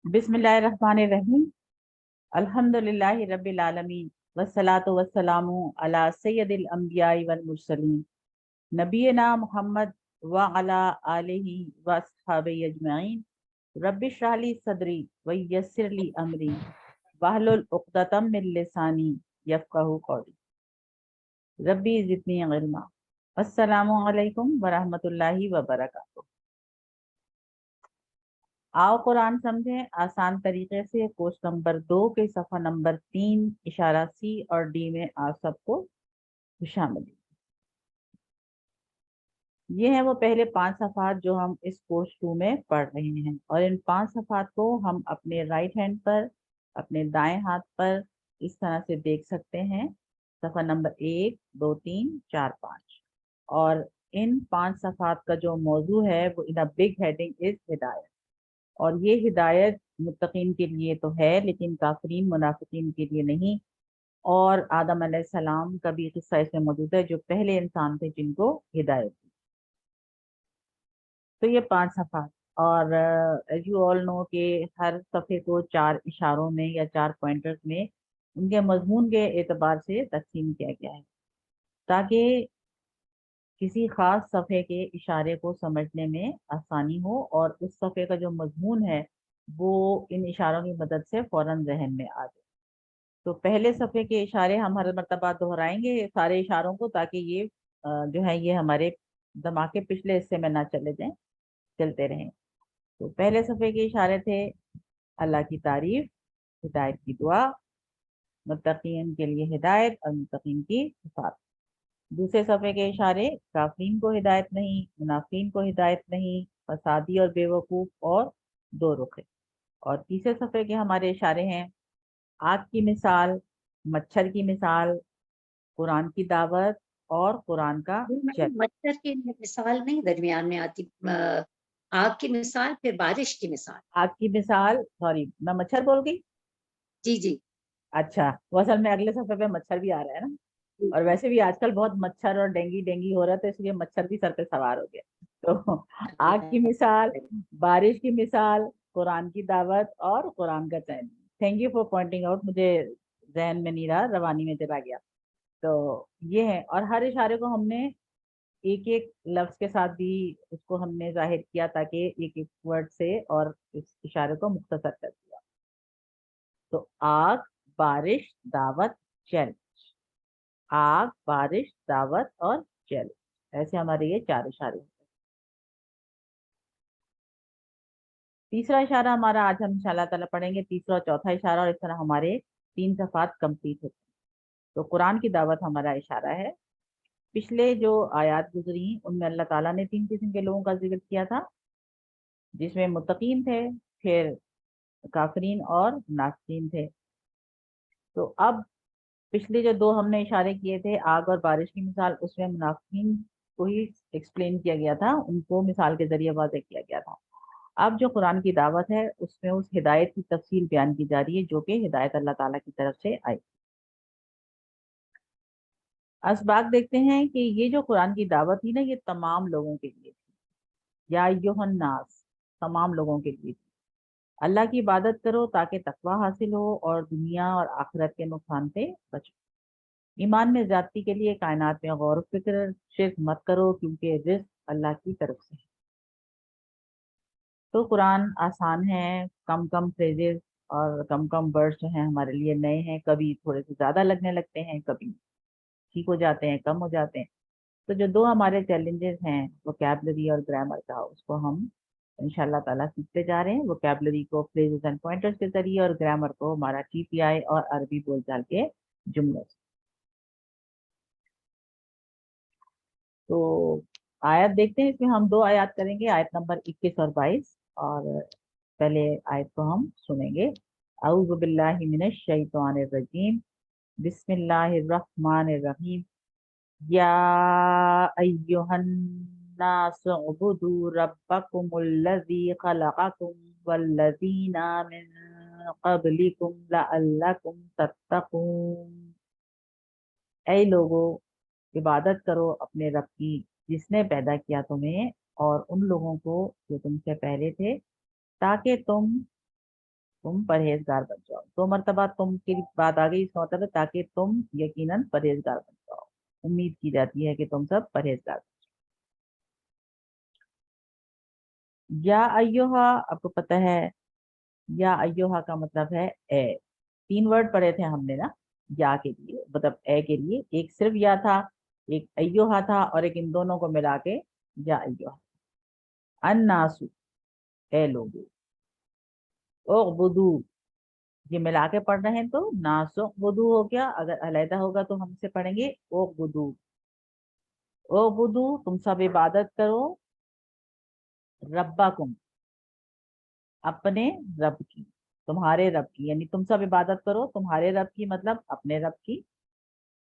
बिस्मिल्लाहिर्रहमानिर्रहीम। अल्हम्दुलिल्लाहि रब्बिल आलमीन वस्सलातु वस्सलामु अला सय्यदिल अंबिया'i वल मुरसलीन नबीना मुहम्मद व अला आलिहि व अस्हाबिहि अजमईन। रब्बिश रह ली सदरी व यस्सिर ली अमरी वहलुल उक़दतम मिन लिसानी यफ़क़हू क़ौली। रब्बी ज़िदनी इल्मा। अस्सलामु अलैकुम व रहमतुल्लाहि व बरकातुहू। आओ कुरान समझें आसान तरीके से। कोर्स नंबर 2 के सफ़ा नंबर 3 इशारा सी और डी में आप सबको शामिल। ये हैं वो पहले 5 सफ़ात जो हम इस कोर्स 2 में पढ़ रहे हैं, और इन 5 सफ़ात को हम अपने राइट हैंड पर, अपने दाएं हाथ पर इस तरह से देख सकते हैं। सफ़ा नंबर 1, 2, 3, 4, 5। और इन 5 सफ़ात का जो मौजू है वो इन अ बिग हेडिंग इज हिदायत। और ये हिदायत मुत्तकीन के लिए तो है, लेकिन काफिरीन मुनाफिकीन के लिए नहीं। और आदम अलैहिस्सलाम का भी किस्सा इसमें मौजूद है, जो पहले इंसान थे जिनको हिदायत दी। तो ये 5 सफ़ात, और एज यू ऑल नो कि हर सफ़े को 4 इशारों में या 4 पॉइंटर्स में उनके मजमून के एतबार से तकसीम किया गया है, ताकि किसी खास सफ़े के इशारे को समझने में आसानी हो और उस सफ़े का जो मजमून है वो इन इशारों की मदद से फौरन जहन में आ जाए। तो पहले सफ़े के इशारे हम हर मर्तबा दोहराएंगे सारे इशारों को, ताकि ये जो है ये हमारे दिमाग के पिछले हिस्से में ना चले जाएं, चलते रहें। तो पहले सफ़े के इशारे थे अल्लाह की तारीफ, हिदायत की दुआ, मुत्तकीन के लिए हिदायत और मुत्तकीन की हिफाजत। दूसरे सफ़े के इशारे काफिरीन को हिदायत नहीं, मुनाफिकीन को हिदायत नहीं, फसादी और बेवकूफ़ और दो रुखे। और तीसरे सफ़े के हमारे इशारे हैं आग की मिसाल, मच्छर की मिसाल, कुरान की दावत और कुरान का जल। मच्छर की मिसाल नहीं दरमियान में आती, आग की मिसाल, फिर बारिश की मिसाल। आग की मिसाल, सॉरी मैं मच्छर बोल गई। जी जी अच्छा, वो असल में अगले सफ़े पे मच्छर भी आ रहा है ना। जी और जी। वैसे भी आजकल बहुत मच्छर और डेंगी डेंगी हो रहा है, तो इसलिए मच्छर भी सर पे सवार हो गया। तो आग की मिसाल, बारिश की मिसाल, कुरान की दावत और कुरान का चैन। Thank you for pointing out, मुझे जहन में नहीं रहा, रवानी में चला गया। तो ये है, और हर इशारे को हमने एक एक लफ्ज के साथ भी उसको हमने जाहिर किया, ताकि एक एक वर्ड से और इस इशारे को मुख्तसर कर दिया। तो आग, बारिश, दावत, चैन। आग, बारिश, दावत और चैन, ऐसे हमारे ये 4 इशारे होते हैं। तीसरा इशारा हमारा आज हम इंशाल्लाह ताला पढ़ेंगे, तीसरा और चौथा इशारा, और इस तरह हमारे 3 सफ़ात कंप्लीट होते हैं। तो कुरान की दावत हमारा इशारा है। पिछले जो आयात गुजरी उनमें अल्लाह ताला ने 3 किस्म के लोगों का जिक्र किया था, जिसमें मुत्तकीन थे, फिर काफिरीन और नास्तीन थे। तो अब पिछले जो 2 हमने इशारे किए थे, आग और बारिश की मिसाल, उसमें मुनाफिकीन को ही एक्सप्लेन किया गया था, उनको मिसाल के जरिए वाज़ेह किया गया था। अब जो कुरान की दावत है उसमें उस हिदायत की तफसील बयान की जा रही है, जो कि हिदायत अल्लाह ताला की तरफ से आई। असबाक देखते हैं कि ये जो कुरान की दावत थी ना, ये तमाम लोगों के लिए थी। या अय्युहन नास, तमाम लोगों के लिए थी। अल्लाह की इबादत करो ताकि तकवा हासिल हो और दुनिया और आखिरत के नुकसान से बचो। ईमान में ज्यादती के लिए कायनात में गौर फिक्र शिर्क मत करो, क्योंकि रिस्क अल्लाह की तरफ से है। तो कुरान आसान है, कम कम फ्रेजेस और कम कम वर्ड्स जो हैं हमारे लिए नए हैं, कभी थोड़े से ज्यादा लगने लगते हैं, कभी ठीक हो जाते हैं, कम हो जाते हैं। तो जो 2 हमारे चैलेंजेस हैं, वोकैबलरी और ग्रामर का, उसको हम इंशाल्लाह ताला सीखते जा रहे हैं। वोकैबलरी को फ्रेजेस एंड पॉइंटर्स के जरिए, और ग्रामर को हमारा टीपीआई और अरबी बोलचाल के जुमलों से। तो आयत देखते हैं, इसमें हम 2 आयत करेंगे, आयत नंबर 21 और 22। और पहले आयत को हम सुनेंगे। अऊज़ु बिल्लाहि मिनश शैतानिर रजीम, बिस्मिल्लाहिर रहमानिर रहीम। या अय्युहन नासु उबुदू रब्बकुमुल्लज़ी खलक़कुम वल्लज़ीना मिन क़ब्लिकुम लअल्लकुम तत्तक़ून। ऐ लोगो, इबादत करो अपने रब की, जिसने पैदा किया तुम्हें और उन लोगों को जो तुमसे पहले थे, ताकि तुम तुम परहेजगार बन जाओ। 2 मरतबा तुम की बात आ गई, इसका मतलब है ताकि तुम यकीनन परहेजगार बन जाओ, उम्मीद की जाती है कि तुम सब परहेजगार। या अय्युहा, आपको पता है या अय्युहा का मतलब है ए। 3 वर्ड पढ़े थे हमने ना या के लिए, मतलब ए के लिए। एक सिर्फ या था, एक अय्युहा था, और एक इन दोनों को मिला के या अय्युहा। अन्नासु, ए लोगो। उअबुदू, ये मिला के पढ़ रहे हैं तो नासुअबुदू हो गया। अगर अलहदा होगा तो हम इसे पढ़ेंगे उअबुदू। उअबुदू, तुम सब इबादत करो। रब्बाकुम, अपने रब की, तुम्हारे रब की, यानी तुम सब इबादत करो तुम्हारे रब की, मतलब अपने रब की।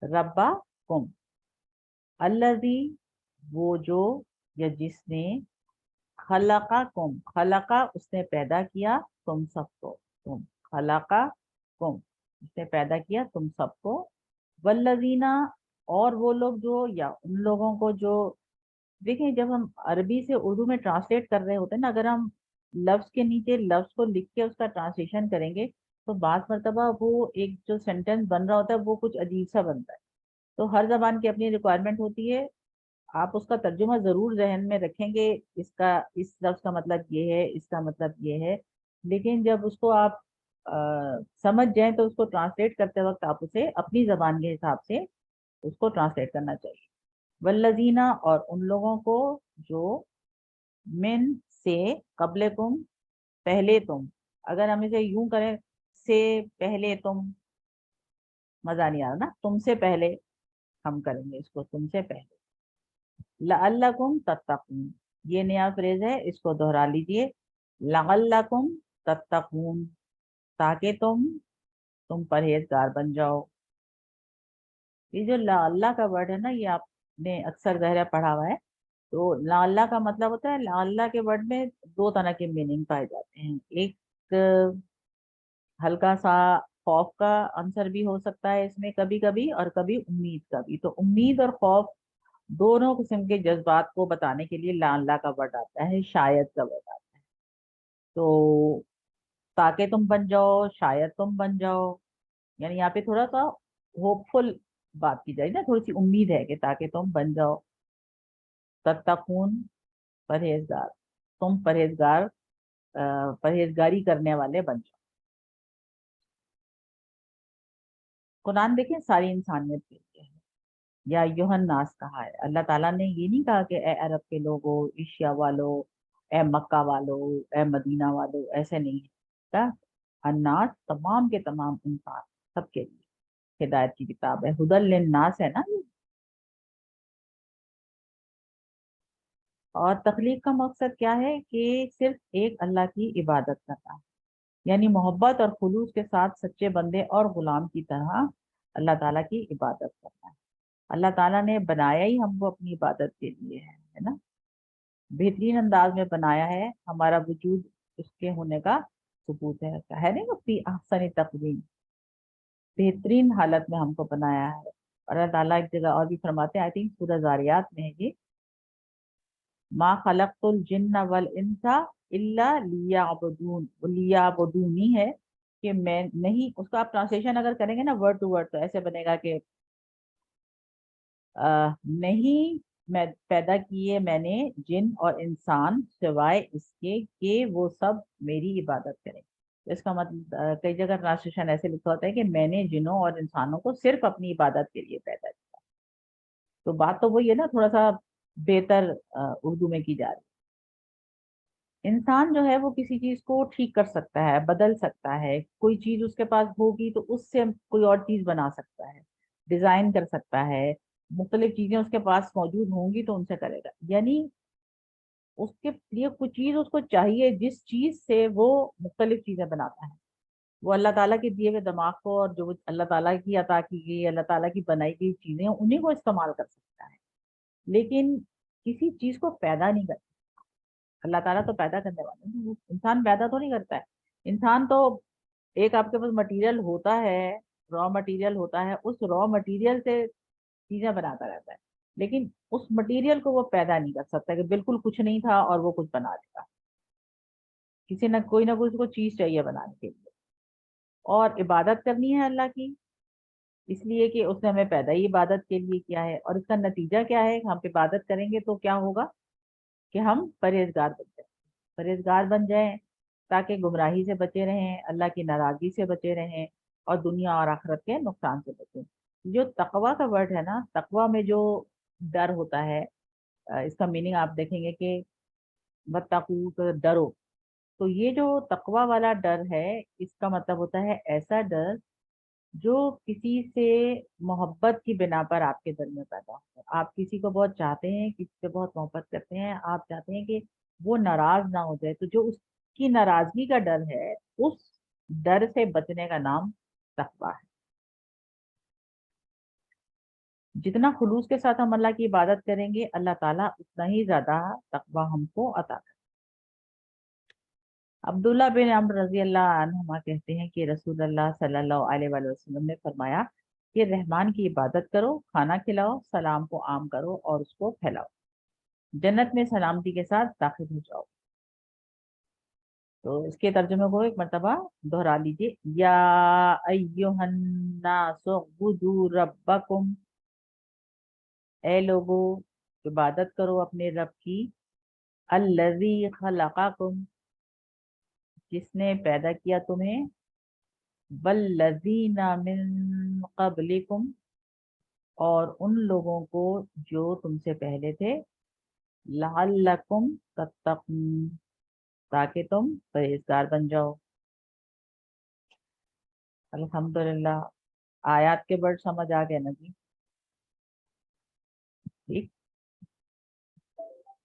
रब्बा कुम, अल्लज़ी, वो जो, या जिसने, खलका कुम, खलका उसने पैदा किया तुम सबको, तुम, खलका कुम उसने पैदा किया तुम सबको। वल्लजीना, और वो लोग जो, या उन लोगों को जो। देखिए, जब हम अरबी से उर्दू में ट्रांसलेट कर रहे होते हैं ना, अगर हम लफ्ज के नीचे लफ्ज को लिख के उसका ट्रांसलेशन करेंगे तो बात मरतबा वो एक जो सेंटेंस बन रहा होता है वो कुछ अजीब सा बनता है। तो हर जबान की अपनी रिक्वायरमेंट होती है। आप उसका तर्जुमा जरूर जहन में रखेंगे, इसका इस लफ्ज का मतलब ये है, इसका मतलब ये है। लेकिन जब उसको आप समझ जाएं तो उसको ट्रांसलेट करते वक्त आप उसे अपनी जबान के हिसाब से उसको ट्रांसलेट करना चाहिए। वल्लजीना, और उन लोगों को जो, मिन से, कबलकुम पहले तुम। अगर हम इसे यूं करें, से पहले तुम, मजा नहीं आ रहा ना, तुमसे पहले हम करेंगे इसको, तुमसे पहले। लअल्लकुम तत्तकून, ये नया फ्रेज है, इसको दोहरा लीजिए। लअल्लकुम तत्तकून, ताकि तुम परहेजगार बन जाओ। ये जो लअल्ला का वर्ड है ना, ये आपने अक्सर गहरा पढ़ा हुआ है। तो लअल्ला का मतलब होता है, लअल्ला के वर्ड में 2 तरह के मीनिंग पाए जाते हैं। एक हल्का सा खौफ का आंसर भी हो सकता है इसमें कभी कभी, और कभी उम्मीद का भी। तो उम्मीद और खौफ दोनों किस्म के जज्बात को बताने के लिए ला अल्लाह का वर्ड आता है, शायद का वर्ड आता है। तो ताकि तुम बन जाओ, शायद तुम बन जाओ, यानी यहाँ पे थोड़ा सा होपफुल बात की जाए ना, थोड़ी सी उम्मीद है कि ताकि तुम बन जाओ। तत्तकून, परहेजगार, तुम परहेजगार, परहेजगारी करने वाले बन जाओ। कुरान देखें सारी इंसानियत के लिए है। या यूहन नास कहा है, अल्लाह ताला ने ये नहीं कहा कि ए अरब के लोगों, एशिया वालों, ए मक्का वालों, ए मदीना वालों, ऐसे नहीं है का। अन्नास, तमाम के तमाम इंसान, सबके लिए हिदायत की किताब है। हुदल लिन्नास है ना ये। और तख्लीक का मकसद क्या है कि सिर्फ एक अल्लाह की इबादत करना, यानी मोहब्बत और खुलूस के साथ सच्चे बंदे और गुलाम की तरह अल्लाह ताला की इबादत करना है। अल्लाह ताला ने बनाया ही हमको अपनी इबादत के लिए है ना। बेहतरीन अंदाज में बनाया है, हमारा वजूद उसके होने का सबूत है नहीं, उसकी अहसनी तकवीम, बेहतरीन हालत में हमको बनाया है। और अल्लाह ताला एक जगह और भी फरमाते हैं, आई थिंक सूरह ज़ारियात में है ये, मा खलक़तुल जिन्ना वल इंसा इल्ला लियअबुदून, वो लियअबुदूनी है कि मैं नहीं, उसका आप ट्रांसलेशन अगर करेंगे ना वर्ड टू वर्ड तो ऐसे बनेगा कि नहीं मैं पैदा किए मैंने जिन और इंसान सिवाय इसके कि वो सब मेरी इबादत करें। तो इसका मतलब कई जगह ट्रांसलेशन ऐसे लिखा होता है कि मैंने जिनों और इंसानों को सिर्फ अपनी इबादत के लिए पैदा किया। तो बात तो वही है ना, थोड़ा सा बेहतर उर्दू में की जा रही है। इंसान जो है वो किसी चीज को ठीक कर सकता है, बदल सकता है, कोई चीज उसके पास होगी तो उससे कोई और चीज बना सकता है, डिजाइन कर सकता है। मुख्तलिफ चीजें उसके पास मौजूद होंगी तो उनसे करेगा, यानी उसके लिए कुछ चीज उसको चाहिए जिस चीज से वो मुख्तलिफ चीजें बनाता है। वो अल्लाह ताला के दिए हुए दिमाग को, और जो अल्लाह ताला की अता की गई, अल्लाह ताला की बनाई गई चीजें हैं, उन्हीं को इस्तेमाल कर सकता है। लेकिन किसी चीज को पैदा नहीं करता। अल्लाह ताला तो पैदा करने वाले हैं, वो इंसान पैदा तो नहीं करता है। इंसान तो एक आपके पास मटेरियल होता है, रॉ मटेरियल होता है, उस रॉ मटेरियल से चीजें बनाता रहता है। लेकिन उस मटेरियल को वो पैदा नहीं कर सकता कि बिल्कुल कुछ नहीं था और वो कुछ बना देगा। किसी न कोई उसको चीज चाहिए बनाने के लिए, और इबादत करनी है अल्लाह की, इसलिए कि उसने हमें पैदा ही इबादत के लिए किया है। और इसका नतीजा क्या है, हम इबादत करेंगे तो क्या होगा कि हम परहेजगार बन जाए, परहेजगार बन जाएं, ताकि गुमराही से बचे रहें, अल्लाह की नाराजगी से बचे रहें, और दुनिया और आखिरत के नुकसान से बचें। जो तकवा का वर्ड है ना, तकवा में जो डर होता है, इसका मीनिंग आप देखेंगे कि वत्तकू, तो डरो। तो ये जो तकवा वाला डर है, इसका मतलब होता है ऐसा डर जो किसी से मोहब्बत की बिना पर आपके दिल में पैदा हो। आप किसी को बहुत चाहते हैं, किसी से बहुत मोहब्बत करते हैं, आप चाहते हैं कि वो नाराज ना हो जाए, तो जो उसकी नाराजगी का डर है, उस डर से बचने का नाम तकवा है। जितना खुलूस के साथ हम अल्लाह की इबादत करेंगे, अल्लाह ताला उतना ही ज्यादा तकवा हमको अता करेगा। अब्दुल्ला बिन अम्र रजी अल्लाह अन्हुमा कहते हैं कि रसूलुल्लाह सल्लल्लाहु अलैहि वसल्लम ने फरमाया कि रहमान की इबादत करो, खाना खिलाओ, सलाम को आम करो और उसको फैलाओ, जन्नत में सलामती के साथ दाखिल हो जाओ। तो इसके तर्जुमे को एक मर्तबा दोहरा लीजिए। या अय्युहन्नासु उब्दू रब्बकुम, ए लोगो इबादत करो अपने रब की, अल्लज़ी खलक़कुम, जिसने पैदा किया तुम्हें, वल्लज़ीना मिन क़ब्लिकुम, और उन लोगों को जो तुमसे पहले थे, लअल्लकुम तत्तक़ून, ताकि तुम परहेजगार बन जाओ। अल्हम्दुलिल्लाह, आयत के वर्ड समझ आ गए ना जी? ठीक,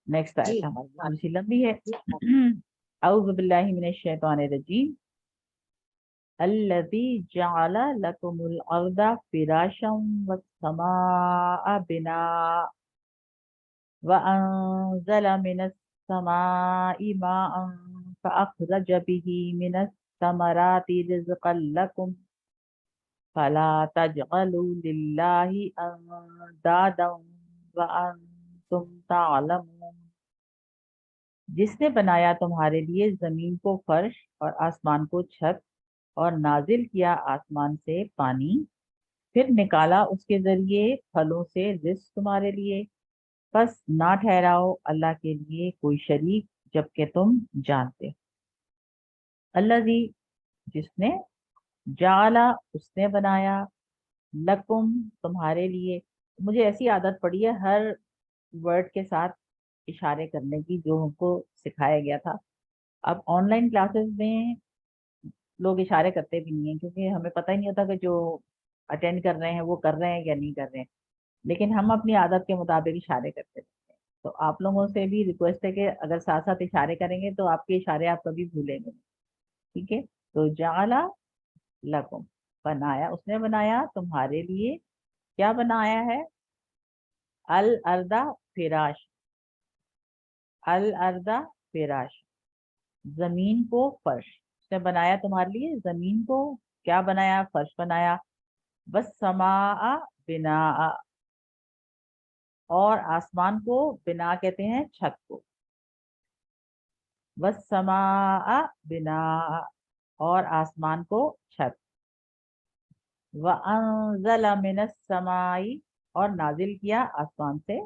नेक्स्ट आयत जी हमारी हाँ थोड़ी सी लंबी है। जी हाँ। औज़ु बिल्लाहि मिनश शैतानिर रजीम। अल्लज़ी जअल लकुमुल अर्दा फिराशम वस्समाअ बिना वअंज़ल मिनस समाइ माअन फअख़रज बिही मिनस समराति रिज़्क़न लकुम फला तजअलू लिल्लाहि अंदादन वअंतुम तालमून। जिसने बनाया तुम्हारे लिए जमीन को फर्श और आसमान को छत, और नाजिल किया आसमान से पानी, फिर निकाला उसके जरिए फलों से रिज़्क़ तुम्हारे लिए, बस ना ठहराओ अल्लाह के लिए कोई शरीक, जबकि तुम जानते हो। अल्लाजी, जिसने, जाला, उसने बनाया, लकुम, तुम्हारे लिए। मुझे ऐसी आदत पड़ी है हर वर्ड के साथ इशारे करने की, जो हमको सिखाया गया था। अब ऑनलाइन क्लासेस में लोग इशारे करते भी नहीं है, क्योंकि हमें पता ही नहीं होता कि जो अटेंड कर रहे हैं वो कर रहे हैं या नहीं कर रहे हैं, लेकिन हम अपनी आदत के मुताबिक इशारे करते रहते हैं। तो आप लोगों से भी रिक्वेस्ट है कि अगर साथ साथ इशारे करेंगे तो आपके इशारे आप कभी भूलेंगे नहीं। ठीक है, तो जाला लकुम, बनाया, उसने बनाया तुम्हारे लिए। क्या बनाया है? अल अर्दा फिराश, अल अर्दा फिराश, जमीन को फर्श। उसने बनाया तुम्हारे लिए जमीन को, क्या बनाया? फर्श बनाया। बस समा बिना, और आसमान को बिना कहते हैं छत को। बस समा बिना, और आसमान को छत। व अंज़ला मिनस समाई, और नाजिल किया आसमान से।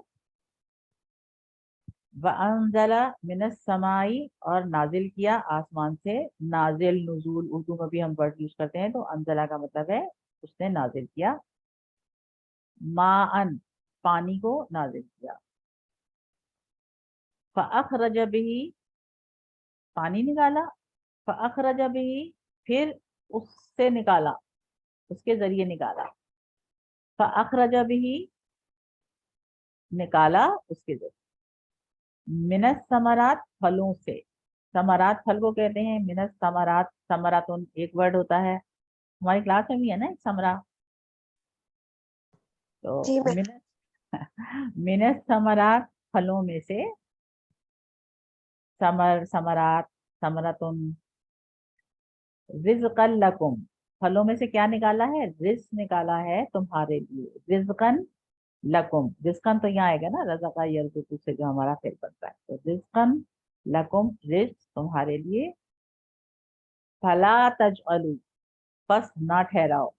व अंज़ला मिनस समाई, और नाजिल किया आसमान से। नाजिल, नुजूल उर्दू में भी हम वर्ड यूज करते हैं, तो अंज़ला का मतलब है उसने नाजिल किया। माअन, पानी को नाजिल किया। फ़अख़रज बिही, पानी निकाला। फ़अख़रज बिही, फिर उससे निकाला, उसके जरिए निकाला। फ़अख़रज बिही, निकाला उसके जरिए। मिनस समरात, फलों से। समरात फल को कहते हैं। मिनस समरात, समरातुन एक वर्ड होता है, हमारी क्लास में भी है ना एक समरा। जी तो मैं मिनस मिनस समरात, फलों में से। समर, समरात, समरातुन। रिज़्क़न लकुम, फलों में से क्या निकाला है? रिज़्क़ निकाला है तुम्हारे लिए। रिज़्क़न लकुम, रिज़्क़न तो यहाँ आएगा ना, रज़क़ा यरज़ुक़ु से जो हमारा फिर बनता है, तो रिज़्क़न लकुम, रिज़्क़ तुम्हारे लिए। फला तजअलू, बस ना ठहराओ।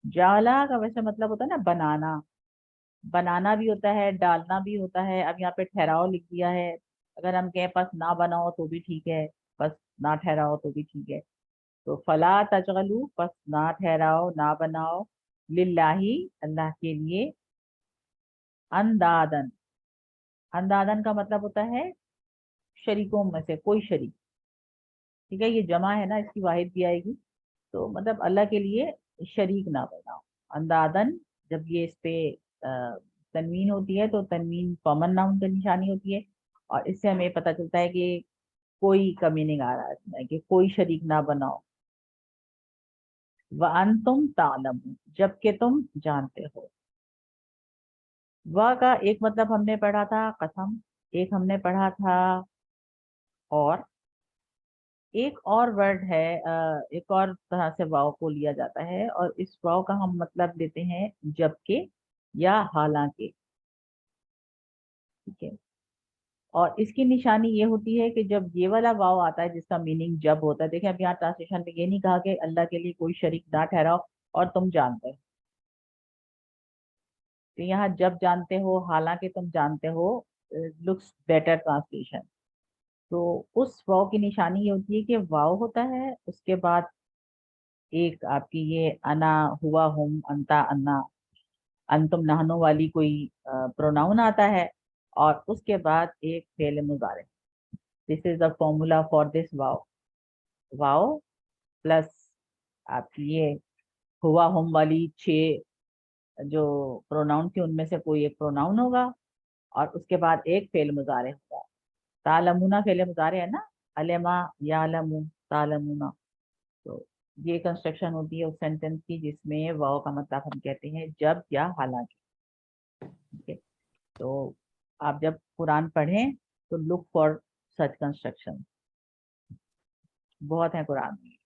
जाला का वैसे मतलब होता है ना बनाना, बनाना भी होता है, डालना भी होता है। अब यहाँ पे ठहराओ लिख दिया है, अगर हम कहें बस ना बनाओ तो भी ठीक है, बस ना ठहराओ तो भी ठीक है। तो फला तजअलू, बस ना ठहराओ ना बनाओ, लिल्लाही, अल्लाह के लिए, अंदादन, अंदादन का मतलब होता है शरीकों में से कोई शरीक। ठीक है, ये जमा है ना, इसकी वाहिद भी आएगी। तो मतलब अल्लाह के लिए शरीक ना बनाओ। अंदादन, जब ये इस पे तनवीन होती है तो तनवीन कॉमन नाउन की निशानी होती है, और इससे हमें पता चलता है कि कोई का मीनिंग आ रहा है इसमें, कि कोई शरीक ना बनाओ। व अंतुम तालमून, जबकि तुम जानते हो। व का एक मतलब हमने पढ़ा था कसम, एक हमने पढ़ा था और, एक और वर्ड है, एक और तरह से वाव को लिया जाता है, और इस वाव का हम मतलब लेते हैं जबकि या हालांकि। ठीक है, और इसकी निशानी ये होती है कि जब ये वाला वाव आता है जिसका मीनिंग जब होता है, देखिए अब यहाँ ट्रांसलेशन में ये नहीं कहा कि अल्लाह के लिए कोई शरीक ना ठहराओ और तुम जानते हो, तो यहाँ जब जानते हो, हालांकि तुम जानते हो, लुक्स बेटर ट्रांसलेशन। तो उस वाव की निशानी ये होती है कि वाव होता है, उसके बाद एक आपकी ये अना, हुआ, हुम, अंता, अन्ना, अंतुम, नहनो वाली कोई प्रोनाउन आता है, और उसके बाद एक फेल मुजारे। This is the formula for this वाव। वाव प्लस आपकी ये हुआ, हुम वाली छह जो प्रोनाउन थी उनमें से कोई एक प्रोनाउन होगा, और उसके बाद एक फेल मुजारे होगा। तालमुना फेल मुजारे है ना, अलेमा, यालमु, तालमुना। तो ये कंस्ट्रक्शन होती है उस सेंटेंस की जिसमें वाव का मतलब हम कहते हैं जब या हालांकि। ठीक है, तो आप जब कुरान पढ़ें तो लुक फॉर सच कंस्ट्रक्शन, बहुत है कुरान में।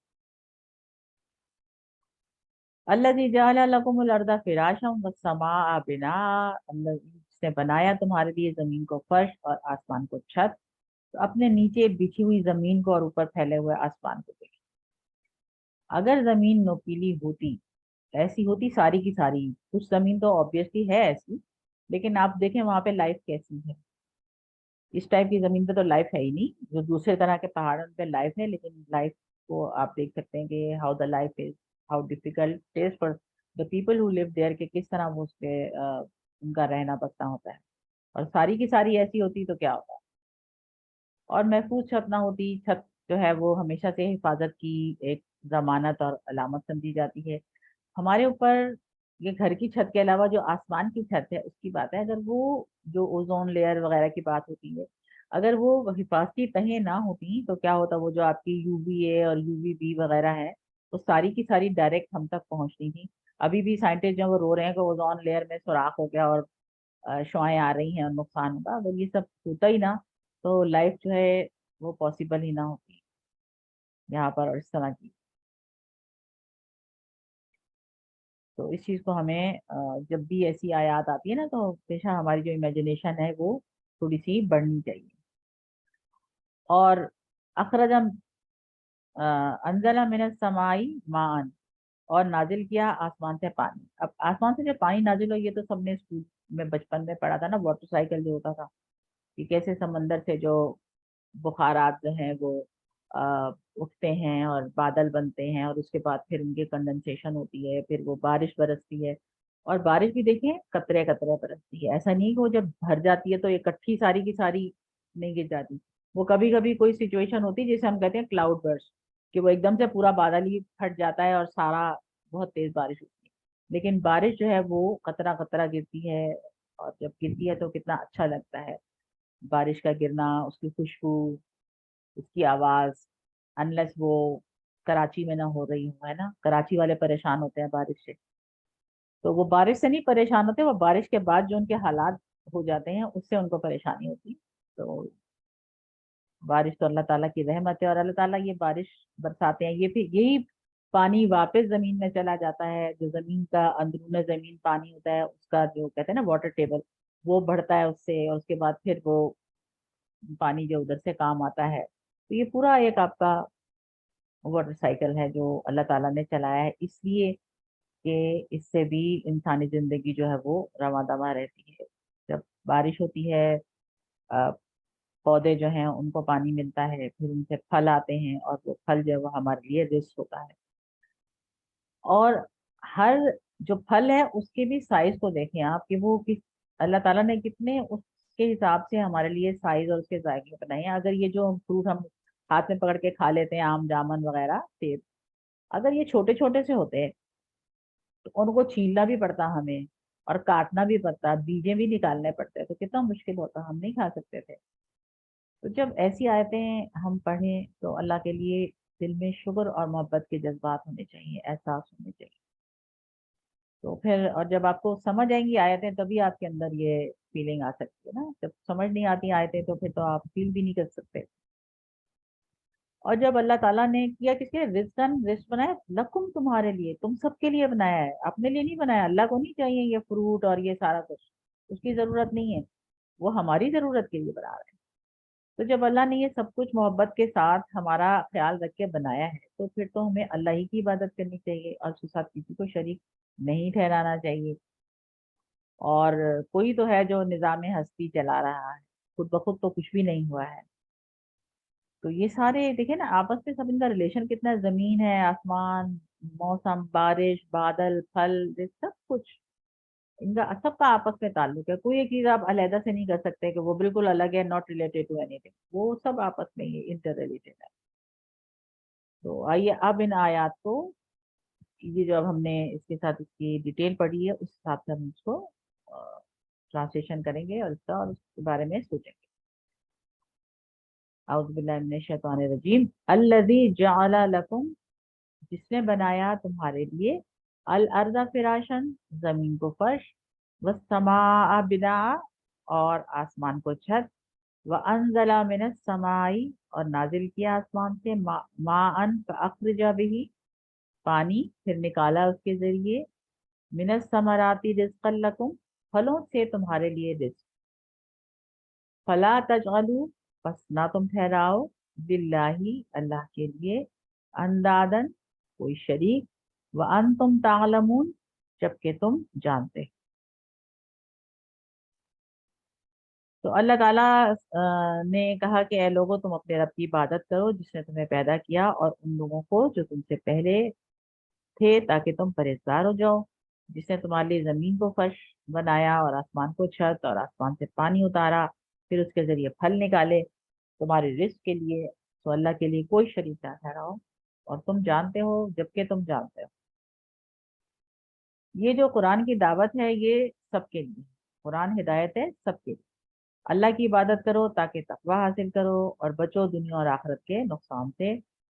अल्लज़ी जअल लकुमुल अर्दा फिराशम वस्समाअ बिना, अल्लाह जिसने बनाया तुम्हारे लिए जमीन को फर्श और आसमान को छत। तो अपने नीचे बिछी हुई जमीन को और ऊपर फैले हुए आसमान को देखें। अगर जमीन नोकीली होती, ऐसी होती सारी की सारी, कुछ जमीन तो ऑब्वियसली है ऐसी, लेकिन आप देखें वहां पे लाइफ कैसी है। इस टाइप की जमीन पे तो लाइफ है ही नहीं, जो दूसरे तरह के पहाड़ हैं उन पे लाइफ है, लेकिन लाइफ को आप देख सकते हैं कि how the life is, how difficult is for the people who live there, कि किस तरह वो उस पे उनका रहना बसना होता है। और सारी की सारी ऐसी होती तो क्या होता। और महफूज छत ना होती, छत जो है वो हमेशा से हिफाजत की एक जमानत और अलामत समझी जाती है। हमारे ऊपर ये घर की छत के अलावा जो आसमान की छत है उसकी बात है, अगर वो जो ओजोन लेयर वगैरह की बात होती है, अगर वो हिफाजती तहें ना होती तो क्या होता, वो जो आपकी यूवीए और यूवीबी वगैरह है वो सारी की सारी डायरेक्ट हम तक पहुंचती थी। अभी भी साइंटिस्ट जो वो रो रहे हैं कि ओजोन लेयर में सुराख हो गया और शुआएं आ रही हैं और नुकसान होगा, अगर ये सब होता ही ना तो लाइफ जो है वो पॉसिबल ही ना होती यहाँ पर, और इस तरह की। तो इस चीज को हमें जब भी ऐसी आयत आती है ना तो हमेशा हमारी जो इमेजिनेशन है वो थोड़ी सी बढ़नी चाहिए। और अखरजम, अंजला मिनस समाई मान, और नाजिल किया आसमान से पानी। अब आसमान से जो पानी नाजिल हो, ये तो सबने स्कूल में बचपन में पढ़ा था ना, वाटर साइकिल जो होता था, कि कैसे समंदर से जो बुखारात जो हैं वो उठते हैं और बादल बनते हैं, और उसके बाद फिर उनकी कंडेंसेशन होती है, फिर वो बारिश बरसती है। और बारिश भी देखें कतरे कतरे बरसती है, ऐसा नहीं कि वो जब भर जाती है तो इकट्ठी सारी की सारी नहीं गिर जाती। वो कभी कभी कोई सिचुएशन होती है जिसे हम कहते हैं क्लाउड बर्स्ट, कि वो एकदम से पूरा बादल ही फट जाता है और सारा बहुत तेज बारिश होती है। लेकिन बारिश जो है वो कतरा कतरा गिरती है, और जब गिरती है तो कितना अच्छा लगता है। बारिश का गिरना, उसकी खुशबू, उसकी आवाज, अनलेस वो कराची में ना हो रही हो, है ना, कराची वाले परेशान होते हैं बारिश से। तो वो बारिश से नहीं परेशान होते, वो बारिश के बाद जो उनके हालात हो जाते हैं उससे उनको परेशानी होती है। तो बारिश तो अल्लाह ताला की रहमत है, और अल्लाह ताला ये बारिश बरसाते हैं, ये फिर यही पानी वापस जमीन में चला जाता है। जो जमीन का अंदरून जमीन पानी होता है उसका जो कहते हैं ना वाटर टेबल, वो बढ़ता है उससे, और उसके बाद फिर वो पानी जो उधर से काम आता है। तो ये पूरा एक आपका वाटर साइकिल है जो अल्लाह ताला ने चलाया है, इसलिए कि इससे भी इंसानी जिंदगी जो है वो रवां दवा रहती है। जब बारिश होती है, अ, पौधे जो हैं उनको पानी मिलता है, फिर उनसे फल आते हैं, और वो फल जो है वो हमारे लिए रिस्क होता है। और हर जो फल है उसके भी साइज को देखें आप, कि वो किस, अल्लाह ताला ने कितने उसके हिसाब से हमारे लिए साइज और उसके जायके बनाए हैं। अगर ये जो फ्रूट हम हाथ में पकड़ के खा लेते हैं, आम जामुन वगैरह सेब, अगर ये छोटे छोटे से होते तो उनको छीलना भी पड़ता हमें, और काटना भी पड़ता, बीजे भी निकालने पड़ते, तो कितना मुश्किल होता, हम नहीं खा सकते थे। तो जब ऐसी आयतें हम पढ़ें तो अल्लाह के लिए दिल में शुक्र और मोहब्बत के जज्बात होने चाहिए, एहसास होने चाहिए। तो फिर, और जब आपको समझ आएंगी आयतें तभी आपके अंदर ये फीलिंग आ सकती है ना। जब समझ नहीं आती आयतें तो फिर तो आप फील भी नहीं कर सकते। और जब अल्लाह ताला ने किया, किसके रिज्कन, रिस्क बनाया लकुम, तुम्हारे लिए, तुम सबके लिए बनाया है, अपने लिए नहीं बनाया। अल्लाह को नहीं चाहिए ये फ्रूट और ये सारा कुछ, उसकी जरूरत नहीं है, वो हमारी जरूरत के लिए बना रहा है। तो जब अल्लाह ने ये सब कुछ मोहब्बत के साथ हमारा ख्याल रख के बनाया है, तो फिर तो हमें अल्लाह ही की इबादत करनी चाहिए, और उसके साथ किसी को शरीक नहीं ठहराना चाहिए। और कोई तो है जो निज़ाम हस्ती चला रहा है, खुद ब खुद तो कुछ भी नहीं हुआ है। तो ये सारे देखे ना आपस में, सब इनका रिलेशन कितना है, जमीन है, आसमान, मौसम, बारिश, बादल, फल, ये सब कुछ इनका सबका आपस में ताल्लुक है। कोई एक चीज आप अलहदा से नहीं कर सकते कि वो बिल्कुल अलग है, नॉट रिलेटेड टू एनीथिंग, वो सब आपस में ही इंटर रिलेटेड है। तो आइए अब इन आयत को, ये जो अब हमने इसके साथ इसकी डिटेल पढ़ी है, उस हिसाब से हम इसको ट्रांसलेशन करेंगे और इसका, और उसके बारे में सोचेंगे। औज़ु बिल्लाहि मिनश शैतानिर रजीम। अल्लज़ी जअला लकुम, जिसने बनाया तुम्हारे लिए, अल अर्दा फिराशन, जमीन को फर्श, व समा बिना, और आसमान को छत, व अनजला मिनस समाई, और नाजिल किया आसमान से, माअन फअखरजा बिही, पानी, फिर निकाला उसके जरिए, मिनस समराती रिज़्क़न लकुम, फलों से तुम्हारे लिए रिज़्क, फला तजअलू, बस ना तुम ठहराओ, बिल्लाही, अल्लाह के लिए, अंदादन, कोई शरीक, व अंतुम तालमून, जबकि तुम जानते। तो अल्लाह ताला ने कहा कि ए लोगों, तुम अपने रब की इबादत करो जिसने तुम्हें पैदा किया, और उन लोगों को जो तुमसे पहले थे, ताकि तुम परहेजगार हो जाओ। जिसने तुम्हारे लिए जमीन को फर्श बनाया, और आसमान को छत, और आसमान से पानी उतारा, फिर उसके जरिए फल निकाले तुम्हारे रिस्क के लिए। तो अल्लाह के लिए कोई शरीक ना ठहराओ, और तुम जानते हो, जबकि तुम जानते हो। ये जो कुरान की दावत है ये सबके लिए, कुरान हिदायत है सबके लिए। अल्लाह की इबादत करो ताकि तकवा हासिल करो, और बचो दुनिया और आखिरत के नुकसान से।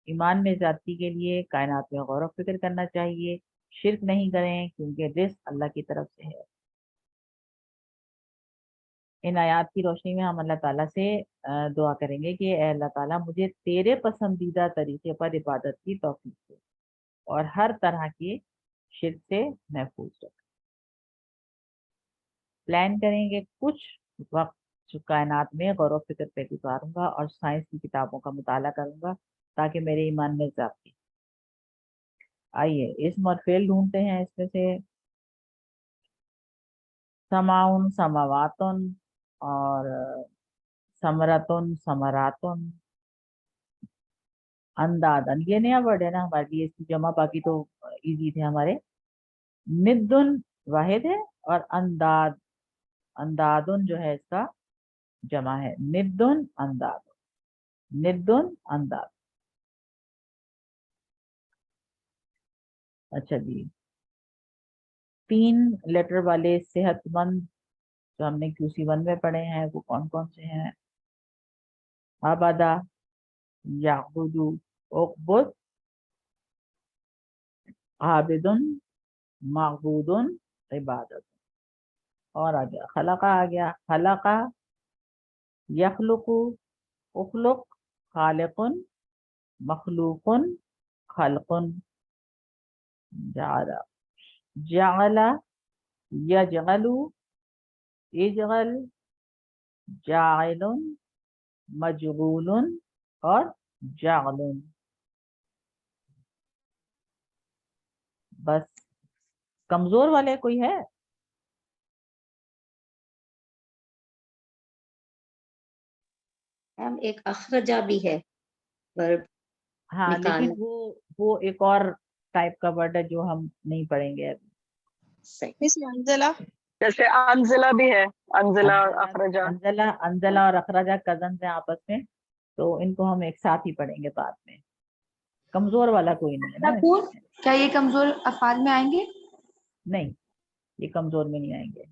ईमान में ज्यादती के लिए कायनात में गौर व फिक्र करना चाहिए। शिरक नहीं करें, क्योंकि रिस्क अल्लाह की तरफ से है। इन आयात की रोशनी में हम अल्लाह ताला से दुआ करेंगे कि ए अल्लाह ताला, मुझे तेरे पसंदीदा तरीके पर इबादत की तौफीक दे, और हर तरह के शिर्क से महफूज रख। प्लान करेंगे कुछ वक्त जो कायनात में गौर व फिक्र पे गुजारूंगा, और साइंस की किताबों का मुताला करूंगा, ताकि मेरे ईमान में इजाफा। आइए इसम और फेल ढूंढते हैं इसमें से। समाउन, समावातुन, और समरतुन, समरातुन, अंदादन, ये नया वर्ड है ना हमारे लिए, इसकी जमा बाकी तो इजी थे हमारे। निद्दुन वाहिद है, और अंदाद, अंदादुन जो है इसका जमा है। निद्दुन, अंदाद, निद्दुन, अंदाद। अच्छा जी, 3 लेटर वाले सेहतमंद जो हमने QC1 में पढ़े हैं वो कौन कौन से हैं? आबादा, याबुदु, उकबुद, आबिदुन, माबूदुन, इबादत। और आ गया खलका, आ गया खलका, यखलुकु, उखलुक, खालिकुन, मखलूकुन, खलकुन, जाला, जाला, यजगलु, इजगल, जाइलुन, मजगूलुन, और जागलुन। بس کمزور والے کوئی ہے؟ میم ایک اخرجہ بھی ہے ورب ہاں لیکن نکالنا. وہ ایک اور ٹائپ کا ورڈ ہے جو ہم نہیں پڑھیں گے ابھی. صحیح. انزلہ، جیسے انزلہ بھی ہے، انزلہ اور اخرجہ. انزلہ اور اخرجہ کزنز ہیں آپس میں، تو ان کو ہم ایک ساتھ ہی پڑھیں گے بعد میں. کمزور والا کوئی نہیں ہے نا. کیا یہ کمزور افعال میں آئیں گے؟ نہیں، یہ کمزور میں نہیں آئیں گے.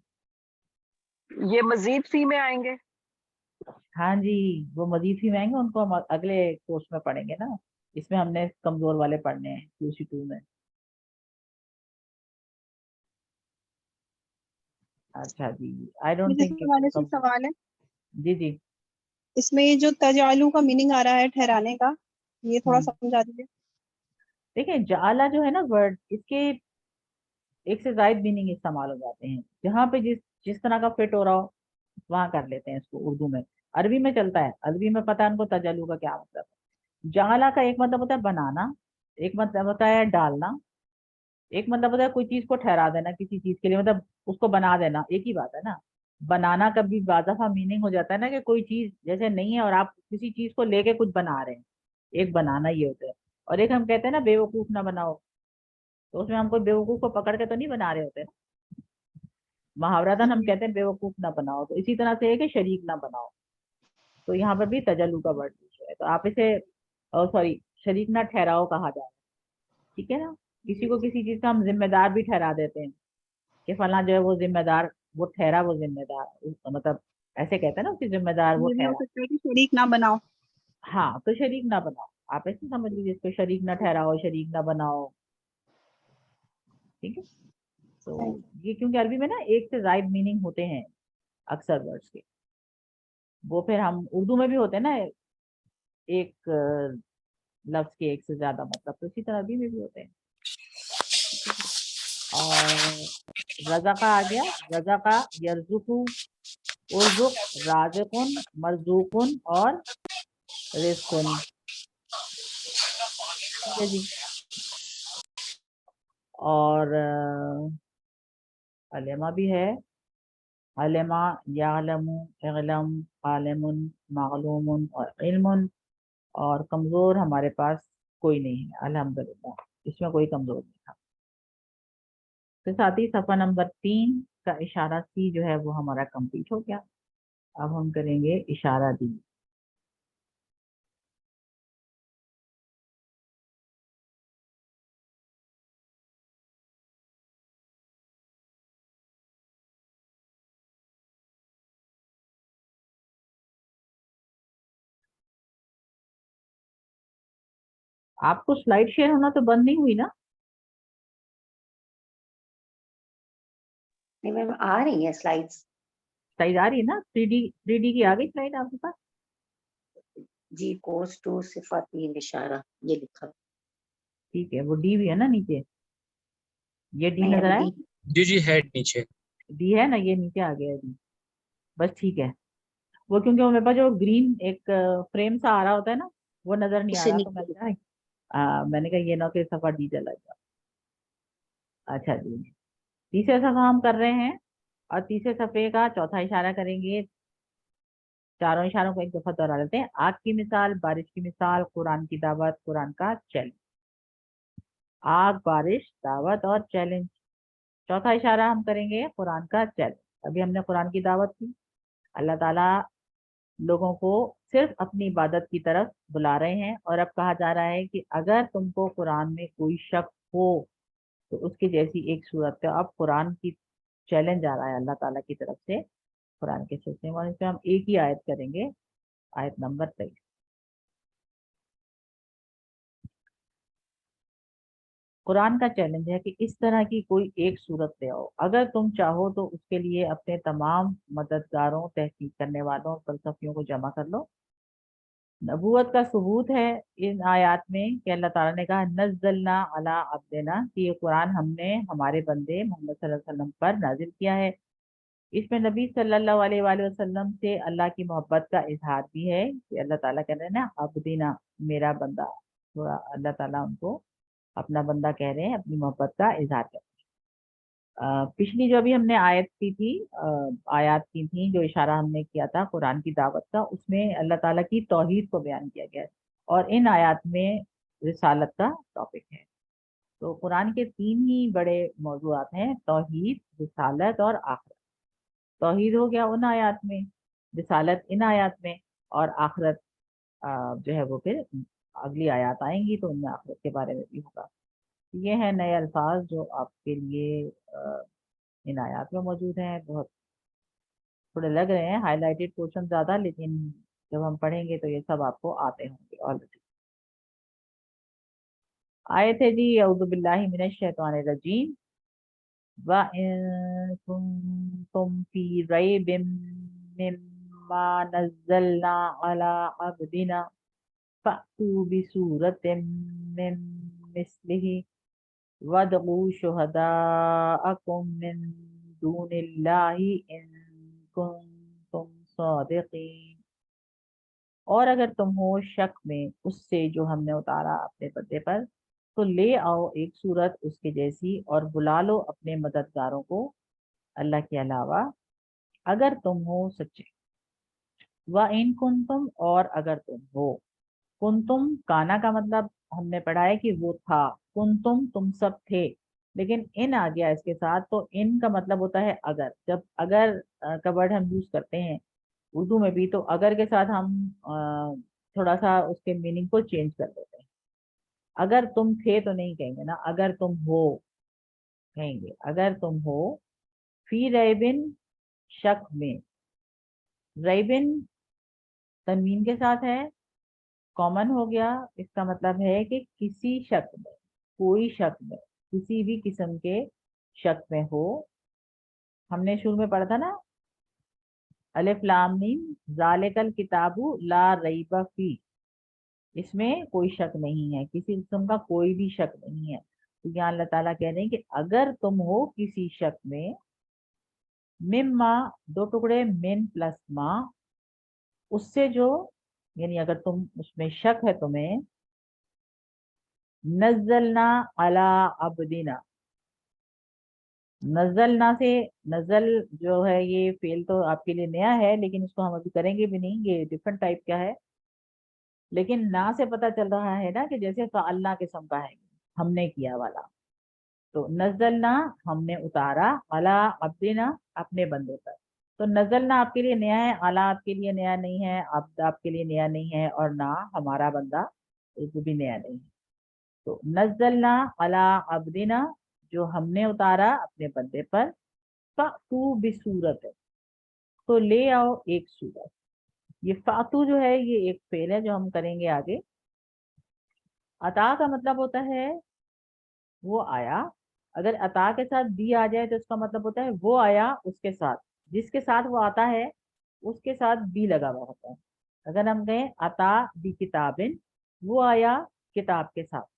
یہ مزید فی میں آئیں گے. ہاں جی، وہ مزید ہی آئیں گے، ان کو ہم اگلے کورس میں پڑھیں گے نا. اس میں ہم نے کمزور والے پڑھنے ہیں QC2 میں. اچھا جی، آئی ڈونٹ مجھے تھنک اس حوالے سے سوال ہے، جی جی. اس میں یہ جو تجعلو کا میننگ آ رہا ہے ٹھہرانے کا، یہ تھوڑا سمجھا دیجیے. دیکھیں جعلہ جو ہے نا ورڈ، اس کے ایک سے زائد میننگ استعمال ہو جاتے ہیں. جہاں پہ جس طرح کا فٹ ہو رہا ہو وہاں کر لیتے ہیں اس کو. اردو میں، عربی میں چلتا ہے، عربی میں پتہ ہے ان کو تجلو کا کیا مطلب ہے. جعلہ کا ایک مطلب ہوتا ہے بنانا، ایک مطلب ہوتا ہے ڈالنا، ایک مطلب ہوتا ہے کوئی چیز کو ٹھہرا دینا کسی چیز کے لیے، مطلب اس کو بنا دینا. ایک ہی بات ہے نا. بنانا کا بھی بعض دفعہ میننگ ہو جاتا ہے نا کہ کوئی چیز جیسے نہیں ہے اور آپ کسی چیز کو لے کے کچھ بنا رہے ہیں. ایک بنانا یہ ہوتا ہے. اور ایک ہم کہتے ہیں نا بے وقوف نہ بناؤ، تو اس میں ہم کوئی بے وقوف کو پکڑ کے تو نہیں بنا رہے ہوتے نا. محاورتاً ہم کہتے ہیں بے وقوف نہ بناؤ، تو اسی طرح سے ہے کہ شریک نہ بناؤ. تو یہاں پر بھی تجلو کا ورڈ ہے، تو آپ اسے سوری شریک نہ ٹھہراؤ کہا جائے. ٹھیک ہے نا. کسی کو کسی چیز کا ہم ذمہ دار بھی ٹھہرا دیتے ہیں کہ فلاں جو ہے وہ ذمہ دار، وہ ٹھہرا، وہ ذمہ دار، مطلب ایسے کہتے ہیں نا اس کی ذمہ دار وہ یہ بھی ہو ٹھہرا. سکتا ہے کہ شریک نہ بناؤ. ہاں تو شریک نہ بناؤ، آپ ایسے سمجھ لیجیے اس کو، شریک نہ ٹھہراؤ، شریک نہ بناؤ. ٹھیک ہے. تو یہ کیونکہ عربی میں نا ایک سے زائد میننگ ہوتے ہیں اکثر ورڈز کے، وہ پھر ہم اردو میں بھی ہوتے ہیں نا ایک لفظ کے ایک سے زیادہ مطلب، تو اسی طرح عربی میں بھی ہوتے ہیں. اور رزقہ آ گیا، رزقہ یرزقو، ارزق، رازقن، مرزوقن اور رزقن. ٹھیک ہے جی. اور علمہ بھی ہے، علمہ، یعلم، اعلم، عالم، معلوم اور علم. اور کمزور ہمارے پاس کوئی نہیں ہے الحمدللہ، اس میں کوئی کمزور نہیں تھا. تو ساتھ ہی صفحہ نمبر 3 کا اشارہ سی جو ہے وہ ہمارا کمپلیٹ ہو گیا. اب ہم کریں گے اشارہ دی. آپ کو سلائڈ شیئر ہونا تو بند نہیں ہوئی نا؟ نہیں میم آ رہی ہیں سلائڈس. سلائڈ آ رہی ہے نا؟ 3D کی آ گئی سلائڈ آپ کے پاس؟ جی کورس 2 صفحہ 3 اشارہ یہ لکھا. ٹھیک ہے. وہ ڈی بھی ہے نا نیچے؟ یہ ڈی نہیں نظر ابھی آیا؟ جی جی ہیڈ نیچے ڈی ہے نا، یہ نیچے آ گیا ڈی. بس ٹھیک ہے. وہ کیونکہ میرے پاس جو گرین ایک فریم سا آ رہا ہوتا ہے نا وہ نظر نہیں آ اسے رہا، تو نیچے میں نے کہا یہ نہ کہ صفحہ ڈی چلا گیا. اچھا جی، تیسرے صفحہ ہم کر رہے ہیں، اور تیسرے صفحے کا چوتھا اشارہ کریں گے. چاروں اشاروں کو ایک دفعہ دوہرا لیتے ہیں. آگ کی مثال، بارش کی مثال، قرآن کی دعوت، قرآن کا چیلنج. آگ، بارش، دعوت اور چیلنج. چوتھا اشارہ ہم کریں گے قرآن کا چیلنج. ابھی ہم نے قرآن کی دعوت کی، اللہ تعالیٰ لوگوں کو صرف اپنی عبادت کی طرف بلا رہے ہیں، اور اب کہا جا رہا ہے کہ اگر تم کو قرآن میں کوئی شک ہو تو اس کی جیسی ایک صورت ہے. اب قرآن کی چیلنج آ رہا ہے اللہ تعالیٰ کی طرف سے قرآن کے سلسلے میں. اس میں ہم ایک ہی آیت کریں گے، آیت نمبر 23. قرآن کا چیلنج ہے کہ اس طرح کی کوئی ایک صورت لے آؤ، اگر تم چاہو تو اس کے لیے اپنے تمام مددگاروں، تحقیق کرنے والوں اور فلسفیوں کو جمع کر لو. نبوت کا ثبوت ہے ان آیات میں کہ اللہ تعالیٰ نے کہا نزلنا علی عبدنا، کہ یہ قرآن ہم نے ہمارے بندے محمد صلی اللہ علیہ وسلم پر نازل کیا ہے. اس میں نبی صلی اللہ علیہ وآلہ وسلم سے اللہ کی محبت کا اظہار بھی ہے کہ اللہ تعالیٰ کہہ رہے ہیں نا عبدنا، میرا بندہ. تھوڑا اللہ تعالیٰ ان کو اپنا بندہ کہہ رہے ہیں، اپنی محبت کا اظہار کر رہے ہیں۔ پچھلی جو ابھی ہم نے آیات کی تھیں، جو اشارہ ہم نے کیا تھا قرآن کی دعوت کا، اس میں اللہ تعالیٰ کی توحید کو بیان کیا گیا ہے، اور ان آیات میں رسالت کا ٹاپک ہے۔ تو قرآن کے 3 ہی بڑے موضوعات ہیں، توحید، رسالت اور آخرت۔ توحید ہو گیا ان آیات میں، رسالت ان آیات میں، اور آخرت جو ہے وہ پھر اگلی آیات آئیں گی تو ان میں آخرت کے بارے میں بھی ہوگا۔ یہ ہیں نئے الفاظ جو آپ کے لیے ان آیات میں موجود ہیں۔ بہت تھوڑے لگ رہے ہیں ہائی لائٹڈ پورشن زیادہ، لیکن جب ہم پڑھیں گے تو یہ سب آپ کو آتے ہوں گے آلریڈی۔ آئے تھے جی اعوذ باللہ من الشیطان الرجیم وَإِن كُنتُمْ فِي رَيْبٍ مِّمَّا نَزَّلْنَا عَلَىٰ عَبْدِنَا فَأْتُوا بِسُورَةٍ مِّن مِّثْلِهِ وَادْعُوا شُهَدَاءَكُم مِّن دُونِ اللَّهِ إِن كُنتُمْ صَادِقِينَ۔ اور اگر تم ہو شک میں اس سے جو ہم نے اتارا اپنے بندے پر، تو لے آؤ ایک صورت اس کے جیسی اور بلا لو اپنے مددگاروں کو اللہ کے علاوہ، اگر تم ہو سچے۔ وَإِن كُنتُم، اور اگر تم ہو، کنتم کانا کا مطلب ہم نے پڑھا ہے کہ وہ تھا، کنتم تم سب تھے، لیکن ان آ گیا اس کے ساتھ، تو ان کا مطلب ہوتا ہے اگر۔ جب اگر کا ورڈ ہم یوز کرتے ہیں اردو میں بھی، تو اگر کے ساتھ ہم تھوڑا سا اس کے میننگ کو چینج کر دیتے ہیں۔ اگر تم تھے تو نہیں کہیں گے نا، اگر تم ہو کہیں گے، اگر تم ہو فی ریبن شک میں، ریبن تنوین کے ساتھ ہے، کامن ہو گیا، اس کا مطلب ہے کہ کسی شک میں، کوئی شک میں، کسی بھی قسم کے شک میں ہو۔ ہم نے شروع میں پڑھا تھا نا الف لام میم ذالک الکتاب لا ریب فی، اس میں کوئی شک نہیں ہے، کسی قسم کا کوئی بھی شک نہیں ہے۔ تو یہاں اللہ تعالیٰ کہہ رہے ہیں کہ اگر تم ہو کسی شک میں، مما دو ٹکڑے من پلس ما، اس سے جو، یعنی اگر تم اس میں شک ہے تمہیں، نزلنا علی عبدنا، نزلنا سے، نزل جو ہے یہ فعل تو آپ کے لیے نیا ہے، لیکن اس کو ہم ابھی کریں گے بھی نہیں، یہ ڈفرنٹ ٹائپ کا ہے، لیکن نا سے پتہ چل رہا ہے نا کہ جیسے فعلنا قسم کا ہے، ہم نے کیا والا۔ تو نزلنا ہم نے اتارا، علی عبدنا اپنے بندے پر۔ تو نزلنا آپ کے لیے نیا ہے، اعلیٰ آپ کے لیے نیا نہیں ہے، عبد آپ کے لیے نیا نہیں ہے، اور نہ ہمارا بندہ وہ بھی نیا نہیں ہے۔ تو نزلنا علی عبدنا، جو ہم نے اتارا اپنے بندے پر، فَأْتُوا بِصُورَةٍ، تو لے آؤ ایک صورت۔ یہ فاتو جو ہے یہ ایک فعل ہے جو ہم کریں گے آگے۔ عطا کا مطلب ہوتا ہے وہ آیا، اگر عطا کے ساتھ بھی آ جائے تو اس کا مطلب ہوتا ہے وہ آیا اس کے ساتھ، جس کے ساتھ وہ آتا ہے اس کے ساتھ بھی لگا ہوا ہوتا ہے۔ اگر ہم کہیں عطا بھی کتابن، وہ آیا کتاب کے ساتھ،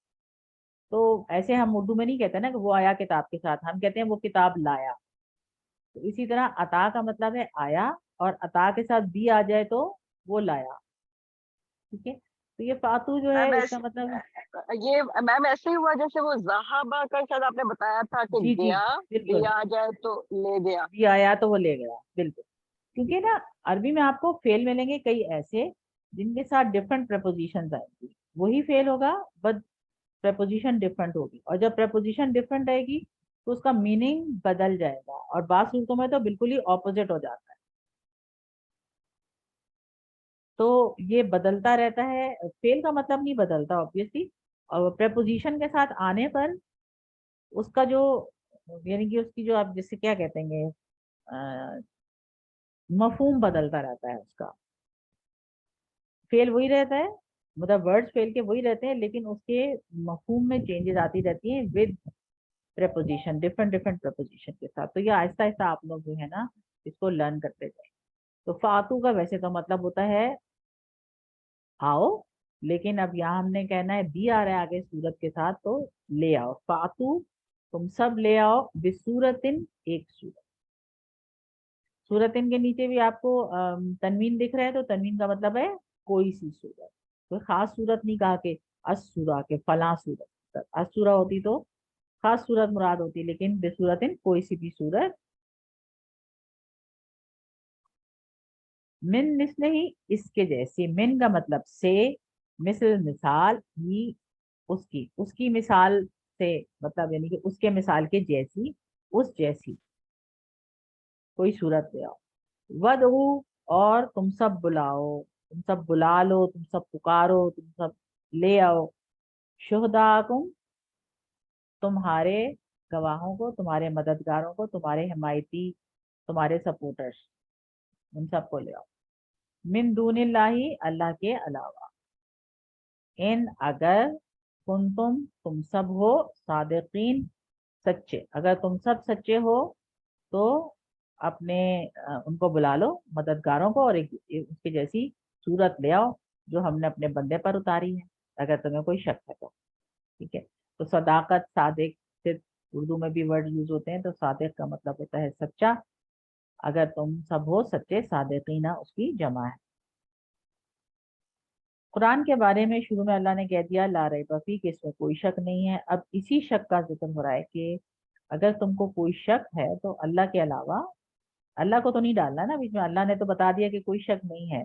تو ایسے ہم اردو میں نہیں کہتے نا کہ وہ آیا کتاب کے ساتھ، ہم کہتے ہیں وہ کتاب لایا۔ تو اسی طرح عطا کا مطلب ہے آیا، اور عطا کے ساتھ بھی آ جائے تو وہ لایا، ٹھیک ہے۔ تو یہ فاتو جو ہے میم اس کا مطلب، یہ میم ایسے ہی ہوا جیسے وہ ذہابہ کا شاید آپ نے بتایا تھا کہ جی جی گیا، بالکل، آ جائے تو لے گیا۔ بھی آیا تو وہ لے گیا، بالکل۔ کیونکہ نا عربی میں آپ کو فعل ملیں گے کئی ایسے جن کے ساتھ ڈفرنٹ پریپوزیشن آئیں گی، وہی فعل ہوگا بٹ پریپوزیشن ڈفرنٹ ہوگی، اور جب پریپوزیشن ڈفرنٹ آئے گی تو اس کا میننگ بدل جائے گا، اور بعض صورتوں میں تو بالکل ہی اپوزٹ ہو جاتا ہے۔ تو یہ بدلتا رہتا ہے، فعل کا مطلب نہیں بدلتا obviously، اور پریپوزیشن کے ساتھ آنے پر اس کا جو، یعنی کہ اس کی جو آپ جسے کیا کہتے ہیں مفہوم بدلتا رہتا ہے اس کا۔ فعل وہی رہتا ہے، مطلب ورڈز فعل کے وہی رہتے ہیں، لیکن اس کے مفہوم میں چینجز آتی رہتی ہیں ود پریپوزیشن، ڈفرنٹ پریپوزیشن کے ساتھ۔ تو یہ آہستہ آہستہ آپ لوگ جو ہے نا اس کو لرن کرتے جائیں۔ تو فاتو کا ویسے تو مطلب ہوتا ہے آؤ، لیکن اب یہاں ہم نے کہنا ہے بھی آ رہا ہے آگے صورت کے ساتھ، تو لے آؤ، فاتو تم سب لے آؤ، بصورتن ایک صورت۔ صورتن کے نیچے بھی آپ کو تنوین دکھ رہا ہے، تو تنوین کا مطلب ہے کوئی سی صورت، کوئی خاص صورت نہیں کہا کہ الصورہ، کہ فلاں صورت، अस्सूरा होती तो खास सूरत मुराद होती, लेकिन बेसूरतिन कोई सी भी सूरत। मिन मिसले ही इसके जैसी, मिन का मतलब से, मिसल मिसाल, ही उसकी, उसकी मिसाल से मतलब यानी कि उसके मिसाल के जैसी, उस जैसी कोई सूरत ले आओ। वदऊ, और तुम सब बुलाओ, तुम सब बुला लो, तुम सब पुकारो, तुम सब ले आओ। शुहदाकुम, तुम्हारे गवाहों को, तुम्हारे मददगारों को, तुम्हारे हिमायती, तुम्हारे सपोर्टर्स, उन सबको ले आओ। मिन दूनिल्लाही, अल्लाह के अलावा। इन अगर, तुम सब हो, सादिकीन, सच्चे, अगर तुम सब सच्चे हो तो अपने उनको बुला लो, मददगारों को, और एक उसकी जैसी सूरत ले आओ जो हमने अपने बंदे पर उतारी है, अगर तुम्हें कोई शक है तो। ठीक है, तो सदाकत, सादिक से उर्दू में भी वर्ड यूज होते हैं, तो सादिक का मतलब होता है सच्चा। अगर तुम सब हो सच्चे, सादिकीना उसकी जमा है। कुरान के बारे में शुरू में अल्लाह ने कह दिया ला रैब फीह, कि इसमें कोई शक नहीं है। अब इसी शक का जिक्र हो रहा है कि अगर तुमको कोई शक है तो अल्लाह के अलावा, अल्लाह को तो नहीं डालना ना बीच में, अल्लाह ने तो बता दिया कि कोई शक नहीं है।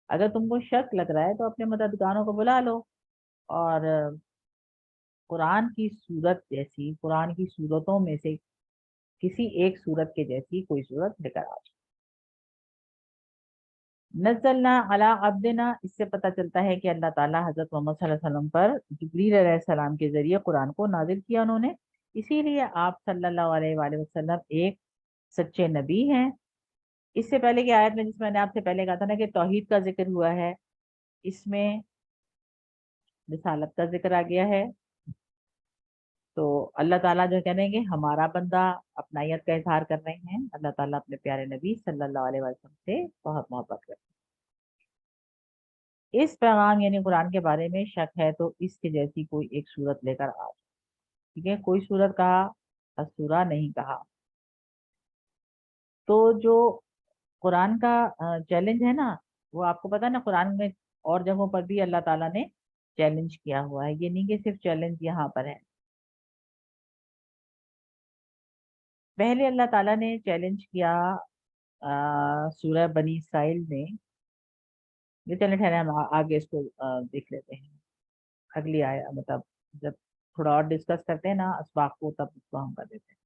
अगर तुमको शक लग रहा है तो अपने मददगारों को बुला लो, और कुरान की सूरत जैसी, कुरान की सूरतों में से किसी एक सूरत के जैसी कोई सूरत लेकर आ जाओ। नज़लना अला अब्दिना, इससे पता चलता है कि अल्लाह ताला हजरत मोहम्मद सल्लल्लाहु अलैहि वसल्लम पर जिब्रील अलैहिस्सलाम के जरिए कुरान को नाजिल किया उन्होंने, इसीलिए आप सल्लल्लाहु अलैहि वसल्लम एक सच्चे नबी हैं। इससे पहले की आयत में जिसमें मैंने आपसे पहले कहा था ना कि तौहीद का जिक्र हुआ है, इसमें रिसालत का जिक्र आ गया है। तो अल्लाह ताला जो कह रहे हैं कि हमारा बंदा अपनायत का इजहार कर रहे हैं, अल्लाह ताला अपने प्यारे नबी सल्लल्लाहु अलैहि वसल्लम से बहुत मोहब्बत करते हैं। इस पैगाम यानी कुरान के बारे में शक है तो इसके जैसी कोई एक सूरत लेकर आ जाओ। ठीक है, कोई सूरत कहा, अस्सूरा नहीं कहा। तो जो कुरान का चैलेंज है ना, वो आपको पता है ना, कुरान में और जगहों पर भी अल्लाह ताला ने चैलेंज किया हुआ है, ये नहीं कि सिर्फ चैलेंज यहाँ पर है। पहले अल्लाह ताला ने चैलेंज किया सूरह बनी इस्राइल में। ये चले ठहरे, हम आगे इसको देख लेते हैं, अगली आया मतलब जब थोड़ा और डिस्कस करते हैं ना असबाक को, तब उसको हम कर देते हैं।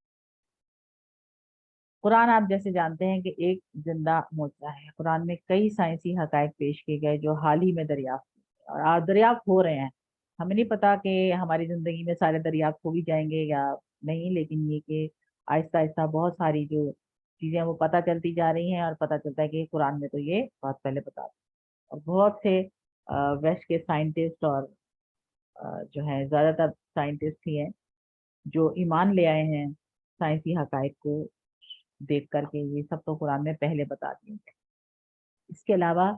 कुरान आप जैसे जानते हैं कि एक जिंदा मोजा है। कुरान में कई साइंसी हकायक पेश किए गए जो हाल ही में दरियाफ्त हुए और दरियाफ्त हो रहे हैं। हमें नहीं पता कि हमारी जिंदगी में सारे दरियाफ्त हो भी जाएंगे या नहीं, लेकिन ये कि आहिस्ता आहिस्ता बहुत सारी जो चीजें वो पता चलती जा रही हैं, और पता चलता है कि कुरान में तो ये बहुत पहले बता, और बहुत से वेस्ट के साइंटिस्ट और जो है ज्यादातर साइंटिस्ट ही हैं जो ईमान ले आए हैं साइंसी हकायक को देख करके, ये सब तो कुरान में पहले बता दिए। इसके अलावा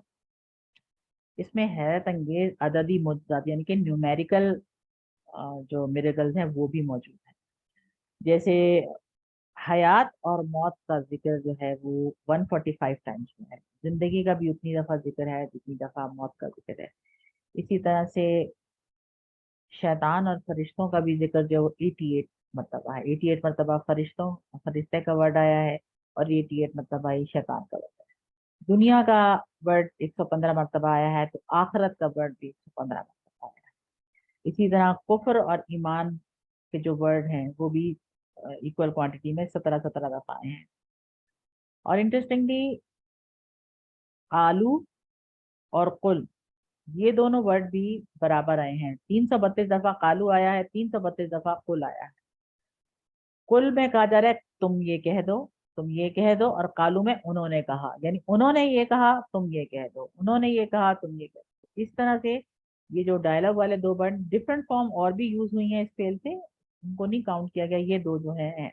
इसमें हैरत अंगेज अददी मुज्जत यानी कि न्यूमेरिकल जो मिरेकल्स हैं वो भी मौजूद है। जैसे हयात और मौत का जिक्र जो है वो 145 टाइम्स में है। जिंदगी का भी उतनी दफा जिक्र है जितनी दफा मौत का जिक्र है। इसी तरह से शैतान और फरिश्तों का भी जिक्र जो 88 मरतबा है। 88 मरतबा फरिश्तों, फरिश्ते का वर्ड आया है, और 88 मरतबा ही शैतान का वर्ड है। दुनिया का वर्ड 115 मरतबा आया है, तो आखिरत का वर्ड भी 115 मरतबा आया है। इसी तरह कुफ्र और ईमान के जो वर्ड हैं वो भी इक्वल क्वांटिटी में 17-17 दफा आए हैं। और इंटरेस्टिंगली आलू और कुल, ये दोनों वर्ड भी बराबर आए हैं। 332 दफा कालू आया है, 332 दफा कुल आया है। कुल में कहा जा रहा है तुम ये कह दो, तुम ये कह दो, और कालू में उन्होंने कहा, यानी उन्होंने ये कहा तुम ये कह दो, उन्होंने ये कहा तुम ये कह दो। इस तरह से ये जो डायलॉग वाले दो वर्ड डिफरेंट फॉर्म और भी यूज हुई हैं इस फेल से, उनको नहीं काउंट किया गया, ये दो जो हैं।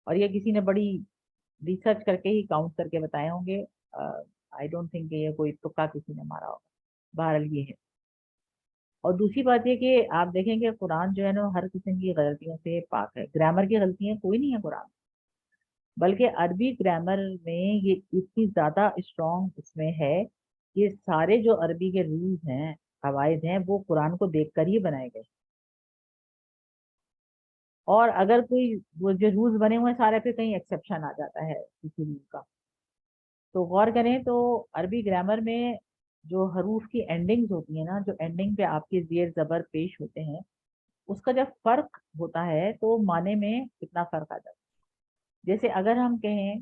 और ये किसी ने बड़ी रिसर्च करके ही काउंट करके बताए होंगे। आई डोंट थिंक ये कोई तुक्का किसी ने मारा होगा। बहरहाल ये है। और दूसरी बात ये कि आप देखेंगे कुरान जो है ना हर किस्म की गलतियों से पाक है। ग्रामर की गलतियां कोई नहीं है कुरान, बल्कि अरबी ग्रामर में ये इतनी ज्यादा स्ट्रॉन्ग इसमें है कि सारे जो अरबी के रूल्स हैं, कवायद हैं, वो कुरान को देखकर ही बनाए गए। اور اگر کوئی وہ جو رولز بنے ہوئے ہیں سارے پہ کہیں ایکسیپشن آ جاتا ہے کسی رول کا. تو غور کریں تو عربی گرامر میں جو حروف کی اینڈنگز ہوتی ہیں نا, جو اینڈنگ پہ آپ کے زیر زبر پیش ہوتے ہیں, اس کا جب فرق ہوتا ہے تو معنی میں کتنا فرق آ جاتا ہے. جیسے اگر ہم کہیں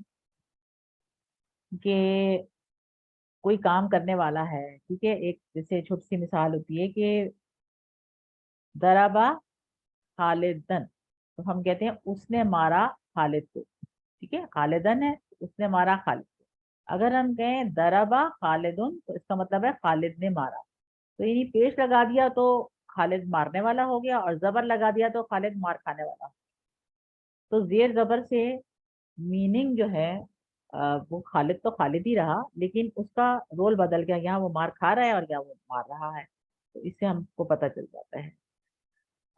کہ کوئی کام کرنے والا ہے, ٹھیک ہے, ایک جیسے چھوٹی سی مثال ہوتی ہے کہ ضربا خالدن, تو ہم کہتے ہیں اس نے مارا خالد کو, ٹھیک ہے, خالدن ہے اس نے مارا خالد کو. اگر ہم کہیں ضربا خالدن تو اس کا مطلب ہے خالد نے مارا. تو یعنی پیش لگا دیا تو خالد مارنے والا ہو گیا, اور زبر لگا دیا تو خالد مار کھانے والا. تو زیر زبر سے میننگ جو ہے وہ خالد تو خالد ہی رہا, لیکن اس کا رول بدل گیا, یہاں وہ مار کھا رہا ہے اور یہاں وہ مار رہا ہے. تو اس سے ہم کو پتہ چل جاتا ہے.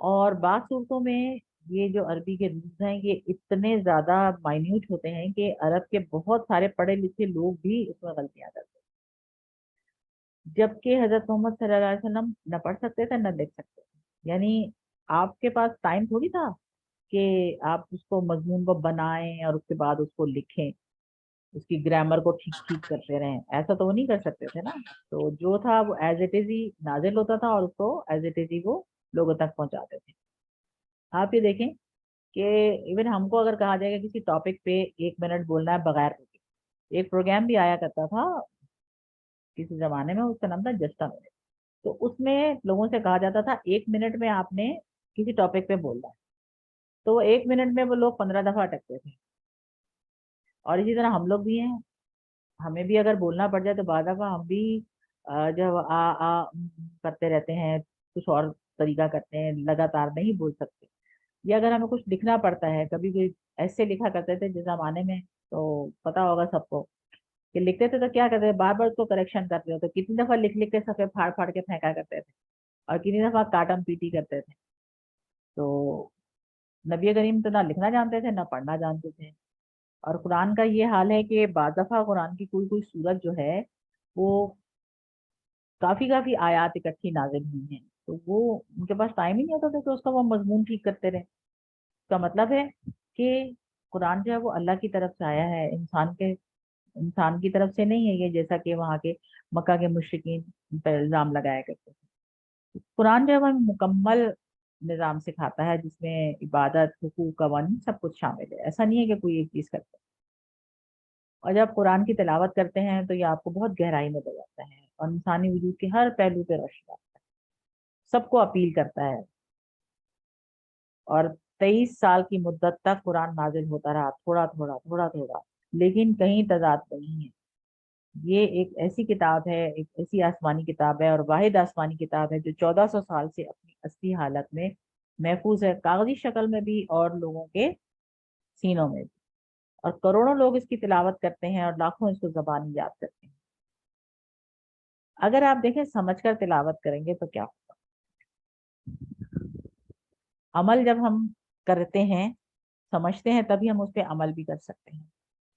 اور بعض صورتوں میں یہ جو عربی کے رولز ہیں یہ اتنے زیادہ مائنیوٹ ہوتے ہیں کہ عرب کے بہت سارے پڑھے لکھے لوگ بھی اس میں غلطیاں کرتے ہیں, جبکہ حضرت محمد صلی اللہ علیہ وسلم نہ پڑھ سکتے تھے نہ لکھ سکتے تھے. یعنی آپ کے پاس ٹائم تھوڑی تھا کہ آپ اس کو مضمون کو بنائیں اور اس کے بعد اس کو لکھیں, اس کی گرامر کو ٹھیک کرتے رہیں, ایسا تو وہ نہیں کر سکتے تھے نا. تو جو تھا وہ ایز اٹ از ہی نازل ہوتا تھا اور اس کو ایز اٹ از ہی وہ لوگوں تک پہنچاتے تھے. آپ یہ دیکھیں کہ ایون ہم کو اگر کہا جائے کہ کسی ٹاپک پہ 1 منٹ بولنا ہے بغیر روکے, ایک پروگرام بھی آیا کرتا تھا کسی زمانے میں, اس کا نام تھا جسٹا منٹ. تو اس میں لوگوں سے کہا جاتا تھا 1 منٹ میں آپ نے کسی ٹاپک پہ بولنا ہے, تو وہ 1 منٹ میں وہ لوگ 15 دفعہ اٹکتے تھے. اور اسی طرح ہم لوگ بھی ہیں, ہمیں بھی اگر بولنا پڑ جائے تو بعض دفعہ ہم بھی جب کرتے رہتے ہیں, کچھ اور طریقہ کرتے ہیں, لگاتار نہیں بول سکتے. یا اگر ہمیں کچھ لکھنا پڑتا ہے, کبھی کوئی ایسے لکھا کرتے تھے جس زمانے میں, تو پتا ہوگا سب کو کہ لکھتے تھے تو کیا کرتے تھے, بار بار اس کو کریکشن کرتے ہو, تو کتنی دفعہ لکھ کے صفحے پھاڑ پھاڑ کے پھینکا کرتے تھے, اور کتنی دفعہ کاٹم پیٹی کرتے تھے. تو نبی کریم تو نہ لکھنا جانتے تھے نہ پڑھنا جانتے تھے. اور قرآن کا یہ حال ہے کہ بعض دفعہ قرآن کی کوئی سورت جو ہے وہ کافی آیات اکٹھی نازل ہوئی ہیں, تو وہ ان کے پاس ٹائم ہی نہیں ہوتا تھا کہ اس کا وہ مضمون ٹھیک کرتے رہے. اس کا مطلب ہے کہ قرآن جو ہے وہ اللہ کی طرف سے آیا ہے, انسان کی طرف سے نہیں ہے یہ, جیسا کہ وہاں کے مکہ کے مشرکین پر الزام لگایا کرتے تھے. قرآن جو ہے وہ مکمل نظام سکھاتا ہے جس میں عبادت, حقوق, قوانین سب کچھ شامل ہے. ایسا نہیں ہے کہ کوئی ایک چیز کرتا ہے. اور جب قرآن کی تلاوت کرتے ہیں تو یہ آپ کو بہت گہرائی میں لے جاتا ہے اور انسانی وجود کے ہر پہلو پہ روشنی ڈالتا ہے, سب کو اپیل کرتا ہے. اور 23 سال کی مدت تک قرآن نازل ہوتا رہا, تھوڑا, لیکن کہیں تضاد نہیں ہے. یہ ایک ایسی کتاب ہے, ایک ایسی آسمانی کتاب ہے, اور واحد آسمانی کتاب ہے جو 1400 سال سے اپنی اصلی حالت میں محفوظ ہے, کاغذی شکل میں بھی اور لوگوں کے سینوں میں بھی. اور کروڑوں لوگ اس کی تلاوت کرتے ہیں اور لاکھوں اس کو زبانی یاد کرتے ہیں. اگر آپ دیکھیں سمجھ کر تلاوت کریں گے تو کیا ہوگا, عمل جب ہم کرتے ہیں, سمجھتے ہیں, تبھی ہم اس پہ عمل بھی کر سکتے ہیں.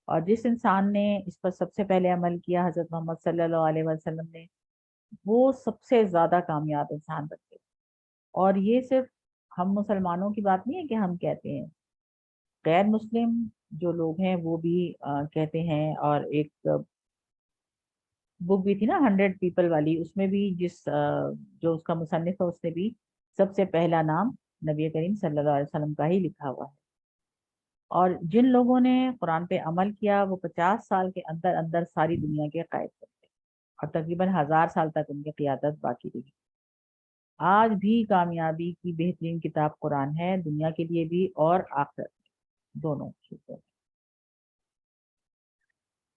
اور جس انسان نے اس پر سب سے پہلے عمل کیا, حضرت محمد صلی اللہ علیہ وسلم نے, وہ سب سے زیادہ کامیاب انسان بنتے. اور یہ صرف ہم مسلمانوں کی بات نہیں ہے کہ ہم کہتے ہیں, غیر مسلم جو لوگ ہیں وہ بھی کہتے ہیں. اور ایک بک بھی تھی نا 100 پیپل والی, اس میں بھی جو اس کا مصنف ہے اس نے بھی سب سے پہلا نام نبی کریم صلی اللہ علیہ وسلم کا ہی لکھا ہوا ہے. اور جن لوگوں نے قرآن پہ عمل کیا وہ 50 سال کے اندر اندر ساری دنیا کے قائد کرتے, اور تقریباً 1000 سال تک ان کی قیادت باقی رہی. آج بھی کامیابی کی بہترین کتاب قرآن ہے, دنیا کے لیے بھی اور آخرت دونوں.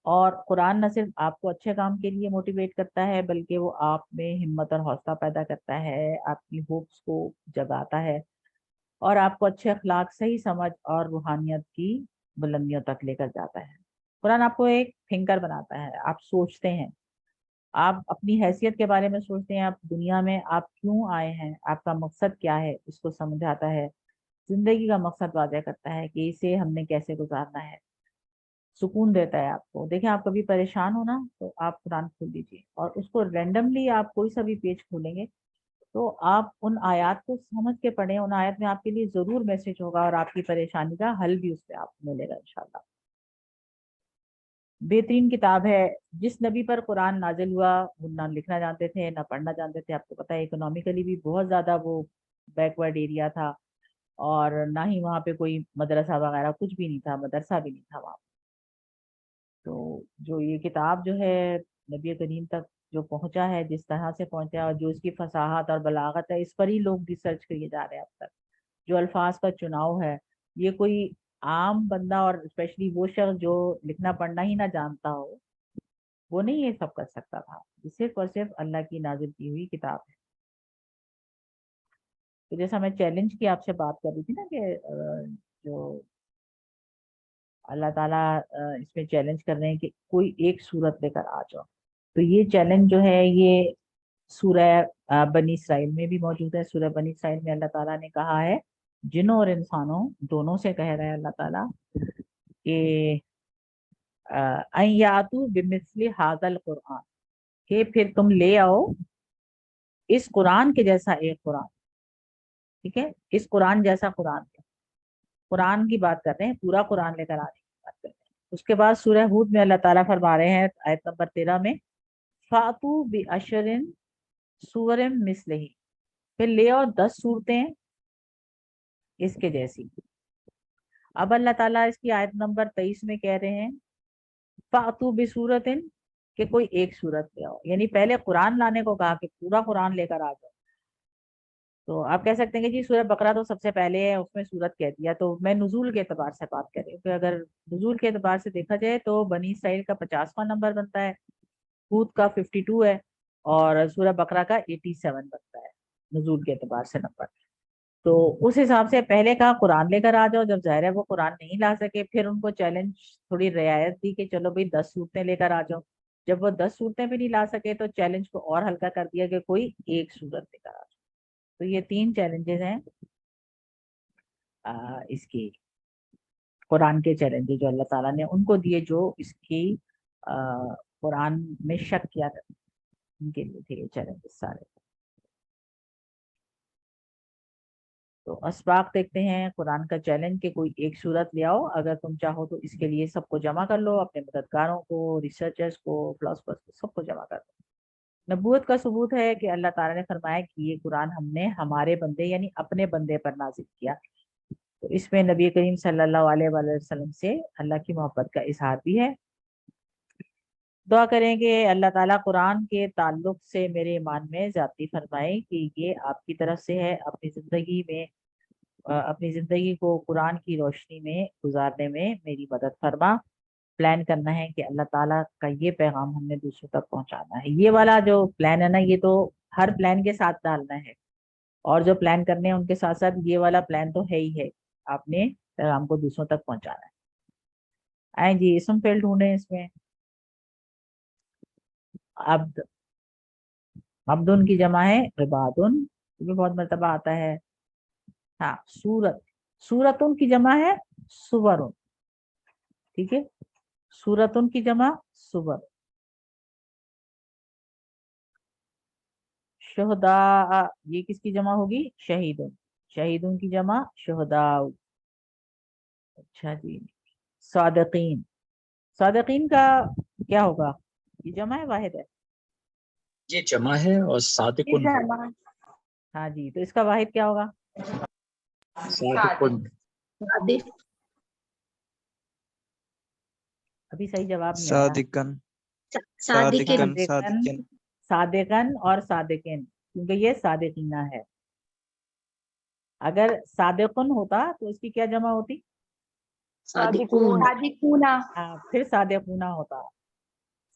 اور قرآن نہ صرف آپ کو اچھے کام کے لیے موٹیویٹ کرتا ہے بلکہ وہ آپ میں ہمت اور حوصلہ پیدا کرتا ہے, آپ کی ہوپس کو جگاتا ہے, اور آپ کو اچھے اخلاق, صحیح سمجھ اور روحانیت کی بلندیوں تک لے کر جاتا ہے. قرآن آپ کو ایک تھنکر بناتا ہے, آپ سوچتے ہیں, آپ اپنی حیثیت کے بارے میں سوچتے ہیں, آپ دنیا میں آپ کیوں آئے ہیں, آپ کا مقصد کیا ہے, اس کو سمجھاتا ہے. زندگی کا مقصد واضح کرتا ہے کہ اسے ہم نے کیسے گزارنا ہے, سکون دیتا ہے آپ کو. دیکھیں آپ کبھی پریشان ہونا تو آپ قرآن کھول دیجیے, اور اس کو رینڈملی آپ کوئی سا بھی پیج کھولیں گے, تو آپ ان آیات کو سمجھ کے پڑھیں، ان آیات میں آپ کے لیے ضرور میسج ہوگا اور آپ کی پریشانی کا حل بھی اس پہ آپ کو ملے گا انشاءاللہ۔ بہترین کتاب ہے۔ جس نبی پر قرآن نازل ہوا وہ نہ لکھنا جانتے تھے نہ پڑھنا جانتے تھے، آپ کو پتہ ہے اکنامیکلی بھی بہت زیادہ وہ بیکورڈ ایریا تھا، اور نہ ہی وہاں پہ کوئی مدرسہ وغیرہ کچھ بھی نہیں تھا، مدرسہ بھی نہیں تھا وہاں۔ تو جو یہ کتاب جو ہے نبی کریم تک جو پہنچا ہے، جس طرح سے پہنچا اور جو اس کی فصاحت اور بلاغت ہے، اس پر ہی لوگ ریسرچ کیے جا رہے ہیں اب تک۔ جو الفاظ کا چناؤ ہے، یہ کوئی عام بندہ اور اسپیشلی وہ شخص جو لکھنا پڑھنا ہی نہ جانتا ہو، وہ نہیں یہ سب کر سکتا تھا۔ یہ صرف اور صرف اللہ کی نازل کی ہوئی کتاب ہے۔ تو جیسا میں چیلنج کی آپ سے بات کر رہی تھی نا کہ جو اللہ تعالیٰ اس میں چیلنج کر رہے ہیں کہ کوئی ایک صورت لے کر آ جاؤ، تو یہ چیلنج جو ہے یہ سورہ بنی اسرائیل میں بھی موجود ہے۔ سورہ بنی اسرائیل میں اللہ تعالیٰ نے کہا ہے، جنوں اور انسانوں دونوں سے کہہ رہے ہیں اللہ تعالیٰ کہ ان یاتوا بمثل ھذا القرآن، کہ پھر تم لے آؤ اس قرآن کے جیسا ایک قرآن، ٹھیک ہے، اس قرآن جیسا قرآن کی بات کر رہے ہیں، پورا قرآن لے کر آنے کی بات کر رہے ہیں۔ اس کے بعد سورہ ہود میں اللہ تعالیٰ فرما رہے ہیں آیت نمبر 13 میں، فَأْتُوا بِعَشْرٍ سُوَرٍ مِثْلِهِ، پھر لے آؤ 10 صورتیں اس کے جیسی۔ اب اللہ تعالیٰ اس کی آیت نمبر 23 میں کہہ رہے ہیں فَأْتُوا بِسُورَةٍ، کہ کوئی ایک صورت لے آؤ، یعنی پہلے قرآن لانے کو کہا کہ پورا قرآن لے کر آ جاؤ۔ تو آپ کہہ سکتے ہیں کہ جی سورہ بقرہ تو سب سے پہلے ہے، اس میں صورت کہہ دیا، تو میں نزول کے اعتبار سے بات کر رہی ہوں کہ اگر نزول کے اعتبار سے دیکھا جائے تو بنی اسرائیل کا 50واں نمبر بنتا ہے، ہود کا 52 ہے، اور سورہ بقرہ کا 87 بنتا ہے نزول کے اعتبار سے نمبر۔ تو اس حساب سے پہلے کہا قرآن لے کر آ جاؤ، جب ظاہر ہے وہ قرآن نہیں لا سکے پھر ان کو چیلنج تھوڑی رعایت دی کہ چلو بھائی 10 صورتیں لے کر آ جاؤ۔ جب وہ 10 صورتیں بھی نہیں لا سکے تو چیلنج کو اور ہلکا کر دیا کہ کوئی ایک صورت لے کر آ جاؤ۔ تو یہ 3 چیلنجز ہیں اس کی، قرآن کے چیلنجز جو اللہ تعالیٰ نے ان کو دیے جو اس کی قرآن میں شک کیا کرتے، ان کے لیے تھے یہ چیلنجز سارے۔ تو اسباق دیکھتے ہیں قرآن کا چیلنج کہ کوئی ایک صورت لے آؤ، اگر تم چاہو تو اس کے لیے سب کو جمع کر لو، اپنے مددگاروں کو، ریسرچرز کو، فلاسفرز کو، سب کو جمع کر لو۔ نبوت کا ثبوت ہے کہ اللہ تعالیٰ نے فرمایا کہ یہ قرآن ہم نے ہمارے بندے یعنی اپنے بندے پر نازل کیا، تو اس میں نبی کریم صلی اللہ علیہ وآلہ وسلم سے اللہ کی محبت کا اظہار بھی ہے۔ دعا کریں کہ اللہ تعالیٰ قرآن کے تعلق سے میرے ایمان میں زیادتی فرمائے کہ یہ آپ کی طرف سے ہے، اپنی زندگی کو قرآن کی روشنی میں گزارنے میں میری مدد فرما۔ پلان کرنا ہے کہ اللہ تعالیٰ کا یہ پیغام ہم نے دوسروں تک پہنچانا ہے، یہ والا جو پلان ہے نا، یہ تو ہر پلان کے ساتھ ڈالنا ہے، اور جو پلان کرنے ہیں ان کے ساتھ ساتھ یہ والا پلان تو ہے ہی ہے، آپ نے پیغام کو دوسروں تک پہنچانا ہے۔ آئیں جی اسم فعل ڈھونڈیں اس میں۔ عبد، عبدن کی جمع ہے عبادن، یہ بھی بہت مرتبہ آتا ہے۔ ہاں سورت، سورتن کی جمع ہے سورن، ٹھیک ہے، سورتن کی جمع سور۔ شہداء، یہ کس کی جمع ہوگی؟ شہیدن، شہیدن کی جمع شہداء۔ اچھا جی، صادقین، صادقین کا کیا ہوگا؟ یہ جمع ہے واحد ہے؟ یہ جمع ہے اور صادقن، ہاں جی، تو اس کا واحد کیا ہوگا؟ صادقن، ابھی صحیح جواب نہیں آیا۔ صادقن، صادقین، صادقن، صادقن اور صادقین، کیونکہ یہ صادقینہ ہے۔ اگر صادقن ہوتا تو اس کی کیا جمع ہوتی؟ صادقون، پھر صادقونہ ہوتا۔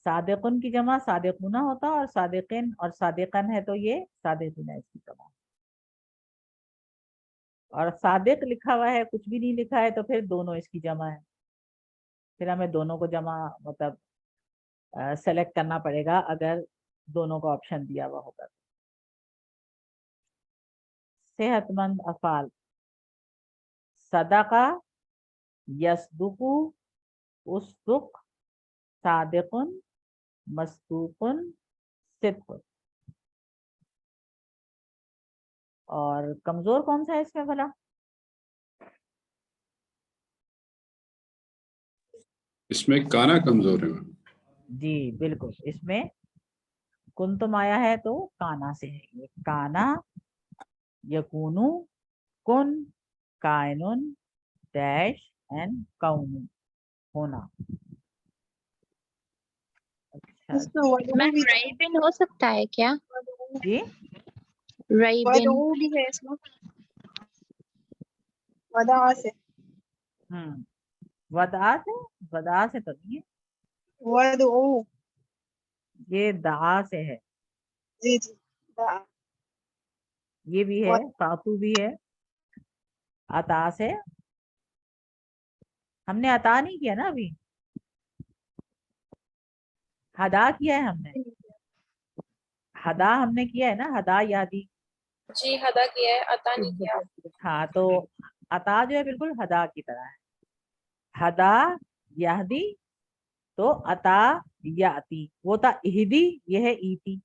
صادقن کی جمع صادقونہ ہوتا، اور صادقین اور صادقن ہے تو یہ صادقینہ اس کی جمع۔ اور صادق لکھا ہوا ہے، کچھ بھی نہیں لکھا ہے، تو پھر دونوں اس کی جمع ہے، پھر ہمیں دونوں کو جمع مطلب سلیکٹ کرنا پڑے گا اگر دونوں کا آپشن دیا ہوا ہوگا۔ صحت مند افعال، صدقہ، یصدق، اصدق، صادق، مصدوق، صدق۔ اور کمزور کون سا ہے اس میں بھلا؟ اس میں کانا کمزور ہے میم. جی بالکل، اس میں کن تم آیا ہے تو کانا سے ہے. یہ کانا، یکونو، کن، کائنن، ڈیش اینڈ کون، ہونا. اچھا اس میں ودعو میم بھی رائبن ہو سکتا ہے کیا؟ جی، رائبن ودعو بھی ہے اس میں، ودا سے ودا سے، ودا سے تو نہیں ہے، ودعو. یہ دعا سے ہے. جی جی دعا. یہ بھی ہے، فاتو بھی ہے. عطا سے ہم نے عطا نہیں کیا نا ابھی، ہدا کیا ہے ہم نے. ہدا ہم نے کیا ہے نا، ہدا یادی. جی ہدا کیا ہے، عطا نہیں کیا. ہاں تو عطا جو ہے بالکل ہدا کی طرح ہے. ہدا یہدی تو عطا یاتی. وہ تھا اہدی، یہ ہے ایتی.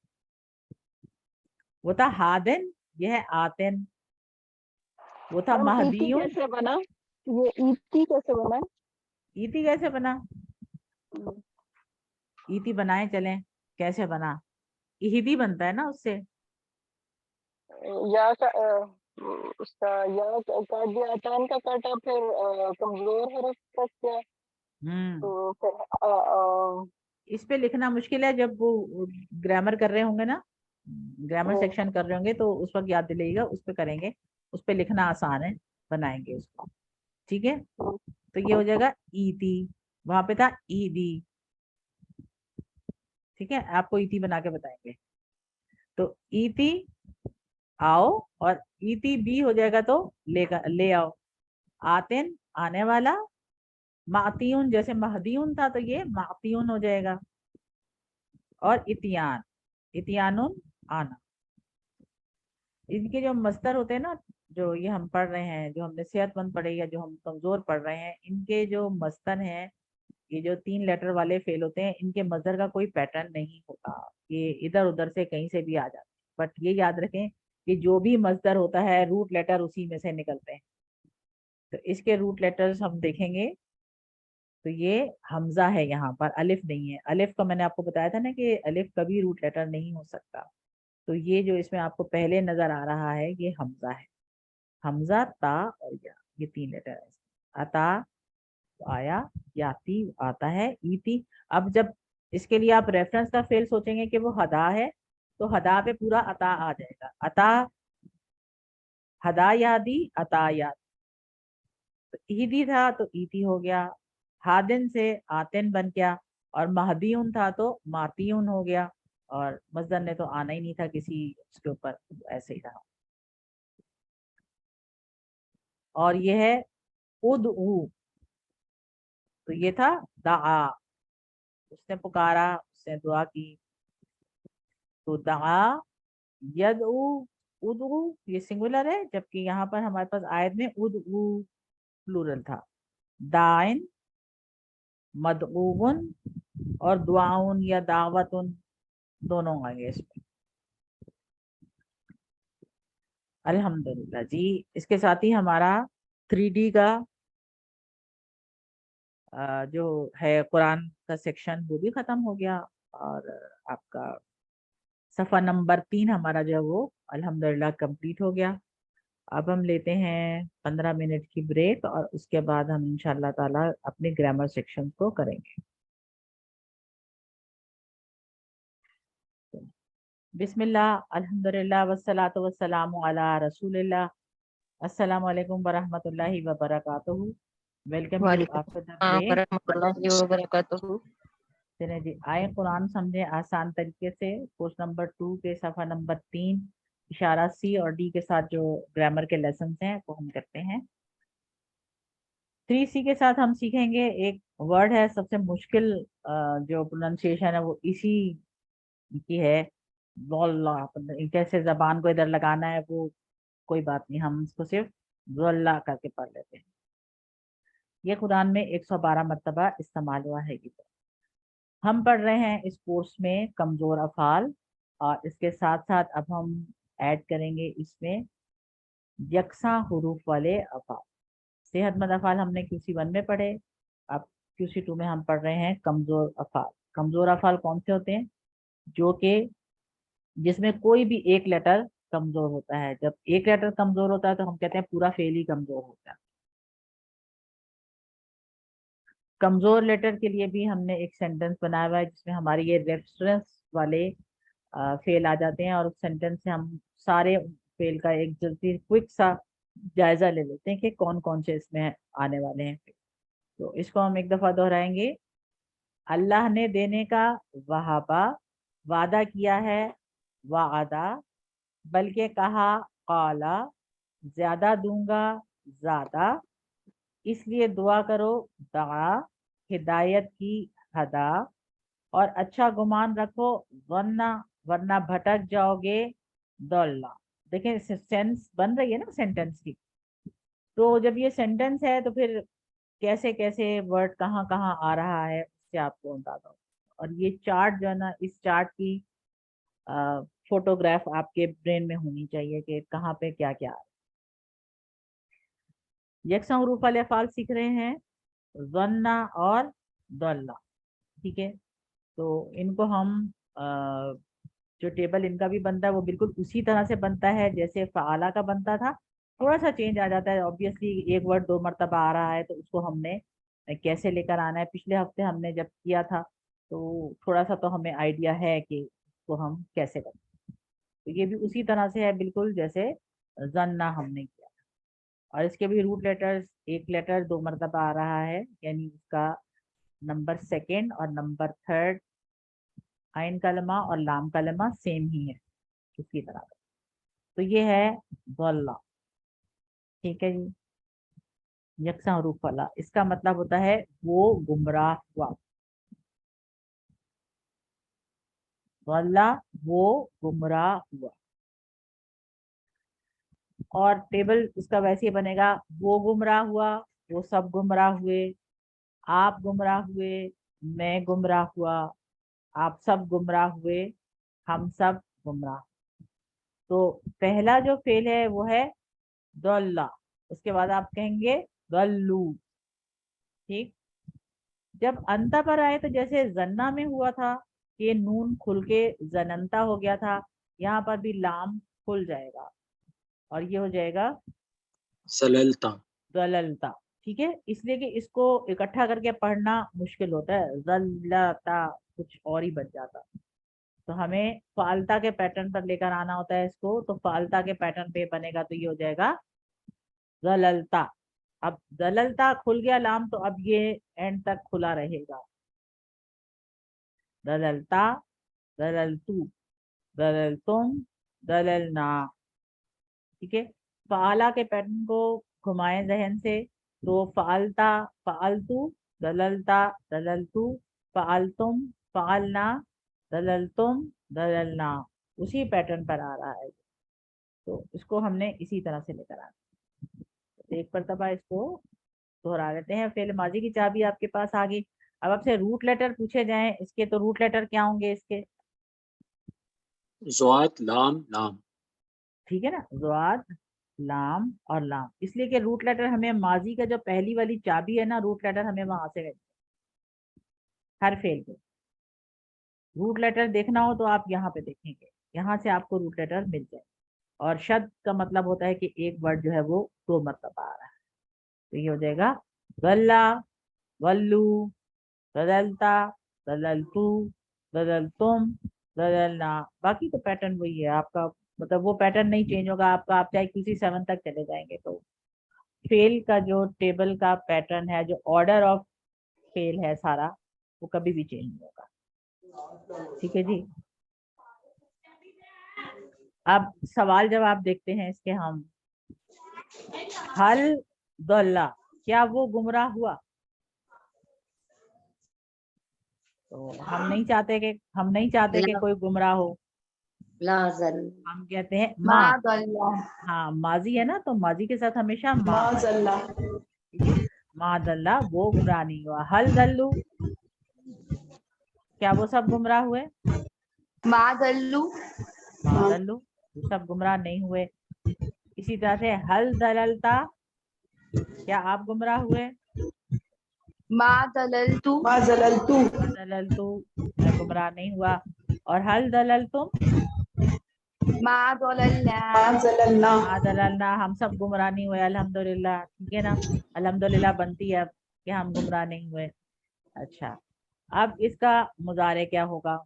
وہ تھا ہادن، یہ ہے آتن. وہ تھا میم ایتی مہدیون. کیسے بنا؟ یہ ایتی کیسے بنا؟ ایتی کیسے بنا؟ ایتی بنائے چلیں، کیسے بنا؟ اہدی بنتا ہے نا اس سے. یا کا اس کا یا کاٹ دیا، عطان کا کاٹا، پھر کمزور حرف کا کیا، تو پھر اس پہ لکھنا مشکل ہے. جب وہ گرامر کر رہے ہوں گے نا، گرامر سیکشن کر رہے ہوں گے تو اس وقت یاد دلائیے گا، اس پہ کریں گے. اس پہ لکھنا آسان ہے، بنائیں گے اس کو. ٹھیک ہے، تو یہ ہو جائے گا ایتی. وہاں پہ تھا ایدی. ٹھیک ہے، آپ کو ایتی بنا کے بتائیں گے. تو ایتی آؤ، اور ایتی بھی ہو جائے گا تو لے آؤ. آتن آنے والا. معتیون جیسے مہدیون تھا تو یہ معتیون ہو جائے گا. اور اتیان، اتیانن آنا. ان کے جو مصدر ہوتے ہیں نا، جو یہ ہم پڑھ رہے ہیں، جو ہم نے صحت مند پڑھے یا جو ہم کمزور پڑھ رہے ہیں، ان کے جو مصدر ہیں، یہ جو 3 لیٹر والے فعل ہوتے ہیں، ان کے مصدر کا کوئی پیٹرن نہیں ہوتا. یہ ادھر ادھر سے کہیں سے بھی آ جاتے ہیں. بٹ یہ یاد رکھیں کہ جو بھی مصدر ہوتا ہے روٹ لیٹر اسی میں سے نکلتے ہیں. تو اس کے روٹ لیٹرز ہم دیکھیں گے تو یہ حمزہ ہے، یہاں پر الف نہیں ہے. الف کا میں نے آپ کو بتایا تھا نا کہ الف کبھی روٹ لیٹر نہیں ہو سکتا. تو یہ جو اس میں آپ کو پہلے نظر آ رہا ہے یہ حمزہ ہے. حمزہ، تا اور یا، یہ 3 لیٹر ہے. عطا آیا، یاتی آتا ہے، ایتی. اب جب اس کے لیے آپ ریفرنس کا فعل سوچیں گے کہ وہ ہدا ہے، تو ہدا پہ پورا عطا آ جائے گا. عطا، ہدا یادی، عطا یاد. ایدی تھا تو ایتی ہو گیا. ہادن سے آتن بن گیا. اور مہدیون تھا تو ماتیون ہو گیا. اور مصدر نے تو آنا ہی نہیں تھا کسی اس کے اوپر، ایسے ہی رہا. اور یہ ہے ادعو، تو یہ تھا دعا، اس نے پکارا، اس نے دعا کی. تو دعا، یدعو، ادعو یہ سنگولر ہے، جبکہ یہاں پر ہمارے پاس آیت میں ادعو پلورل تھا. دائن، مدعوون اور دعاؤن یا دعوتن دونوں آگے اس میں. الحمدللہ جی. اس کے ساتھ ہی ہمارا 3D کا جو ہے قرآن کا سیکشن وہ بھی ختم ہو گیا. اور آپ کا صفحہ نمبر 3 ہمارا جو ہے وہ الحمدللہ کمپلیٹ ہو گیا. اب ہم لیتے ہیں 15 منٹ کی بریک، اور اس کے بعد ہم انشاءاللہ تعالی اپنے گرامر سیکشن کو کریں گے. بسم اللہ، الحمدللہ والصلاۃ والسلام علی رسول اللہ. السلام علیکم ورحمۃ اللہ وبرکاتہ. ویلکم ٹو وعلیکم آفٹر دا السلام بریک. ورحمۃ اللہ وبرکاتہ. چلیں جی، آئے قرآن سمجھے آسان طریقے سے. کورس نمبر 2 کے صفحہ نمبر 3 اشارہ سی اور ڈی کے ساتھ جو گرامر کے لیسنز ہیں وہ ہم کرتے ہیں. 3C کے ساتھ ہم سیکھیں گے ایک ورڈ ہے سب سے مشکل جو پروننسیشن ہے وہ اسی کی ہے. کیسے زبان کو ادھر لگانا ہے وہ کوئی بات نہیں، ہم اس کو صرف واللہ کر کے پڑھ لیتے ہیں. یہ قرآن میں 112 مرتبہ استعمال ہوا ہے. ہم پڑھ رہے ہیں اس کورس میں کمزور افعال، اور اس کے ساتھ ساتھ اب ہم ایڈ کریں گے اس میں यकसा हरूफ वाले अफ़ाल। सेहतमंद अफ़ाल हमने QC1 में पढ़े, अब QC2 में हम पढ़ रहे हैं कमजोर अफ़ाल। कमजोर अफ़ाल कौन से होते हैं? जो कि जिसमें कोई भी एक लेटर कमजोर होता है। जब एक लेटर कमजोर होता है तो हम कहते हैं पूरा फेल ही कमजोर होता है। कमजोर लेटर के लिए भी हमने एक सेंटेंस बनाया हुआ है जिसमें हमारे ये रेफरेंस वाले फेल आ जाते हैं, और उस सेंटेंस से हम सारे फेल का एक जल्दी क्विक सा जायजा ले लेते हैं कि कौन कौन से इसमें आने वाले हैं। तो इसको हम एक दफा दोहराएंगे। अल्लाह ने देने का वहाबा, वादा किया है वादा, बल्कि कहा काला, ज्यादा दूंगा ज्यादा, इसलिए दुआ करो दआ, हिदायत की हदा, और अच्छा गुमान रखो वरना वरना भटक जाओगे दौल्ला। देखें सेंस बन रही है ना सेंटेंस की। तो जब ये सेंटेंस है तो फिर कैसे कैसे वर्ड कहाँ कहाँ आ रहा है उससे आपको अंदाजा हो। और ये चार्ट जो है ना, इस चार्ट की फोटोग्राफ आपके ब्रेन में होनी चाहिए कि कहाँ पे क्या क्या आ रहा है। यकसा हरूफ वाले अफ़ाल सीख रहे हैं, ज़न्ना और दल्ला। ठीक है, तो इनको हम जो टेबल इनका भी बनता है वो बिल्कुल उसी तरह से बनता है जैसे फ़आला का बनता था। थोड़ा सा चेंज आ जाता है, ऑब्वियसली एक वर्ड 2 मरतबा आ रहा है तो उसको हमने कैसे लेकर आना है, पिछले हफ्ते हमने जब किया था तो थोड़ा सा तो हमें आइडिया है कि उसको हम कैसे करें। तो ये भी उसी तरह से है बिल्कुल जैसे ज़न्ना हमने किया। और इसके भी रूट लेटर्स, एक लेटर 2 मरतबा आ रहा है, यानी उसका नंबर 2 और नंबर 3 आइन कलमा और लाम कलमा सेम ही है उसकी तरह। तो ये है वल्ला। ठीक है जी, यकसा हरूफ वाला, इसका मतलब होता है वो गुमराह हुआ। वल्ला, वो गुमराह हुआ। और टेबल इसका वैसे ही बनेगा, वो गुमराह हुआ, वो सब गुमराह हुए, आप गुमराह हुए, मैं गुमराह हुआ, आप सब गुमराह हुए, हम सब गुमराह। तो पहला जो फेल है वो है दल्ला, उसके बाद आप कहेंगे दल्लू। ठीक, जब अंता पर आए तो जैसे जन्ना में हुआ था कि नून खुल के जनंता हो गया था, यहाँ पर भी लाम खुल जाएगा और ये हो जाएगा सललता। जललता। ठीक है, इसलिए कि इसको इकट्ठा करके पढ़ना मुश्किल होता है, जलता कुछ और ही बच जाता। तो हमें फालता के पैटर्न पर लेकर आना होता है इसको। तो फालता के पैटर्न पे बनेगा तो ये हो जाएगा जललता। अब जललता खुल गया लाम, तो अब ये एंड तक खुला रहेगा। जललता, जललतू, जललतुम, जललना। ठीक है, फाला के पैटर्न को घुमाएं जहन से, तो फालता, फालतू, जललता, जललतू, फालतुम, फालना, जललतुम, जललना, उसी पैटर्न पर आ रहा है। तो इसको हमने इसी तरह से लेकर आना। तो एक मरतबा इसको दोहरा लेते हैं। फेल माजी की चाबी आपके पास आ गई। अब आपसे रूट लेटर पूछे जाएं इसके, तो रूट लेटर क्या होंगे इसके? ज़ुआत, लाम, लाम। ठीक है ना, ज़ुआत, लाम और लाम, इसलिए कि रूट लेटर हमें माजी का जो पहली वाली चाबी है ना, रूट लेटर हमें वहां से हर फेल पे रूट लेटर देखना हो तो आप यहाँ पे देखेंगे, यहाँ से आपको रूट लेटर मिल जाए। और शद का मतलब होता है कि एक वर्ड जो है वो 2 मरतबा आ रहा है। तो ये हो जाएगा गल्ला, वल्लू, बदलता, बदलतू, बदलतुम, बदलना। बाकी तो पैटर्न वही है आपका, मतलब वो पैटर्न नहीं चेंज होगा आपका। आप चाहे QC7 तक चले जाएंगे तो फेल का जो टेबल का पैटर्न है, जो ऑर्डर ऑफ फेल है सारा, वो कभी भी चेंज नहीं होगा। ठीक है जी, अब सवाल जवाब देखते हैं इसके हम। हल दल्ला, क्या वो गुमराह हुआ? तो हम नहीं चाहते कि कोई गुमराह हो। लाजन, हम कहते हैं मा, हाँ माजी है ना, तो माजी के साथ हमेशा मा। मा दल्ला, वो गुमराह नहीं हुआ। हल दल्लू, क्या वो सब गुमराह हुए? मा दल्लू, वो सब गुमराह नहीं हुए। इसी तरह से हल दललता, क्या आप गुमराह हुए? मा दललतु, दललतु, मैं गुमराह नहीं हुआ। और हल दललतुम, मा दललना, मा दललना, हम सब गुमराह नहीं हुए अल्हम्दुलिल्लाह, ठीक है ना। अल्हम्दुलिल्लाह बनती है अब कि हम गुमराह नहीं हुए। अच्छा, अब इसका मुजारे क्या होगा?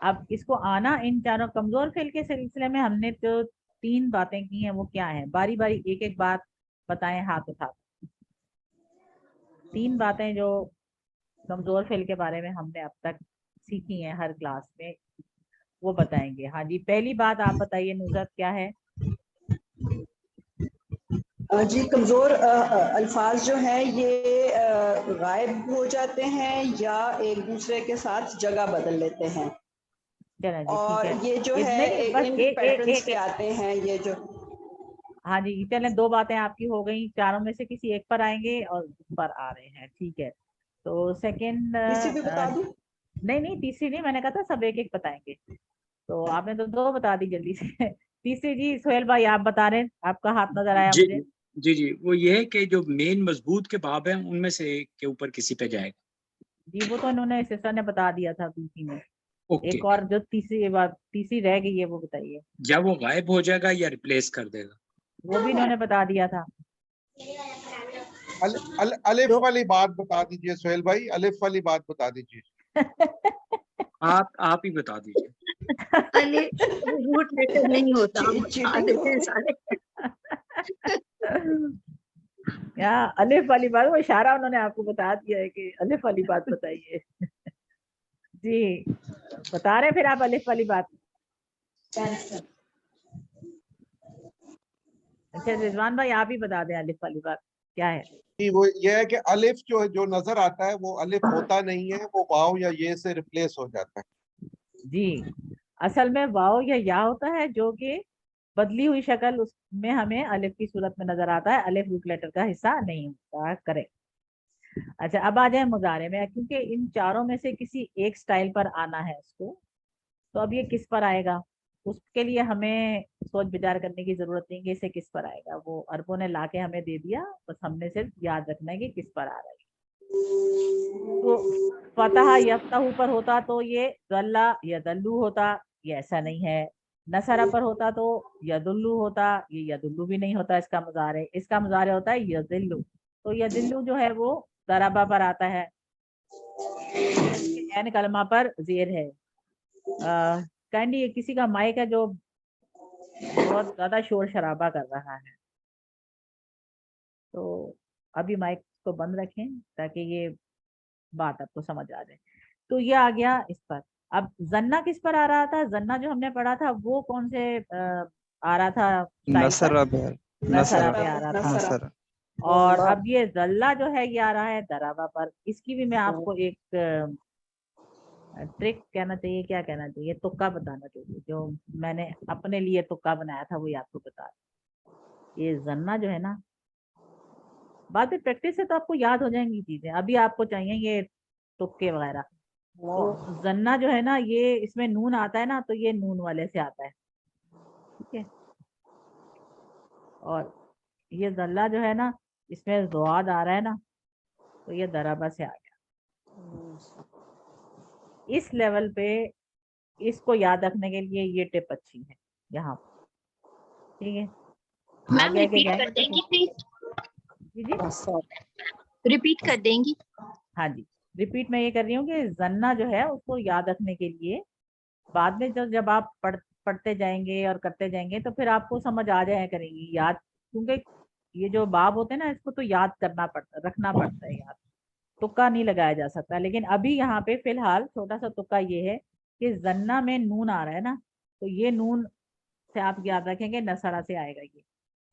अब इसको आना इन चारों कमजोर फेल के सिलसिले में हमने जो 3 बातें की हैं वो क्या है? बारी बारी एक एक बात बताएं हाथ उठा। 3 बातें जो कमजोर फेल के बारे में हमने अब तक सीखी हैं हर क्लास में, वो बताएंगे। हाँ जी, पहली बात आप बताइए नुसरत, क्या है? जी, कमजोर अल्फाज जो हैं ये गायब हो जाते हैं या एक दूसरे के साथ जगह बदल लेते हैं। चलें जी, और ठीक है। ये जो है बस इन पैटर्न से आते हैं ये जो। हाँ जी, चलें 2 बातें आपकी हो गई, चारों में से किसी एक पर आएंगे और उस पर आ रहे हैं, ठीक है। तो सेकंड, तीसरी भी बता दूं? नहीं तीसरी नहीं, मैंने कहा था सब एक एक बताएंगे, तो आपने तो 2 बता दी जल्दी से। तीसरी जी सोहेल भाई आप बता रहे हैं, आपका हाथ नजर आया जी मुझे। जी, वो ये है कि जो मेन मजबूत के बाब हैं उनमें से एक के ऊपर किसी पे जाएगा। जी वो तो इन्होंने सिस्टर ने बता दिया था पीसी में। ओके, एक और जो तीसरी रह गई है वो बताइए। या वो गायब हो जाएगा या रिप्लेस कर देगा। वो भी इन्होंने बता दिया था। अलिफ वाली बात बता दीजिए सोहेल भाई, अलिफ वाली बात बता दीजिए। आप ही बता दीजिए। अरे रूट लेटर नहीं होता, हम बता देते हैं सारे। यहाँ अलिफ वाली बात, वो इशारा उन्होंने आपको बता दिया है कि अलिफ वाली बात बताइए। जी बता रहे हैं फिर आप अलिफ वाली बात। अच्छा रिजवान भाई आप ही बता दें अलिफ वाली बात क्या है। वो ये है कि अलिफ जो नजर आता है वो अलिफ होता नहीं है, वो वाव या ये से रिप्लेस हो जाता है। जी असल में वाव या या होता है जो कि बदली हुई शक्ल, उसमें हमें अलिफ की सूरत में नजर आता है, अलिफ रूट लेटर का हिस्सा नहीं होता। करेक्ट। अच्छा अब आ जाए मुजारे में, क्योंकि इन चारों में से किसी एक स्टाइल पर आना है इसको, तो अब ये किस पर आएगा उसके लिए हमें सोच विचार करने की जरूरत नहीं कि इसे किस पर आएगा, वो अरबों ने लाके हमें दे दिया, बस हमने सिर्फ याद रखना है कि किस पर आ रहा है। तो फतह यफ्तहू पर होता तो ये दल्ला यदल्लू होता, ये ऐसा नहीं है। नसरा पर होता तो यदुल्लू होता, ये यदुल्लू भी नहीं होता। इसका मुजारे होता है यदिल्लू। तो यदिल्लू जो है वो दराबा पर आता है, एन कलमा पर जेर है। कैंडी किसी का माइक है जो बहुत ज्यादा शोर शराबा कर रहा है, तो अभी माइक को बंद रखें ताकि ये बात आपको समझ आ जाए। तो ये आ गया इस पर। अब जन्ना किस पर आ रहा था? जन्ना जो हमने पढ़ा था वो कौन से आ रहा था? नसरा पे आ रहा था। नसरा। और अब ये जल्ला जो है ये आ रहा है दराबा पर। इसकी भी मैं आपको एक ट्रिक कहना चाहिए, क्या कहना चाहिए, तुक्का बताना चाहिए, जो मैंने अपने लिए तुक्का बनाया था वही आपको बता रहा। ये जन्ना जो है ना, बाद में प्रैक्टिस से तो आपको याद हो जाएंगी चीजें, अभी आपको चाहिए ये तुक्के वगैरह। तो जन्ना जो है ना, ये इसमें नून आता है ना, तो ये नून वाले से आता है, ठीक है। और ये जल्ला जो है ना, इसमें ज़ुआद आ रहा है ना, तो ये दराबा से आ गया। इस लेवल पे इसको याद रखने के लिए ये टिप अच्छी है यहाँ, ठीक है। मैम रिपीट कर देंगी प्लीज? जी रिपीट कर देंगी? हाँ जी, रिपीट मैं ये कर रही हूँ कि जन्ना जो है उसको याद रखने के लिए बाद में जब आप पढ़ते जाएंगे और करते जाएंगे तो फिर आपको समझ आ जाया करेंगी याद, क्योंकि ये जो बाब होते हैं ना इसको तो याद करना पड़ता, रखना पड़ता है याद, तुक्का नहीं लगाया जा सकता। लेकिन अभी यहाँ पे फिलहाल छोटा सा तुक्का ये है कि जन्ना में नून आ रहा है ना, तो ये नून से आप याद रखेंगे नसरा से आएगा ये,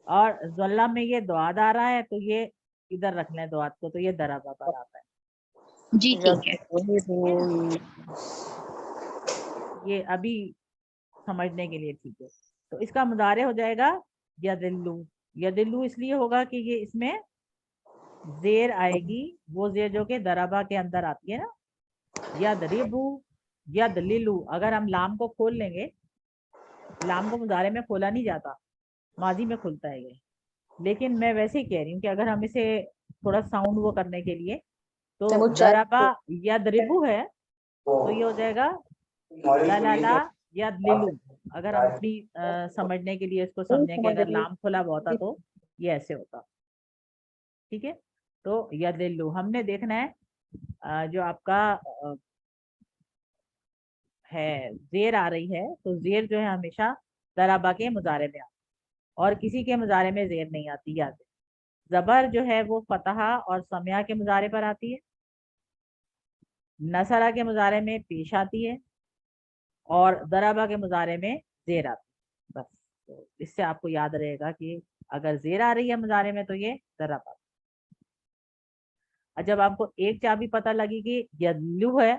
और जल्ला में ये दुआद आ रहा है तो ये इधर रख लें दुआद को, तो ये दराबा पर आता है। जी ठीक है। ये अभी समझने के लिए ठीक है। तो इसका मुदारे हो जाएगा यदिल्लू। यदिल्लू इसलिए होगा कि ये इसमें जेर आएगी, वो जेर जो कि दराबा के अंदर आती है ना, या दरीबू या दलीलू। अगर हम लाम को खोल लेंगे, लाम को मुदारे में खोला नहीं जाता, माजी में खुलता है ये, लेकिन मैं वैसे ही कह रही हूँ कि अगर हम इसे थोड़ा साउंड वो करने के लिए, तो दरबा यदरिबु है तो ये हो जाएगा दलाला यदलिलु। अगर हम अपनी समझने के लिए इसको समझें कि अगर लाम खुला हुआ होता तो ये ऐसे होता, ठीक है। तो यदलिलु हमने देखना है जो आपका है जेर आ रही है, तो जेर जो है हमेशा दराबा के मुजारे में आती है और किसी के मुजारे में जेर नहीं आती, याद है। जबर जो है वो फतहा और समिया के मुजारे पर आती है, नसरा के मुजारे में पेश आती है और दराबा के मुजारे में जेर आती है। बस तो इससे आपको याद रहेगा कि अगर जेर आ रही है मुजारे में तो ये दराबा। जब आपको एक चाबी पता लगी कि यदलु है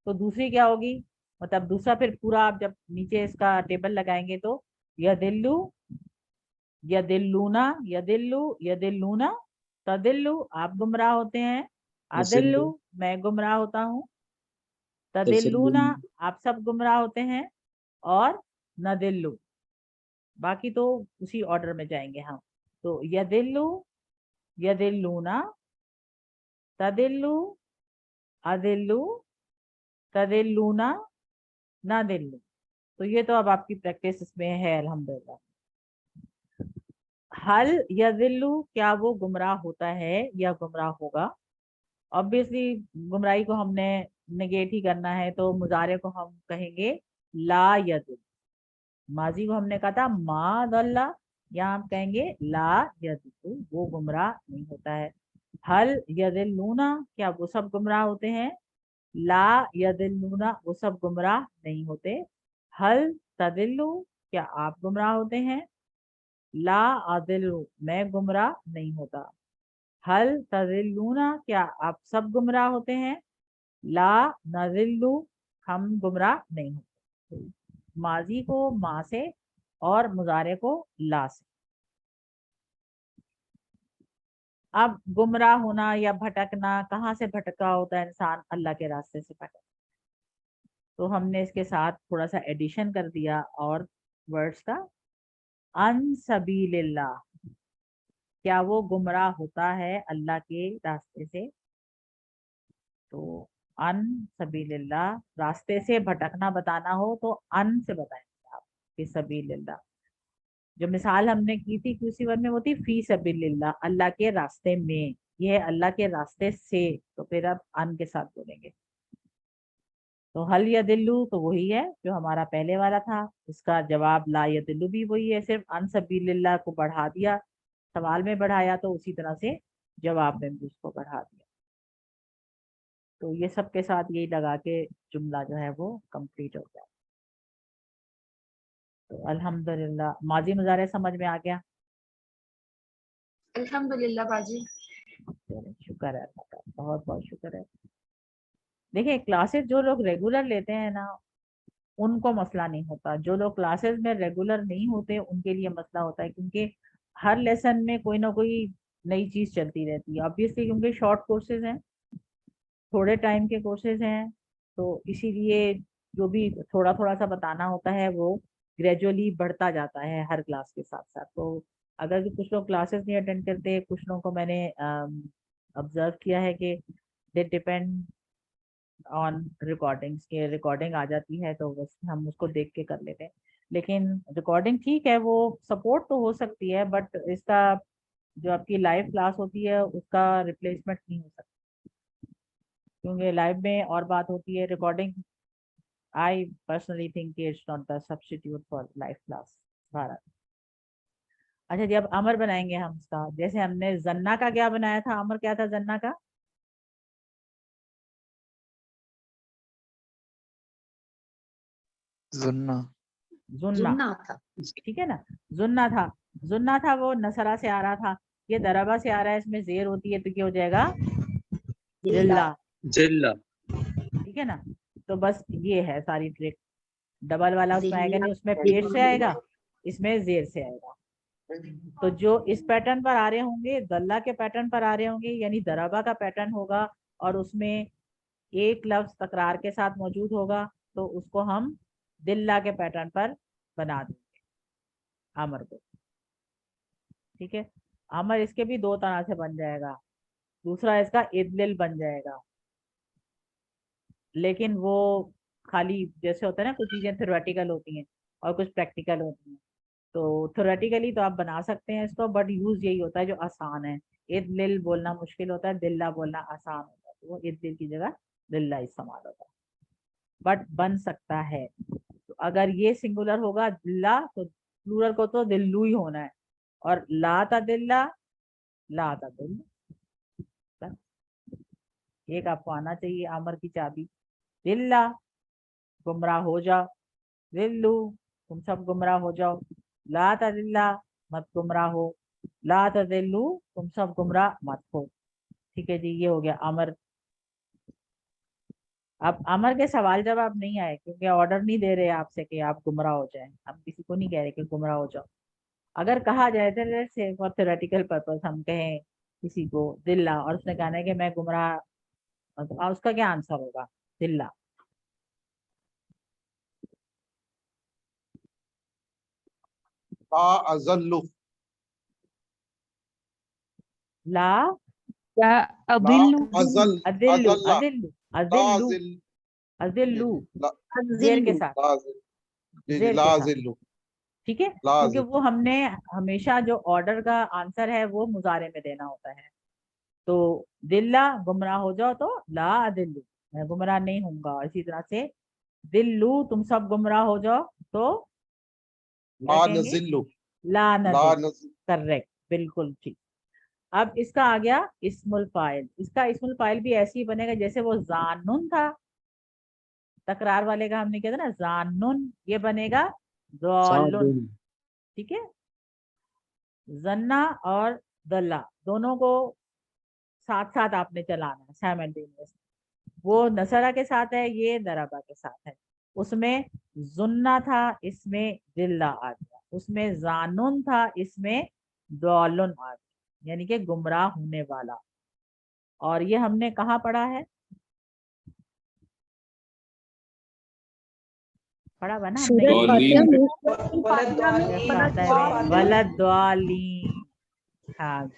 तो दूसरी क्या होगी, मतलब दूसरा फिर पूरा आप जब नीचे इसका टेबल लगाएंगे तो यदिल्लु यदिल्लूना यदिल्लु यदिल्लूना, तदिल्लु आप गुमराह होते हैं, अदिल्लु मैं गुमराह होता हूँ, तदिल्लूना आप सब गुमराह होते हैं, और नदिल्लु बाकी तो उसी ऑर्डर में जाएंगे हम। तो यदिल्लु यदिल्लूना तदिल्लु अदिल्लु तदिल्लूना नादिल्लु। तो ये तो अब आपकी प्रैक्टिस इसमें है अल्हम्दुलिल्लाह। हल यदिल्लु क्या वो गुमराह होता है या गुमराह होगा। ऑब्वियसली गुमराही को हमने नेगेट ही करना है, तो मुजारे को हम कहेंगे ला यदिल। माजी को हमने कहा था मा दल्ला, यहाँ हम कहेंगे ला यदिल, वो गुमराह नहीं होता है। हल यदिल्लूना क्या वो सब गुमराह होते हैं, ला यदिल्लूना वो सब गुमराह नहीं होते। हल तदिल्लु क्या आप गुमराह होते हैं, ला अदिल्लु मैं गुमराह नहीं होता। हल तदिल्लूना क्या आप सब गुमराह होते हैं, ला नदिल्लु हम गुमराह नहीं होते। माजी को मा से और मुजारे को ला से। अब गुमराह होना या भटकना, कहाँ से भटका होता है इंसान, अल्लाह के रास्ते से भटका। तो हमने इसके साथ थोड़ा सा एडिशन कर दिया और वर्ड्स का, अन सबीलिल्लाह क्या वो गुमराह होता है अल्लाह के रास्ते से। तो अन सबीलिल्लाह रास्ते से भटकना बताना हो तो अन से बताएंगे आप, फी सबीलिल्लाह। जो मिसाल हमने की थी QC1 में वो थी फी सबीलिल्लाह अल्लाह के रास्ते में, ये है अल्लाह के रास्ते से, तो फिर आप अन के साथ बोलेंगे। तो हल यदिल्लु तो वही है जो हमारा पहले वाला था, इसका जवाब ला यदिल्लु भी वही है, सिर्फ अन सबीलिल्लाह को बढ़ा दिया, सवाल में बढ़ाया तो उसी तरह से जवाब में भी उसको बढ़ा दिया। तो ये सब के साथ यही लगा के जुमला जो है वो कंप्लीट हो गया। तो अल्हम्दुलिल्लाह माजी मुजारे समझ में आ गया, अल्हम्दुलिल्लाह बाजी। शुक्र है अल्लाह का, बहुत बहुत शुक्र है। देखिए क्लासेस जो लोग रेगुलर लेते हैं ना उनको मसला नहीं होता, जो लोग क्लासेस में रेगुलर नहीं होते उनके लिए मसला होता है, क्योंकि हर लेसन में कोई ना कोई नई चीज चलती रहती है। ऑब्वियसली क्योंकि शॉर्ट कोर्सेज हैं, थोड़े टाइम के कोर्सेज हैं, तो इसीलिए जो भी थोड़ा थोड़ा सा बताना होता है वो ग्रेजुअली बढ़ता जाता है हर क्लास के साथ साथ। तो अगर कुछ लोग क्लासेस नहीं अटेंड करते, कुछ लोगों को मैंने ऑब्जर्व किया है कि दे डिपेंड ऑन रिकॉर्डिंग्स के, रिकॉर्डिंग आ जाती है तो बस हम उसको देख के कर लेते हैं। लेकिन रिकॉर्डिंग ठीक है, वो सपोर्ट तो हो सकती है, बट इसका जो आपकी लाइव क्लास होती है उसका रिप्लेसमेंट नहीं हो सकता, क्योंकि लाइव में और बात होती है, recording I personally think it's not the substitute for live class Bharat. अच्छा जी, अब अमर बनाएंगे हम इसका, जैसे हमने जन्ना का क्या बनाया था, अमर क्या था जन्ना का, जुन्ना जुन्ना था, ठीक है ना, जुन्ना था, जुन्ना था वो नसरा से आ रहा था, ये दरबा से आ रहा है, इसमें जेर होती है तो क्या हो जाएगा जिल्ला, जिल्ला, ठीक है ना। तो बस ये है सारी ट्रिक, डबल वाला उसमें आएगा नहीं, उसमें पेट से आएगा, इसमें जेर से आएगा। तो जो इस पैटर्न पर आ रहे होंगे, दल्ला के पैटर्न पर आ रहे होंगे, यानी दरबा का पैटर्न होगा और उसमें एक लफ्ज तकरार के साथ मौजूद होगा, तो उसको हम दिल्ला के पैटर्न पर बना देंगे अमर को। ठीक है। अमर इसके भी दो तरह से बन जाएगा, दूसरा इसका इदलिल बन जाएगा, लेकिन वो खाली जैसे होता है ना, कुछ चीजें थ्योरेटिकल होती हैं और कुछ प्रैक्टिकल होती हैं। तो थ्योरेटिकली तो आप बना सकते हैं इसको, बट यूज यही होता है जो आसान है। इदलिल बोलना मुश्किल होता है, दिल्ला बोलना आसान होता है, तो वो इदलिल की जगह दिल्ला इस्तेमाल होता है, बट बन सकता है। तो अगर ये सिंगुलर होगा दिल्ला, तो प्लूरल को तो दिल्लू ही होना है, और लाता दिल्ला, लाता दिल्ला। एक आपको आना चाहिए आमर की चाबी, दिल्ला गुमराह हो जाओ, दिल्लू तुम सब गुमराह हो जाओ, ला तदिल्ला मत गुमराह हो, ला तदिल्लू तुम सब गुमराह मत हो। ठीक है जी, ये हो गया अमर। अब अमर के सवाल जवाब नहीं आए, क्योंकि ऑर्डर नहीं दे रहे आपसे कि आप गुमराह हो जाएं, हम किसी को नहीं कह रहे कि गुमराह हो जाओ। अगर कहा जाए तो फॉर थ्योरेटिकल पर्पस हम कहें किसी को दिल्ला, और उसने कहना है कि मैं गुमराह, तो उसका क्या आंसर होगा? दिल्ला। ला अज़ल्लु, ला ला अदिल्लु अज़ल, अदिल्लु, अज़ल्ला, अदिल्लु, ला अदिल्लु, अज़िल, अदिल्लु ला जेर के साथ, ला अज़िल, जी जेर ला के साथ। अज़िल्लु, ठीक है, ला क्योंकि अज़िल। वो हमने हमेशा जो ऑर्डर का आंसर है वो मुजारे में देना होता है। तो दिल्ला गुमराह हो जाओ तो ला अदिल्लु, मैं गुमराह नहीं होऊंगा। इसी तरह से दिल्लू तुम सब गुमराह हो जाओ तो क्या ला कहेंगे? नज़िल्लु, ला ला नज़िल। नज़िल। करेक्ट, बिल्कुल ठीक। अब इसका आ गया इस्मुल फाइल। इसका इस्मुल फाइल भी ऐसे ही बनेगा जैसे वो जानुन था, तकरार वाले का हमने किया था ना, जानुन, ये बनेगा ज़ालुन। ठीक है, जन्ना और दल्ला दोनों को साथ साथ आपने चलाना है साइमल्टेनियस। वो नसरा के साथ है, ये दरबा के साथ है। उसमें जुन्ना था, इसमें दिल्ला आ गया। उसमें जानुन था, इसमें दौलुन आ गया, यानी कि गुमराह होने वाला। और ये हमने कहाँ पढ़ा है? पढ़ा बना हमने वलद द्वालीन। हाँ,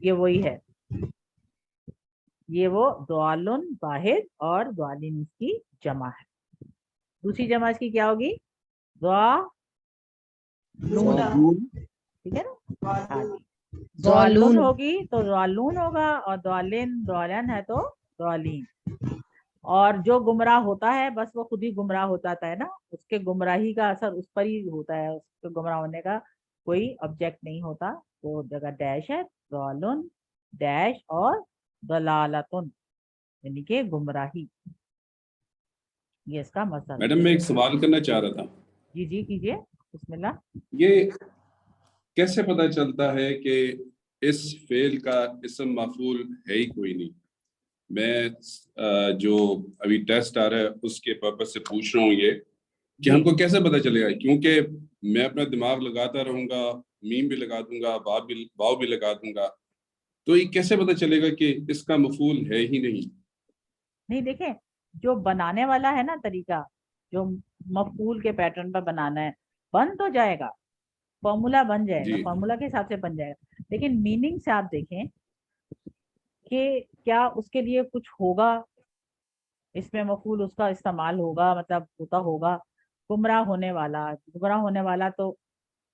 ये वही है, ये वो द्वालुन वाहिद और द्वालिन इसकी जमा है। दूसरी जमा इसकी क्या होगी? द्वालून। ठीक है ना? हाँ जी, द्वालुन होगी तो द्वालून होगा, और द्वालिन द्वालन है तो द्वालीन। और जो गुमराह होता है बस वो खुद ही गुमराह हो जाता है ना, उसके गुमराही का असर उस पर ही होता है, उसके गुमराह होने का कोई ऑब्जेक्ट नहीं होता। तो जगह डैश है, द्वालुन डैश और दलालतुन, यानी कि गुमराही। ये इसका मतलब। मैडम मैं एक सवाल करना चाह रहा था। जी जी कीजिए, बिस्मिल्लाह। ये कैसे पता चलता है कि इस फेल का इस्म मफूल है ही कोई नहीं? मैं जो अभी टेस्ट आ रहा है उसके पर्पस से पूछ रहा हूँ ये कि हमको कैसे पता चलेगा, क्योंकि मैं अपना दिमाग लगाता रहूंगा, मीम भी लगा दूंगा, वाव भी लगा दूंगा, तो ये कैसे पता चलेगा कि इसका मफूल है ही नहीं? नहीं, देखें, जो बनाने वाला है ना तरीका, जो मफूल के पैटर्न पर बनाना है, बन तो जाएगा, फॉर्मूला बन जाएगा, फॉर्मूला के हिसाब से बन जाएगा। लेकिन मीनिंग से आप देखें कि क्या उसके लिए कुछ होगा, इसमें मफूल उसका इस्तेमाल होगा, मतलब होता होगा। गुमराह होने वाला, गुमराह होने वाला, तो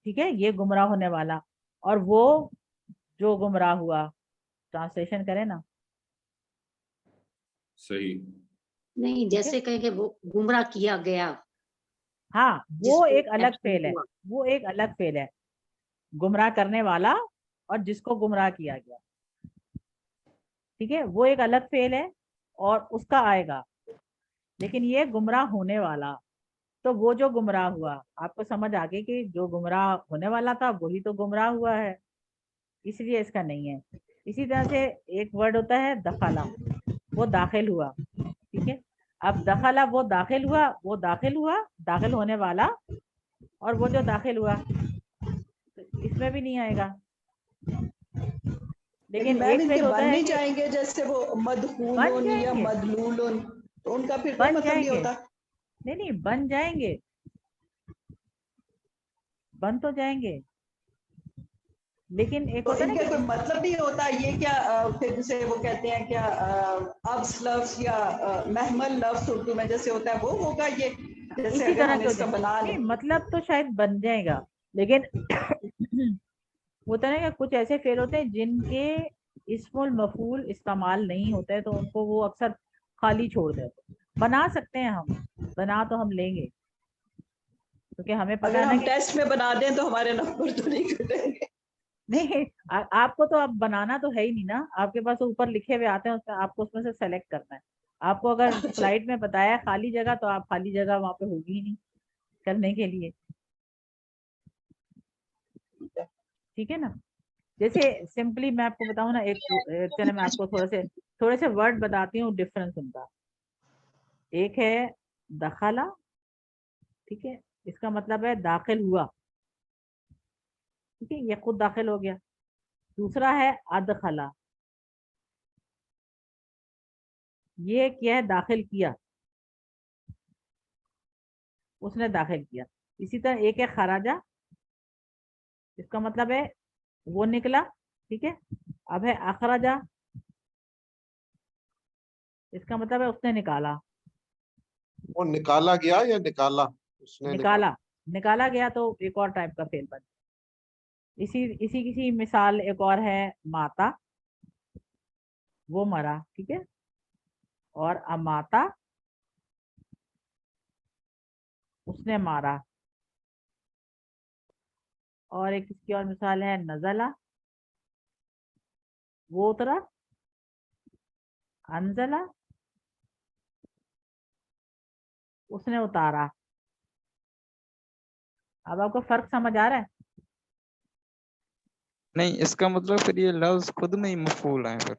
ठीक है, ये गुमराह होने वाला, और वो जो गुमराह हुआ, ट्रांसलेशन करें ना। सही नहीं, जैसे कहें कि वो गुमराह किया गया। हाँ, वो एक अलग फेल है, वो एक अलग फेल है, गुमराह करने वाला और जिसको गुमराह किया गया। ठीक है, वो एक अलग फेल है और उसका आएगा। लेकिन ये गुमराह होने वाला, तो वो जो गुमराह हुआ, आपको समझ आ गई कि जो गुमराह होने वाला था वही तो गुमराह हुआ है, इसलिए इसका नहीं है। इसी तरह से एक वर्ड होता है दखला, वो दाखिल हुआ। ठीक है, अब दखला वो दाखिल हुआ, वो दाखिल हुआ, दाखिल होने वाला, और वो जो दाखिल हुआ, तो इसमें भी नहीं आएगा। लेकिन एक फेल होता है नहीं जाएंगे, जैसे वो मदखूलुन या मदलूलुन, तो उनका फिर कोई मतलब नहीं होता। नहीं, बन जाएंगे, बन तो जाएंगे। لیکن ایک تو ہوتا ہے ان نا کا کوئی مطلب نہیں ہوتا یہ کیا پھر جسے وہ کہتے ہیں کیا ابس لفظ یا محمل لفظ اردو میں جیسے ہوتا ہے وہ ہوگا یہ جیسے اسی اگر طرح ہم کے اس کا بنا لیں. نہیں مطلب تو شاید بن جائے گا، لیکن ہوتا ہے نا کہ کچھ ایسے فعل ہوتے ہیں جن کے اسم المفعول استعمال نہیں ہوتا ہے تو ان کو وہ اکثر خالی چھوڑ دیتے ہیں. بنا سکتے ہیں ہم، بنا تو ہم لیں گے کیونکہ ہمیں پتہ اگر ہے نا ہم کہ ٹیسٹ میں بنا دیں تو ہمارے نمبر تو نہیں کٹیں گے. نہیں آپ کو تو اب بنانا تو ہے ہی نہیں نا، آپ کے پاس اوپر لکھے ہوئے آتے ہیں، آپ کو اس میں سے سلیکٹ کرنا ہے. آپ کو اگر سلائڈ میں بتایا خالی جگہ تو آپ خالی جگہ وہاں پہ ہوگی ہی نہیں کرنے کے لیے، ٹھیک ہے نا. جیسے سمپلی میں آپ کو بتاؤں نا ایک چلے میں آپ کو تھوڑے سے ورڈ بتاتی ہوں ڈفرنس ان کا. ایک ہے دخلا، ٹھیک ہے، اس کا مطلب ہے داخل ہوا، ٹھیک ہے، یہ خود داخل ہو گیا. دوسرا ہے ادخلا، یہ کیا ہے داخل کیا، اس نے داخل کیا. اسی طرح ایک ہے خراجہ، اس کا مطلب ہے وہ نکلا، ٹھیک ہے. اب ہے اخراجہ، اس کا مطلب ہے اس نے نکالا. وہ نکالا گیا یا نکالا اس نے نکالا گیا تو ایک اور ٹائپ کا فعل بن. اسی کسی مثال ایک اور ہے ماتا، وہ مرا، ٹھیک ہے. اور اماتا، اس نے مارا. اور ایک اس کی اور مثال ہے نزلہ، وہ اترا. انزلہ، اس نے اتارا. اب آپ کو فرق سمجھ آ رہا ہے؟ نہیں اس کا مطلب پھر یہ لفظ خود میں ہی مفعول ہے، پھر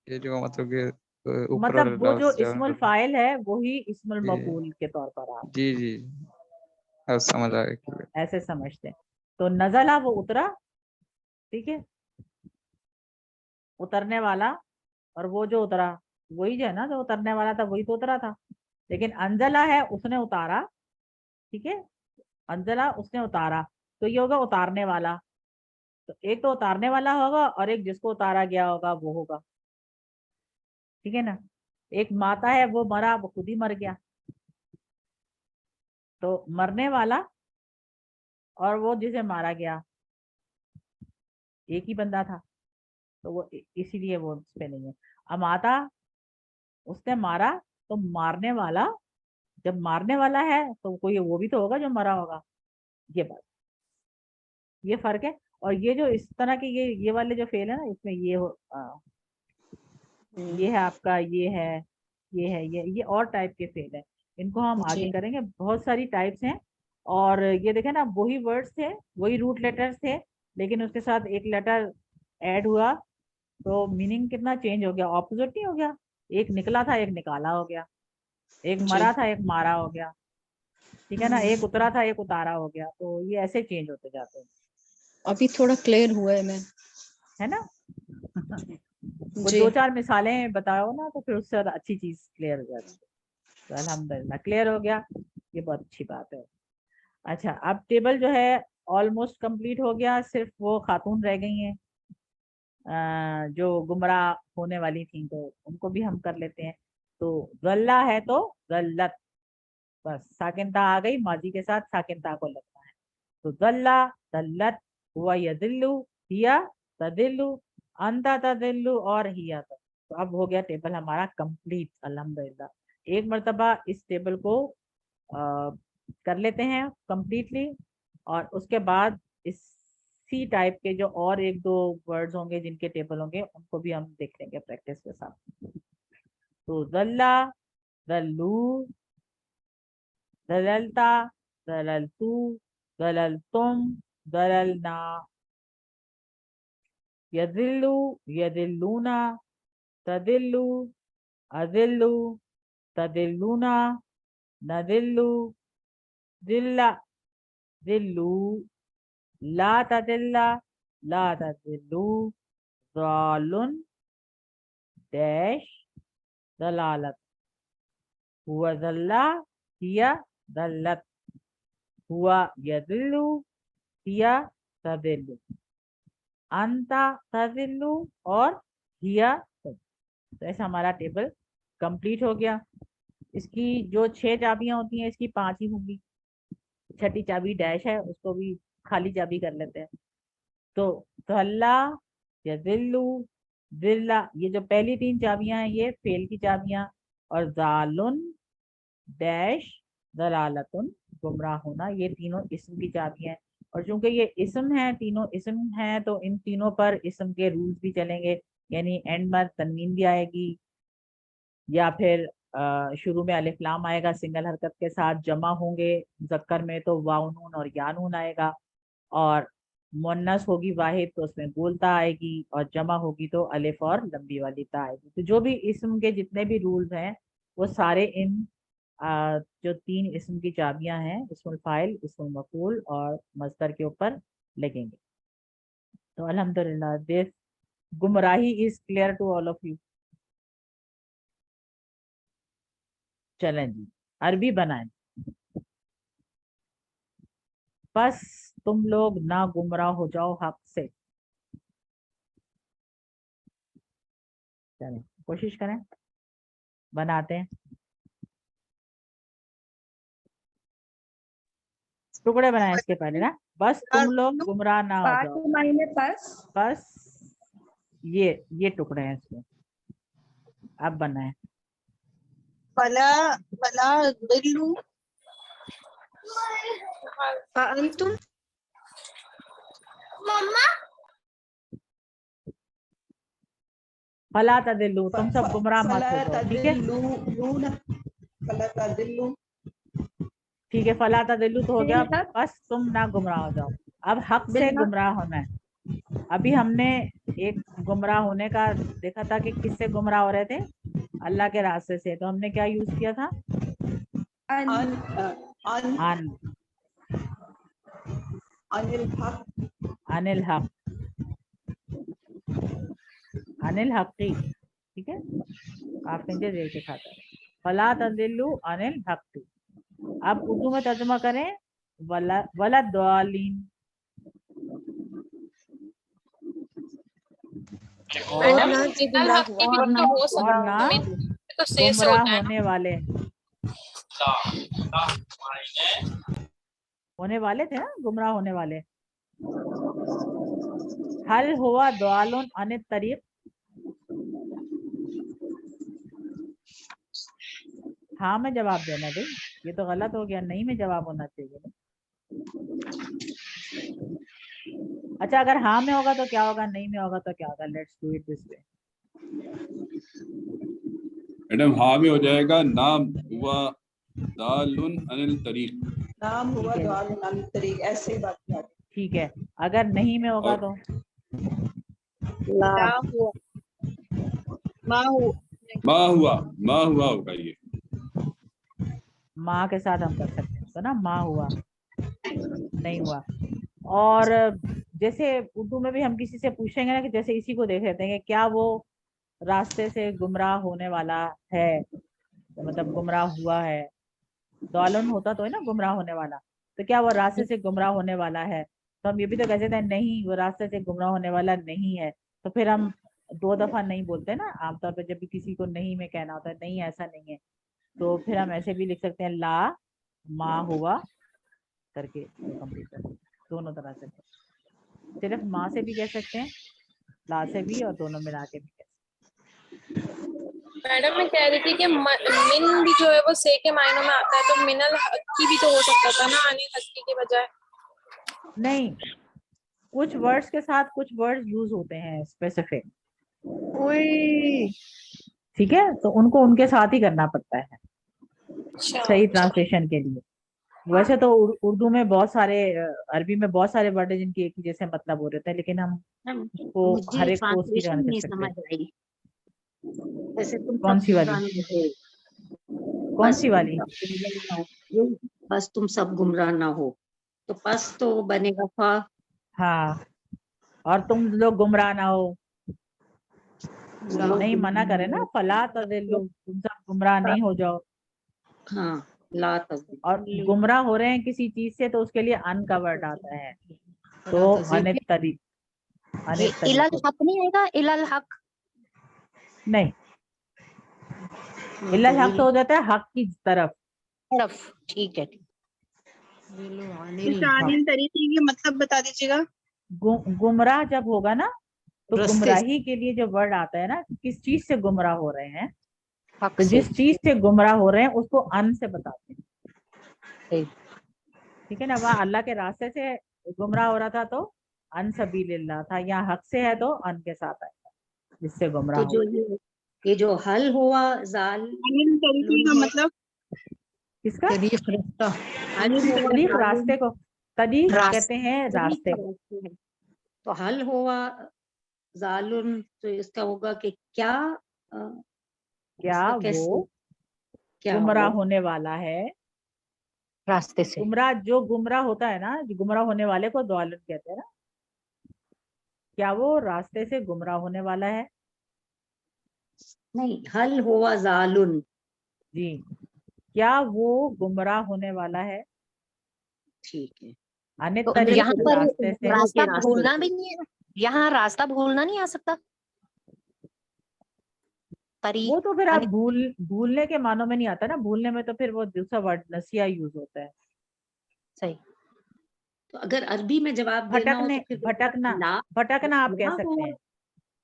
یہ جو مطلب کہ اوپر والا مطلب وہ جو لفظ اسم الفاعل ہے وہی اسم جی المفعول کے طور پر آپ جی جی اب سمجھ آ گیا. ایسے سمجھتے ہیں. تو نزلہ وہ اترا، ٹھیک ہے، اترنے والا. اور وہ جو اترا وہی جو ہے نا، جو اترنے والا تھا وہی تو اترا تھا. لیکن انزلہ ہے اس نے اتارا، ٹھیک ہے، انزلہ اس نے اتارا، تو یہ ہوگا اتارنے والا. تو ایک تو اتارنے والا ہوگا اور ایک جس کو اتارا گیا ہوگا وہ ہوگا، ٹھیک ہے نا. ایک ماتا ہے وہ مرا، وہ خود ہی مر گیا. تو مرنے والا اور وہ جسے مارا گیا ایک ہی بندہ تھا، تو وہ اسی لیے وہ اس پہ نہیں ہے. اماتا، اس نے مارا، تو مارنے والا جب مارنے والا ہے تو کوئی وہ بھی تو ہوگا جو مرا ہوگا. یہ بات، یہ فرق ہے. اور یہ جو اس طرح کے یہ والے جو فعل ہے نا، اس میں یہ ہے آپ کا، یہ ہے، یہ ہے، یہ اور ٹائپ کے فعل ہے. ان کو ہم آگے کریں گے. بہت ساری ٹائپس ہیں. اور یہ دیکھیں نا وہی ورڈز تھے، وہی روٹ لیٹرز تھے، لیکن اس کے ساتھ ایک لیٹر ایڈ ہوا تو میننگ کتنا چینج ہو گیا، اپوزٹ نہیں ہو گیا. ایک نکلا تھا ایک نکالا ہو گیا، ایک مرا تھا ایک مارا ہو گیا، ٹھیک ہے نا. ایک اترا تھا ایک اتارا ہو گیا. تو یہ ایسے چینج ہوتے جاتے ہیں. ابھی تھوڑا کلیئر ہوا ہے میں، ہے نا. وہ دو چار مثالیں بتاؤ نا تو پھر اس سے اچھی چیز کلیئر ہو جاتی ہے. تو الحمدللہ کلیئر ہو گیا، یہ بہت اچھی بات ہے. اچھا اب ٹیبل جو ہے آلموسٹ کمپلیٹ ہو گیا. صرف وہ خاتون رہ گئی ہیں جو گمراہ ہونے والی تھیں، تو ان کو بھی ہم کر لیتے ہیں. تو غلہ ہے تو غلط، بس ساکن تا آ گئی، ماضی کے ساتھ ساکن تا کو لگنا ہے. تو غلہ، غلط، ہوا یذلو، ہیا تذلو، انتا تذلو، اور ہیا. تو اب ہو گیا ٹیبل ہمارا کمپلیٹ الحمدللہ. ایک مرتبہ اس ٹیبل کو کر لیتے ہیں کمپلیٹلی، اور اس کے بعد اسی ٹائپ کے جو اور ایک دو ورڈز ہوں گے جن کے ٹیبل ہوں گے ان کو بھی ہم دیکھ لیں گے پریکٹس کے ساتھ. تو ذلہ، ذلو، ذللتا، ذللتو، ذللتم، ذللنا، یذلو، یذلونا، تذلو، اذلو، تذلونا، نذلو، ذل، ذلو، لا تذل، لا تذلو، ضال، ڈیش، ضلالت. ہوا ذلہ، ہیا ذلت، ہوا یذلو، ہیا تذل. अंता तज़िल्लु और हिया तज़िल्लु। तो ऐसा हमारा टेबल कंप्लीट हो गया। इसकी जो 6 चाबियां होती हैं इसकी 5 ही होंगी। छठी चाबी डैश है, उसको भी खाली चाबी कर लेते हैं। तो तल्ला या दिल्लू दिल्ला, ये जो पहली 3 चाबियां हैं ये फेल की चाबियां, और जालुन डैश दलालतुन गुमराह होना, ये तीनों इस्म की चाबियां हैं। और चूंकि ये इस्म है, तीनों इस्म हैं, तो इन तीनों पर इस्म के रूल्स भी चलेंगे, यानी एंड में तनवीन भी आएगी, या फिर शुरू में अलिफ लाम आएगा सिंगल हरकत के साथ, जमा होंगे मुज़क्कर में तो वाव नून और या नून आएगा, और मुन्नस होगी वाहिद तो उसमें गोलता आएगी, और जमा होगी तो अलिफ और लंबी वाली ता आएगी। तो जो भी इस्म के जितने भी रूल्स हैं वो सारे इन जो 3 इस्म की चाबियां हैं, इस्मुल फाइल, इस्मुल मफूल और मस्दर के ऊपर लगेंगे। तो अल्हम्दुलिल्लाह दिस गुमराही is clear to all of you. चलें जी, अरबी बनाएं। बस तुम लोग ना गुमराह हो जाओ हक से। चलें कोशिश करें, बनाते हैं। टुकड़े बनाए इसके पहले ना, बस तुम लोग गुमराह ना हो जाओ। बस ये टुकड़े हैं इसके, अब बनाए। फला फला दिल्लु अंतुम मम्मा फला तदिल्लु, तुम सब गुमराह मत हो जाओ, ठीक है? फला तदिल्लु, ठीक है, फला तदिल्लु तो हो गया, बस तुम ना गुमराह हो जाओ। अब हक से गुमराह होना है। अभी हमने एक गुमराह होने का देखा था कि किससे गुमराह हो रहे थे, अल्लाह के रास्ते से। तो हमने क्या यूज किया था? अनिल हक, अनिल हकी, ठीक है? आपने जो देख देखा था फला तदिल्लु अनिल हकी। अब उर्दू में तर्जुमा करें, वला दालिन। मैडम गुमराह हो सकता है तो से गुमराह होता है होने वाले थे ना, गुमराह होने वाले। हल हुआ दालुन अनित तरीक, हाँ में जवाब देना भाई, ये तो गलत हो गया, नहीं में जवाब होना चाहिए ना। अच्छा, अगर हाँ में होगा तो क्या होगा, नहीं में होगा तो क्या होगा? Let's do it this way. Madam हाँ में हो जाएगा, नाम हुआ दालुन अनिल तरीक। नाम हुआ दालुन अनिल तरीक, ऐसे ही बात है। ठीक है, अगर नहीं में होगा तो माँ हुआ होगा ये। माँ के साथ हम कर सकते हैं तो ना, माँ हुआ, नहीं हुआ। और जैसे उर्दू में भी हम किसी से पूछेंगे ना कि जैसे इसी को देख लेते हैं कि क्या वो रास्ते से गुमराह होने वाला है, तो मतलब गुमराह हुआ है, दालन होता तो है ना गुमराह होने वाला, तो क्या वो रास्ते से गुमराह होने वाला है? तो हम ये भी तो कह सकते हैं नहीं, वो रास्ते से गुमराह होने वाला नहीं है। तो फिर हम 2 दफा नहीं बोलते ना, आमतौर पर जब भी किसी को नहीं में कहना होता है, नहीं ऐसा नहीं है, तो फिर हम ऐसे भी लिख सकते हैं ला माँ हुआ करके कंप्लीट कर, दोनों तरह से। सिर्फ माँ से भी कह सकते हैं, ला से भी, और दोनों मिला के भी कह सकते हैं। मैडम मैं कह रही थी कि मिन भी जो है वो से के मायनों में आता है, तो मिनल हक्की भी तो हो सकता था ना, अनिल हक्की के बजाय। नहीं, कुछ वर्ड्स के साथ कुछ वर्ड्स यूज होते हैं स्पेसिफिक, ठीक है? तो उनको उनके साथ ही करना पड़ता है सही ट्रांसलेशन के लिए। वैसे तो उर्दू में बहुत सारे, अरबी में बहुत सारे वर्ड है जिनके एक ही जैसे मतलब हो रहे हैं, लेकिन हम उसको हर एक को उसकी जान कर सकते हैं। कौन सी वाली? कौन सी वाली? बस तुम सब गुमराह ना हो, तो बस तो बनेगा फा। हाँ, और तुम लोग गुमराह ना हो, नहीं मना करे ना, फला तदिल्लु, तुम सब गुमराह नहीं हो जाओ। हाँ, ला तदिल्लु। और गुमराह हो रहे हैं किसी चीज से तो उसके लिए अन का वर्ड आता है, तो अनित तरीक। ये इलल हक नहीं आएगा, इलल हक नहीं, इल्लल हक तो हो जाता है हक की तरफ। तरफ, ठीक है। इशानिन तरीके के मतलब बता दीजिएगा। गुमराह जब होगा ना तो रस्ते से। गुमराही के लिए जो वर्ड आता है ना, किस चीज से गुमराह हो रहे हैं, हक तो से। जिस चीज से गुमराह हो रहे हैं उसको अन से बताते हैं, सही। ठीक है ना। वहाँ अल्लाह के रास्ते से गुमराह हो रहा था तो अन सबीलिल्लाह था, यहाँ हक से है तो अन के साथ आएगा जिससे गुमराह तो जो ये जो हल हुआ जाल तरीके का मतलब किसका, तरीक रास्ता, हल हुआ तरीक जालुन, रास्ते को तरीक रास्ते- कहते हैं रास्ते को। है। तो हल हुआ जालुन, तो इसका होगा कि क्या क्या इसका कैसे, वो क्या गुमराह वो होने वाला है, रास्ते से। गुमराह जो गुमराह होता है ना, जो गुमराह होने वाले को दौलत कहते हैं ना, क्या वो रास्ते से गुमराह होने वाला है। नहीं, हल हुआ जालुन, जी, क्या वो गुमराह होने वाला है, ठीक है। अनित तो तरीक यहाँ पर रास्ते से। रास्ता रास्ते भूलना से। भी नहीं है, यहाँ रास्ता भूलना नहीं आ सकता। वो तो फिर आप भूलने के मानों में नहीं आता ना, भूलने में तो फिर वो दूसरा वर्ड नसिया यूज होता है। सही। तो अगर अरबी में जवाब देना हो भटकने, तो फिर भटकना, ला, भटकना आप कह ला सकते हुआ, हैं,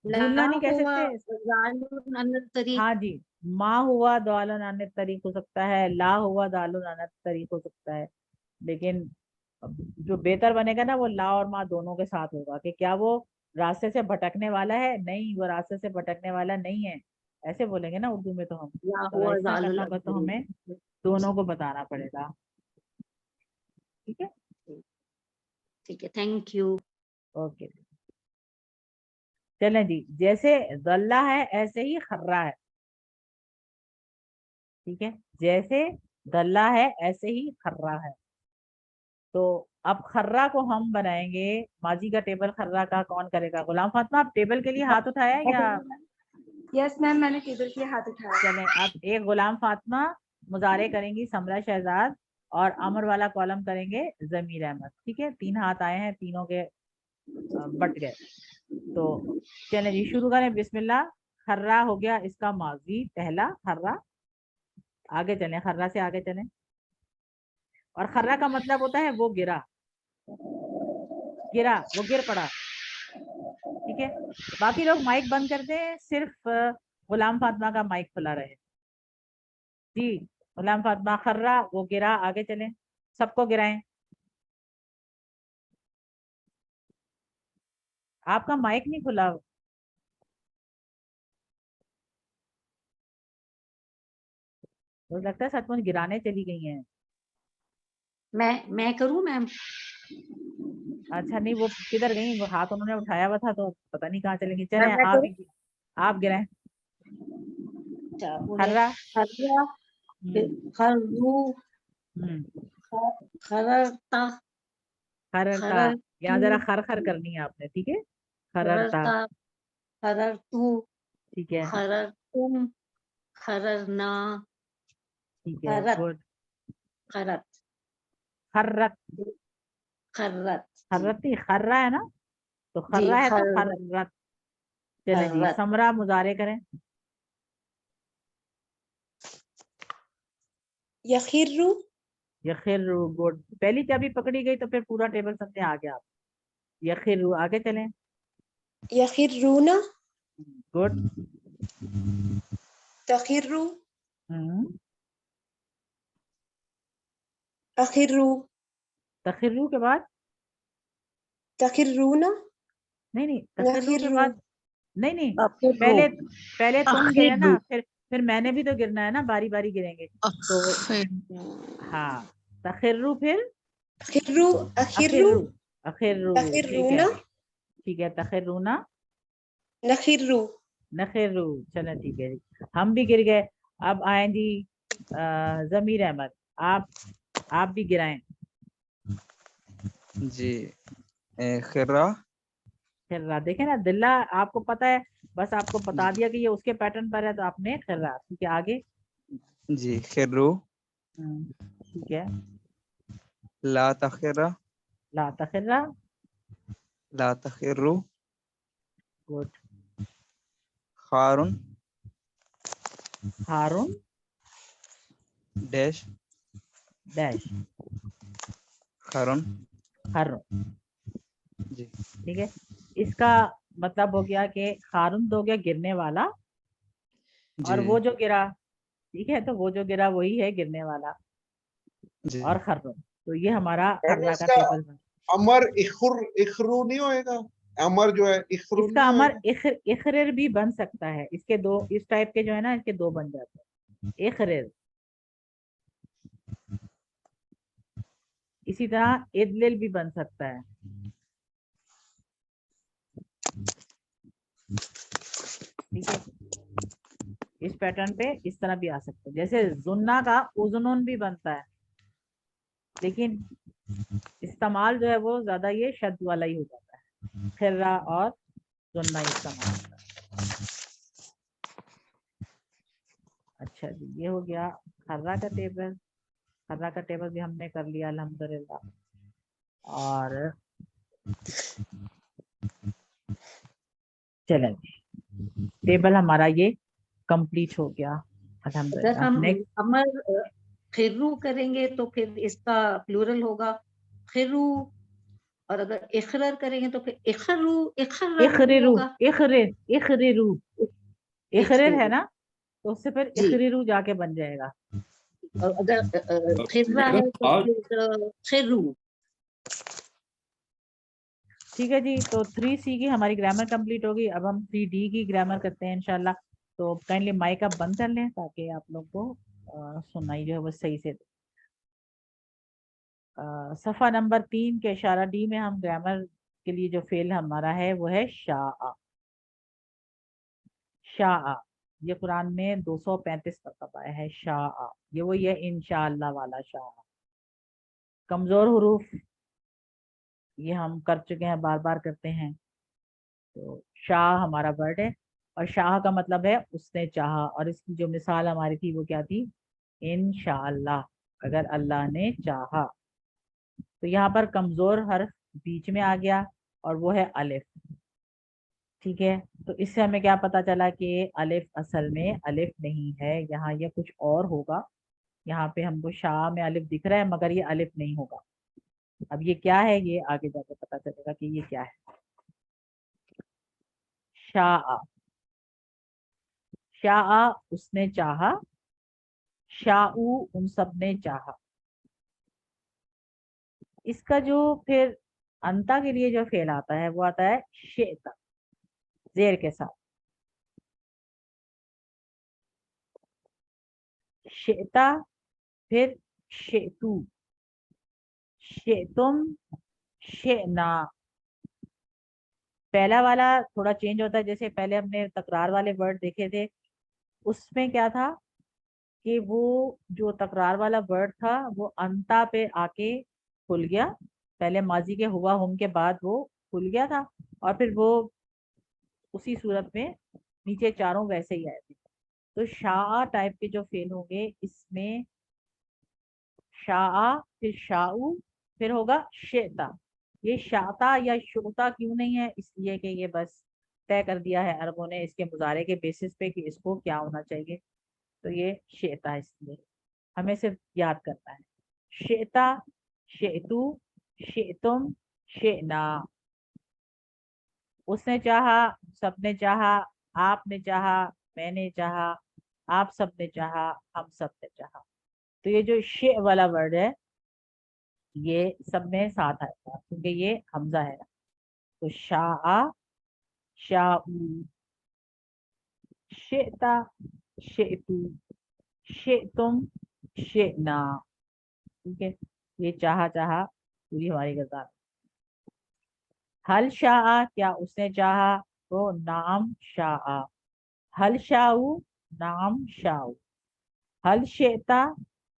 भूलना नहीं कह हुआ सकते। जालुन अनित तरीक। हाँ जी, माँ हुआ दालन अनित तरीक हो सकता है, ला हुआ दालन अनित तरीक हो सकता है, लेकिन जो बेहतर बनेगा ना वो ला और माँ दोनों के साथ होगा कि क्या वो रास्ते से भटकने वाला है, नहीं वो रास्ते से भटकने वाला नहीं है, ऐसे बोलेंगे ना उर्दू में। तो हम ला अगर हुआ इस तरह जालुल करना होगा तो हमें दोनों को बताना पड़ेगा, ठीक है। ठीक है, थैंक यू। ओके, चलें जी। जैसे दल्ला है ऐसे ही खर्रा है, ठीक है। जैसे दल्ला है ऐसे ही खर्रा है। तो अब खर्रा को हम बनाएंगे, माजी का टेबल खर्रा का कौन करेगा। गुलाम फातिमा, आप टेबल के लिए हाथ उठाया या? यस मैम, मैंने टेबल के लिए हाथ उठाया। चलें, अब एक गुलाम फातिमा मुजारे करेंगी समरा शहजाद, और अमर वाला कॉलम करेंगे जमीर अहमद, ठीक है। 3 हाथ आए हैं, तीनों के बट गए। तो चलें जी, शुरू करें। बिस्मिल्लाह। खर्रा हो गया इसका माजी, पहला खर्रा। आगे चलें, खर्रा से आगे चलें। और खर्रा का मतलब होता है वो गिरा, गिरा, वो गिर पड़ा, ठीक है। बाकी लोग माइक बंद कर दें, सिर्फ गुलाम फातिमा का माइक खुला रहे। जी, गुलाम फातिमा, खर्रा वो गिरा, आगे चलें, सबको गिराएं। आपका माइक नहीं खुला, तो लगता है सचमुच गिराने चली गई हैं। मैं करूं मैम? अच्छा, नहीं वो किधर गई, वो हाथ उन्होंने उठाया हुआ था तो पता नहीं कहाँ चलेंगी। चले मैं आप गिराएं। खर्रा, खर्रू, खररता, खररता, यहाँ जरा खर खर करनी है आपने, ठीक है। खररता, खररतू, ठीक है, खररतुम, खररना, ठीक है, गुड। खरत, खर्रत, खर्रत, खर्रती, खर्रा है ना, तो खर्रा है तो खर्रत। चले जी, समरा मुजारे करें। यखिरु, यखिरु, गुड। पहली चाबी पकड़ी गई तो फिर पूरा टेबल समझे आ गया आप। यखिरु, आगे चलें। यखिरुना, गुड। तखिरु, अखिरु, तखिरु के बाद तखिरुना, नहीं, तखिरु के बाद नहीं, पहले तुम गिरे ना, फिर मैंने भी तो गिरना है ना, बारी बारी गिरेंगे तो। हाँ, तखिरु, फिर अखिरु, अखिरु, अखिरु, तखिरुना, ठीक है, तखिरुना, नखिरु, नखिरु। चलो ठीक है जी, हम भी गिर गए। अब आए जी जमीर अहमद, आप भी गिराएं जी। खिर्रा, खिर्रा। देखे ना, दिल्ला आपको पता है, बस आपको बता दिया कि ये उसके पैटर्न पर है तो आपने खिर्रा, ठीक है। आगे जी। खिर्रू, ठीक है। ला तखिर्रा, ला तखिर्रा, ला तखिर्रू, गुड। हारून हारून डैश डैश हारून हारून। जी। ठीक है, इसका मतलब हो गया कि हारून तो हो गया गिरने वाला, और जी वो जो गिरा, ठीक है, तो वो जो गिरा वही है गिरने वाला, जी। और खर्रुन। तो ये हमारा मैम खर्रा का इसका टेबल बन। अमर इखरू नहीं होएगा? अमर जो है इखरू इसका नहीं अमर होएगा? इखरिर भी बन सकता है। इसके दो, इस टाइप के जो है ना, इसके दो बन जाते हैं, इखरिर। इसी तरह इदलिल भी बन सकता है। ठीक है, इस पैटर्न पे इस तरह भी आ सकता है। जैसे जुन्ना का उजनुन भी बनता है, लेकिन इस्तेमाल जो है वो ज्यादा ये शद वाला ही हो जाता है, खिर्रा और जुन्ना इस्तेमाल होता है। अच्छा जी, ये हो गया खर्रा का टेबल। खर्रा का टेबल भी हमने कर लिया अल्हम्दुलिल्लाह। और चलें, टेबल हमारा ये कंप्लीट हो गया अगर अल्हम्दुलिल्लाह। हम नेक्स्ट, अमर खिर्रू करेंगे तो फिर इसका प्लूरल होगा खिर्रू, और अगर इखरर करेंगे तो फिर इखरू इखररू इखरिरू, होगा। इखरिरू इखरिर है ना, तो उससे फिर जी, इखरिरू जाके बन जाएगा। और अगर खिर्रा है मैडम तो आज फिर खिर्रू। ठीक है जी, तो 3C की हमारी ग्रामर कंप्लीट होगी। अब हम 3D की ग्रामर करते हैं इंशाल्लाह। तो काइंडली माइक आप बंद कर लें ताकि आप लोग को सुनाई जो है वो सही से। सफ़ा नंबर 3 के इशारा डी में हम ग्रामर के लिए जो फेल हमारा है वो है शाआ। शाआ, ये कुरान में 235 मरतबा आया है शाआ। ये वही है इंशाअल्लाह वाला शाआ। कमजोर हुरूफ ये हम कर चुके हैं, बार बार करते हैं। तो शाह हमारा वर्ड है, और शाह का मतलब है उसने चाहा। और इसकी जो मिसाल हमारी थी वो क्या थी? इंशाअल्लाह, अगर अल्लाह ने चाहा। तो यहाँ पर कमजोर हर्फ बीच में आ गया, और वो है अलिफ। ठीक है, तो इससे हमें क्या पता चला कि अलिफ असल में अलिफ नहीं है, यहाँ ये कुछ और होगा। यहाँ पे हमको शाह में अलिफ दिख रहा है, मगर ये अलिफ नहीं होगा। अब ये क्या है, ये आगे जाके पता चलेगा कि ये क्या है। शाह, शाह उसने चाहा, शाऊ उन सब ने चाहा। इसका जो फिर अंता के लिए जो फेल आता है वो आता है शेता, जेर के साथ। शेता, फिर शेतू, शेतुम, शेना। पहला वाला थोड़ा चेंज होता है। जैसे पहले हमने तकरार वाले वर्ड देखे थे, उसमें क्या था कि वो जो तकरार वाला वर्ड था वो अंता पे आके खुल गया। पहले माजी के हुआ हम के बाद वो खुल गया था, और फिर वो उसी सूरत में नीचे चारों वैसे ही आए थे। तो शाह टाइप के जो फेल होंगे इसमें शाह, फिर शाऊ, फिर होगा शेता। ये शाता या शोता क्यों नहीं है? इसलिए कि ये बस तय कर दिया है अरबों ने इसके मुजारे के बेसिस पे कि इसको क्या होना चाहिए। तो ये शेता, इसलिए हमें सिर्फ याद करना है शेता, शेतू, शेतुम, शेना। उसने चाहा, सबने चाहा, आपने चाहा, मैंने चाहा, आप सबने चाहा, हम सबने चाहा। तो ये जो शे वाला वर्ड है ये सब में साथ आएगा क्योंकि ये हमजा है ना। तो शाह, शाऊ, शेता, शेतू, शेतुम, शेना। ठीक है, ये चाहा चाहा पूरी हमारी गज़ाल। हल शाह, क्या उसने चाहा? तो नाम शाह। हल शाऊ, नाम शाऊ। हल शेता,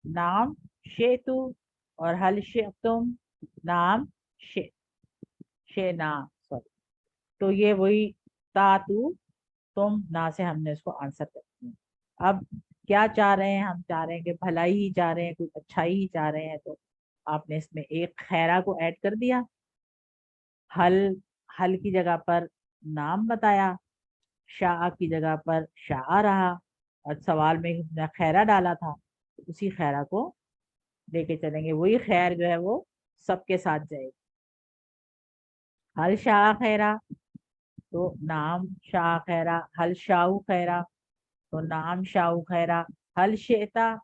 नाम शेतु। और हल शेतुम, नाम शे शेना। सॉरी, तो ये वही तातु तुम ना से हमने इसको आंसर कर दिया। अब क्या चाह रहे हैं? हम चाह रहे हैं कि भलाई ही चाह रहे हैं, कुछ अच्छाई ही चाह रहे हैं। तो आपने इसमें एक खैरा को ऐड कर दिया। हल, हल की जगह पर नाम बताया, शाह की जगह पर शाह रहा, और सवाल में उसने खैरा डाला था, उसी खैरा को लेके चलेंगे, वही खैर जो है वो सबके साथ जाएगी। हल शाह खैरा तो नाम शाह खैरा, हल शाहू खैरा तो नाम शाहू खैरा, हल शेता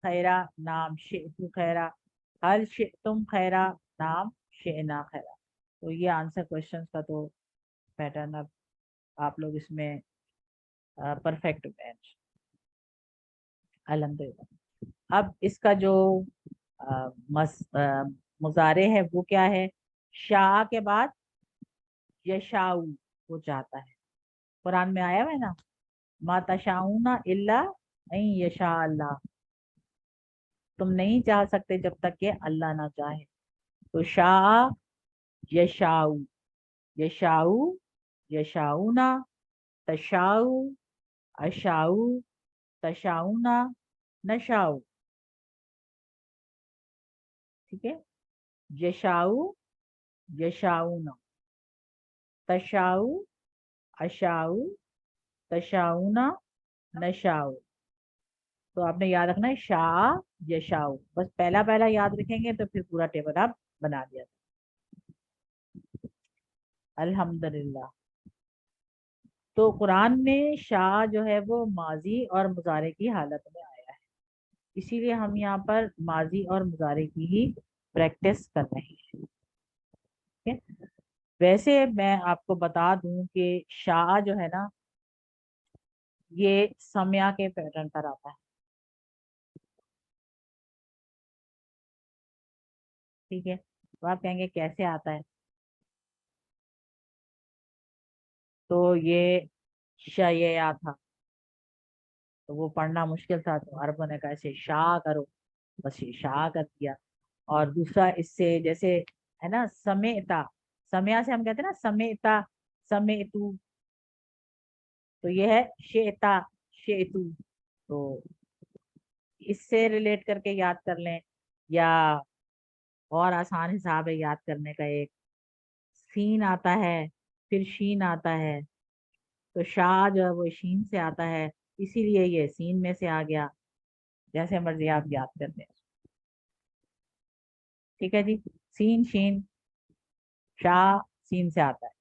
खैरा नाम शेतु खैरा, हल शेतुम खैरा नाम शेना खैरा। तो ये आंसर क्वेश्चंस का तो पैटर्न अब आप लोग इसमें परफेक्ट है अल्हम्दुलिल्लाह। अब इसका जो मुजारे है वो क्या है, शाह के बाद यशाऊ वो चाहता है, कुरान में आया है ना, मा तशाऊना इल्ला अन यशा अल्लाह, तुम नहीं चाह सकते जब तक कि अल्लाह ना चाहे। तो शाह यशाऊ, यशाऊ यशाऊना, तशाऊ अशाऊ, तशाऊना नशाऊ, ठीक है, यशाऊ यशाऊना, तशाऊ अशाऊ, तशाऊना नशाऊ। तो आपने याद रखना है शाह यशाऊ, बस पहला पहला याद रखेंगे तो फिर पूरा टेबल आप बना दिया। अल्हम्दुलिल्लाह। तो कुरान में शाह जो है वो माजी और मुजारे की हालत में आया है, इसीलिए हम यहाँ पर माजी और मुजारे की ही प्रैक्टिस कर रहे हैं। ठीक है, वैसे मैं आपको बता दूं कि शाह जो है ना ये समया के पैटर्न पर आता है। ठीक है, तो आप कहेंगे कैसे आता है, तो ये शया था तो वो पढ़ना मुश्किल था, तो अरबों ने कहा इसे शाह करो, बस ये शाह कर दिया। और दूसरा इससे जैसे है ना समेता, समया से हम कहते हैं ना समेता समेतु, तो ये है शेता शेतु, तो इससे रिलेट करके याद कर लें, या और आसान हिसाब है याद करने का, एक सीन आता है फिर शीन आता है, तो शाह जो है वो शीन से आता है, इसीलिए ये सीन में से आ गया, जैसे मर्जी आप याद कर लें। ठीक है जी, सीन शीन शाह सीन से आता है।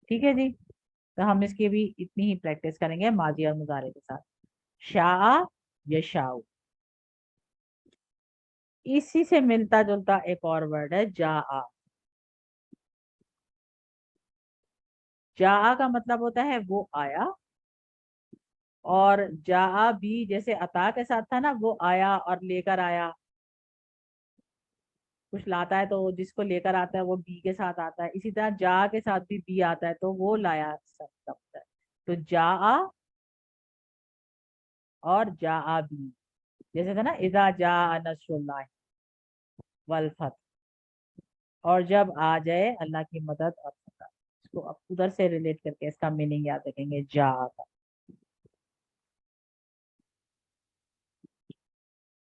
ठीक है जी, तो हम इसकी भी इतनी ही प्रैक्टिस करेंगे माजी और मुजारे के साथ। शाह यशाऊ, इसी से मिलता जुलता एक और वर्ड है जा। जा का मतलब होता है वो आया, और जा भी जैसे अता के साथ था ना, वो आया और लेकर आया, कुछ लाता है तो जिसको लेकर आता है वो बी के साथ आता है, इसी तरह जा के साथ भी बी आता है तो वो लाया सब है। तो जा और जा बी, जैसे था ना इजा जा नस्रुल्लाह वल फतह, और जब आ जाए अल्लाह की मदद और फतह, इसको अब उधर से रिलेट करके इसका मीनिंग याद रखेंगे जा का।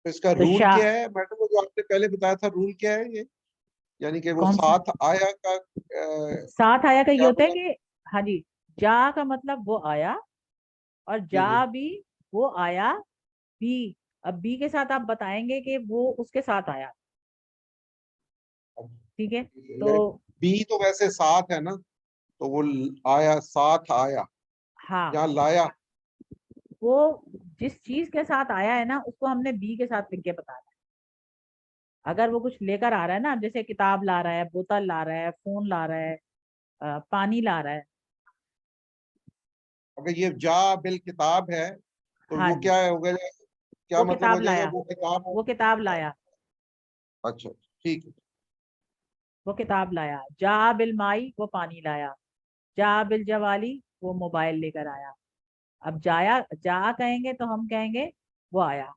तो इसका तो रूल क्या है मैडम, वो जो आपने पहले बताया था रूल क्या है ये, यानी कि वो साथ आया का साथ आया का ये होता है मतलब? कि हाँ जी, जा का मतलब वो आया, और जा भी वो आया बी, अब बी के साथ आप बताएंगे कि वो उसके साथ आया। ठीक है, तो बी तो वैसे साथ है ना, तो वो आया साथ आया, हाँ यहाँ लाया, वो जिस चीज के साथ आया है ना उसको हमने बी के साथ लिख के बताना है। अगर वो कुछ लेकर आ रहा है ना, जैसे किताब ला रहा है, बोतल ला रहा है, फोन ला रहा है, पानी ला रहा है, अगर ये जा बिल किताब है तो हाँ वो क्या है होगा, क्या वो मतलब किताब हो जाएगा, लाया, वो किताब लाया, अच्छा ठीक है, वो किताब लाया। जा बिल माई वो पानी लाया, जा बिल जवाली वो मोबाइल लेकर आया। अब जाया जा कहेंगे तो हम कहेंगे वो आया,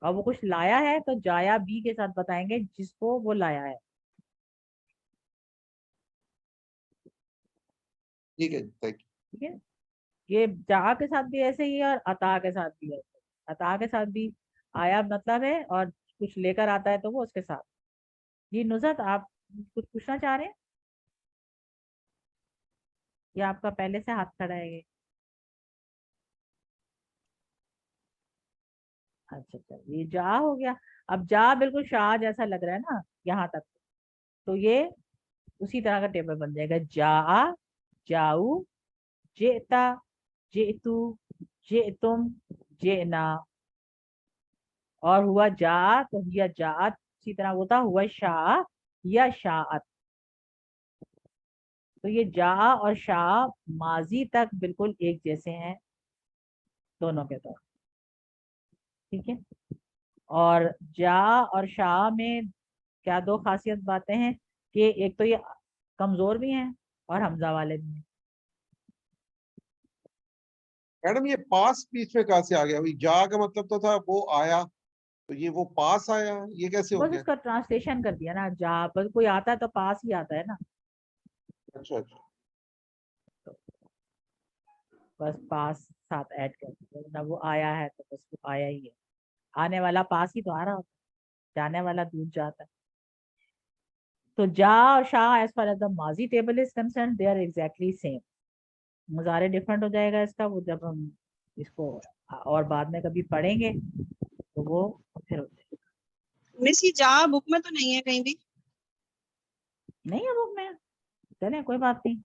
और वो कुछ लाया है तो जाया बी के साथ बताएंगे जिसको वो लाया है। ठीक है थैंक यू। ठीक है, ये जा के साथ भी ऐसे ही है और अता के साथ भी ऐसे, अता के साथ भी आया मतलब है और कुछ लेकर आता है तो वो उसके साथ। जी नुज़हत, आप कुछ पूछना चाह रहे हैं या आपका पहले से हाथ खड़ा है ये? अच्छा अच्छा, ये जा हो गया। अब जा बिल्कुल शाह जैसा लग रहा है ना यहाँ तक, तो ये उसी तरह का टेबल बन जाएगा। जा, जाऊ, जेता, जेतु, जेतुम, जेना। और हुआ जा तो हिया जात, इसी तरह होता हुआ शाह या शाअत। तो ये जा और शाह माजी तक बिल्कुल एक जैसे हैं दोनों के तौर, ठीक है। और जा और शाह में क्या दो खासियत बातें हैं कि एक तो ये कमजोर भी हैं और हमजा वाले भी हैं। मैडम ये पास बीच में कहाँ से आ गया? वही जा का मतलब तो था वो आया, तो ये वो पास आया, ये कैसे हो बस गया? उसका ट्रांसलेशन कर दिया ना, जा बस कोई आता है तो पास ही आता है ना, अच्छा अच्छा, बस पास साथ ऐड कर दिया ना, वो आया है तो बस वो आया ही है। आने वाला पास ही तो आ रहा होता है, जाने वाला दूर जाता है। तो जा और शाह एज फार एज द माजी table is concern they are exactly same. मुजारे डिफरेंट हो जाएगा इसका, वो जब हम इसको और बाद में कभी पढ़ेंगे तो वो फिर हो जाएगा। मिस ये जा बुक में तो नहीं है कहीं भी? नहीं है बुक में, चले कोई बात नहीं,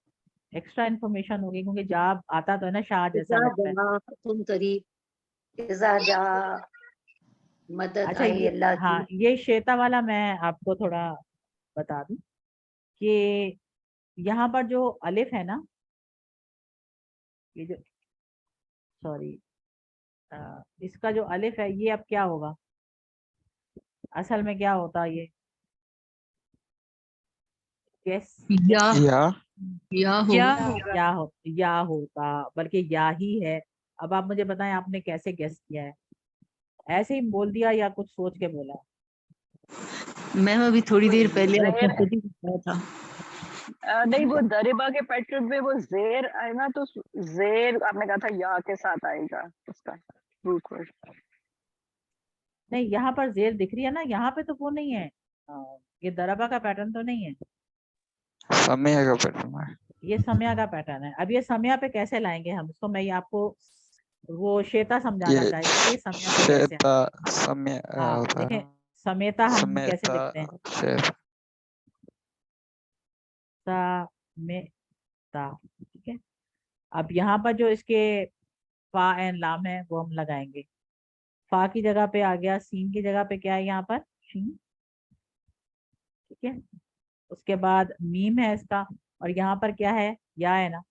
एक्स्ट्रा इन्फॉर्मेशन होगी क्योंकि जा आता तो है ना शाह जैसा लगता है। तुम करीब इज़ा जा, मदद अच्छा आई ये, अल्लाह हाँ की। ये श्वेता वाला मैं आपको थोड़ा बता दूं कि यहाँ पर जो अलिफ है ना, ये जो सॉरी इसका जो अलिफ है ये अब क्या होगा, असल में क्या होता है ये? यस, या होता, बल्कि या ही है। अब आप मुझे बताएं आपने कैसे गेस किया है? ऐसे ही बोल दिया या कुछ सोच के बोला? मैम अभी थोड़ी देर पहले आपने ज़ेर, खुद ही बताया था। नहीं वो दरिबा के पैटर्न में वो जेर आए ना, तो जेर आपने कहा था या के साथ आएगा उसका रूट वर्ड। नहीं, यहाँ पर जेर दिख रही है ना, यहाँ पे तो वो नहीं है, ये दरबा का पैटर्न तो नहीं है, समय का पैटर्न है। ये समया का पैटर्न है। अब ये समया पे कैसे लाएंगे हम इसको, मैं ये आपको वो श्वेता समझाना ये चाहेगी समया पे कैसे श्वेता समय हाँ होता देखें, है, समेता हम कैसे समेता लिखते हैं? शेर। समेता, ठीक है। अब यहाँ पर जो इसके फा एंड लाम है वो हम लगाएंगे। फा की जगह पे आ गया, सीन की जगह पे क्या है यहाँ पर? शीन, ठीक है। उसके बाद मीम है इसका, और यहाँ पर क्या है? या है ना,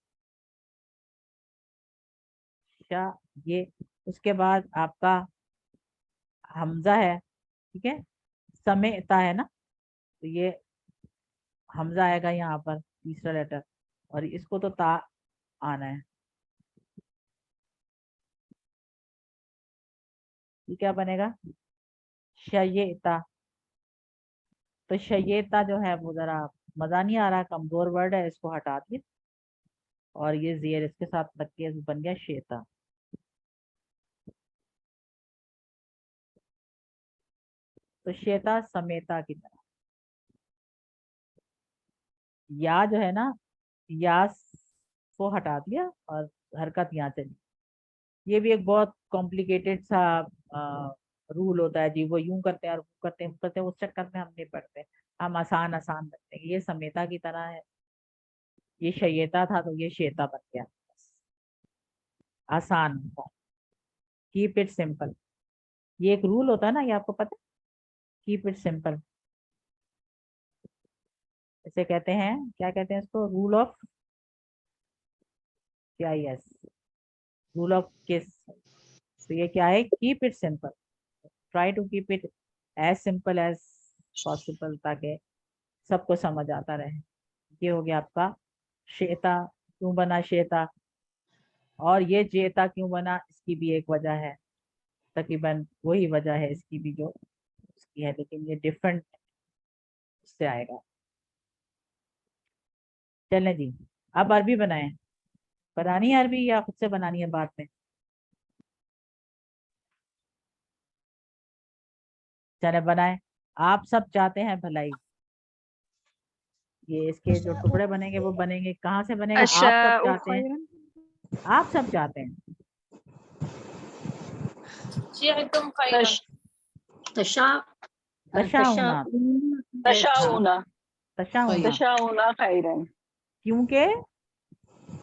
शा, ये। उसके बाद आपका हमजा है, ठीक है, समेता है ना, तो ये हमजा आएगा यहाँ पर तीसरा लेटर, और इसको तो ता आना है। ये क्या बनेगा? शयेता। तो शयेता जो है वो जरा मजा नहीं आ रहा, कमजोर वर्ड है, इसको हटा दिए और ये जेर इसके साथ लग के बन गया शेता। तो शेता समेता की तरह। या जो है ना, या को हटा दिया और हरकत यहाँ चली। ये भी एक बहुत कॉम्प्लिकेटेड सा रूल होता है जी, वो यूं करते हैं और वो करते हैं, करते हैं, उस चक्कर में हम नहीं पढ़ते, हम आसान आसान रखते हैं। ये समेता की तरह है, ये शयेता था तो ये शेता बन गया, आसान होता है। कीप इट सिंपल, ये एक रूल होता है ना, ये आपको पता है, कीप इट सिंपल। इसे कहते हैं, क्या कहते हैं इसको? रूल ऑफ क्या? Yes, rule of KISS. तो ये क्या है? Keep it simple, try to keep it as simple as possible, ताकि सबको समझ आता रहे। ये हो गया आपका शेता। क्यों बना शेता? और ये जेता क्यों बना, इसकी भी एक वजह है, तकरीबन वही वजह है इसकी भी जो इसकी है, लेकिन ये डिफरेंट से आएगा। चलें जी, अब अरबी बनाएं। बनानी है अरबी या खुद से बनानी है बाद में? चले बनाए। आप सब चाहते हैं भलाई, ये इसके जो टुकड़े बनेंगे वो बनेंगे कहाँ से बनेगा? आप सब चाहते हैं, आप सब चाहते हैं। जिअतुम खैरन। तशाउना, तशाउना तशाउना, तशाउना खैरन, क्योंकि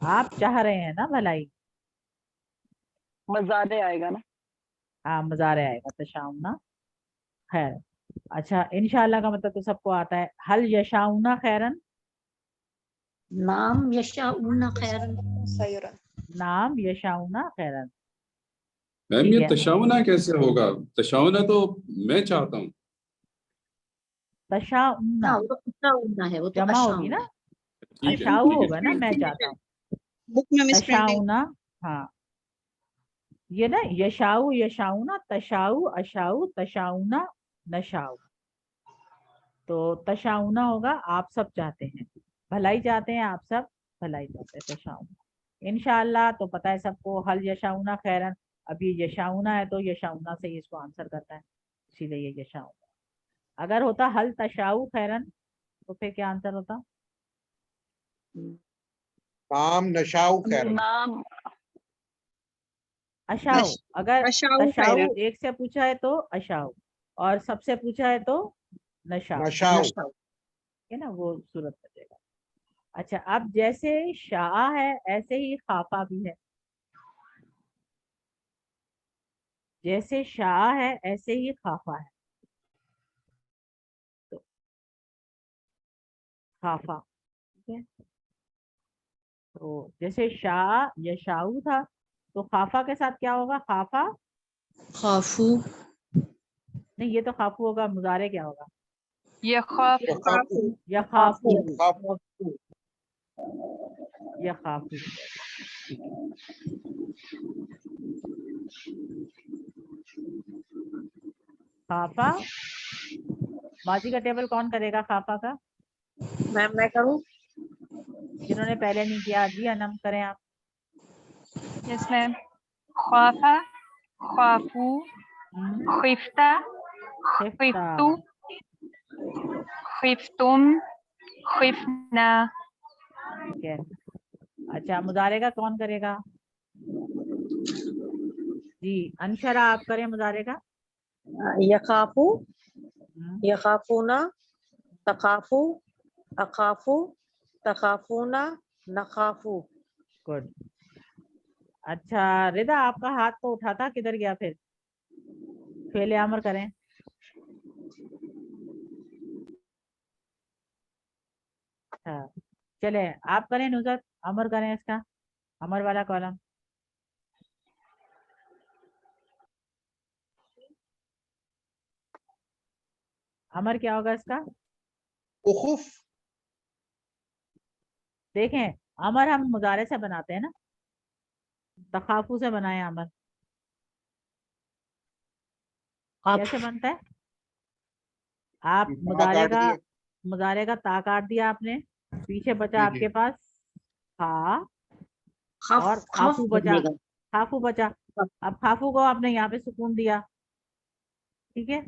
आप चाह रहे हैं ना भलाई। मज़ारे आएगा ना। हाँ मज़ारे आएगा, तशाउना खैर। अच्छा इंशाल्लाह का मतलब तो सबको आता है। हल यशाउना खैरन, नाम यशाउना खैरन, नाम यशाउना खैरन। मैम ठीक ये है, तशाउना कैसे होगा? तशाउना तो मैं चाहता हूँ। तशाउना वो तो तशाउना है, वो तो जमा होगी ना, ठीक है, अशाउ ठीक है, होगा ना, मैं चाहता हूँ। बुक में मिसप्रिंटिंग। तशाउना, हाँ ये ना यशाउ यशाउना, तशाउ अशाउ, तशाउना नशाउ। तो तशाउना होगा आप सब चाहते हैं, भलाई चाहते हैं, आप सब भलाई चाहते हैं, तशाउना। इंशाअल्लाह तो पता है सबको हल यशाउना खैरन। अब ये यशाउना है तो यशाउना से ही इसको आंसर करता है, इसीलिए ये यशाउना। अगर होता हल तशाउ खैरन तो फिर क्या आंसर होता? नाम नशाउ खैरन। नाम अशाउ, अगर अशाउ तशाउ खैरन। एक से पूछा है तो अशाउ, और सबसे पूछा है तो नशाउ, नशाउ है ना, वो सूरत बचेगा। अच्छा अब जैसे शाह है ऐसे ही खाफा भी है, जैसे शाह है ऐसे ही खाफा है। तो खाफा, ठीक है, तो जैसे शाह यशाऊ था तो खाफा के साथ क्या होगा? खाफा खाफू, नहीं, ये तो खाफू होगा, मुजारे क्या होगा? यखाफू। यखाफू, खाफू। यखाफू। खाफा, माजी का टेबल कौन करेगा खाफा का? मैम मैं करूँ? जिन्होंने पहले नहीं किया जी अनम करें आप। Yes ma'am. ख्वाफा, ख्वाफू, खिफ्ता, खिफ्ता, खिफ्तू, खिफ्तुम, खिफना। ठीक है। अच्छा मुजारे का कौन करेगा? जी अनशरा आप करें मुजारे का। यखाफू, यखाफूना, तखाफू, अखाफू, तखाफूना, नखाफू। गुड। अच्छा रिदा आपका हाथ तो उठा था, किधर गया फिर? फेले अमर करें। अच्छा चले आप करें नुजरत, अमर करें इसका, अमर वाला कॉलम। अमर क्या होगा इसका? उखुफ। देखें अमर हम मुजारे से बनाते हैं ना, तखाफू से बनाए अमर, कैसे बनता है? आप मुजारे का ता काट दिया आपने, पीछे बचा आपके पास खा और खाफू बचा, खाफू बचा। अब खाफू को आपने यहाँ पे सुकून दिया, ठीक है।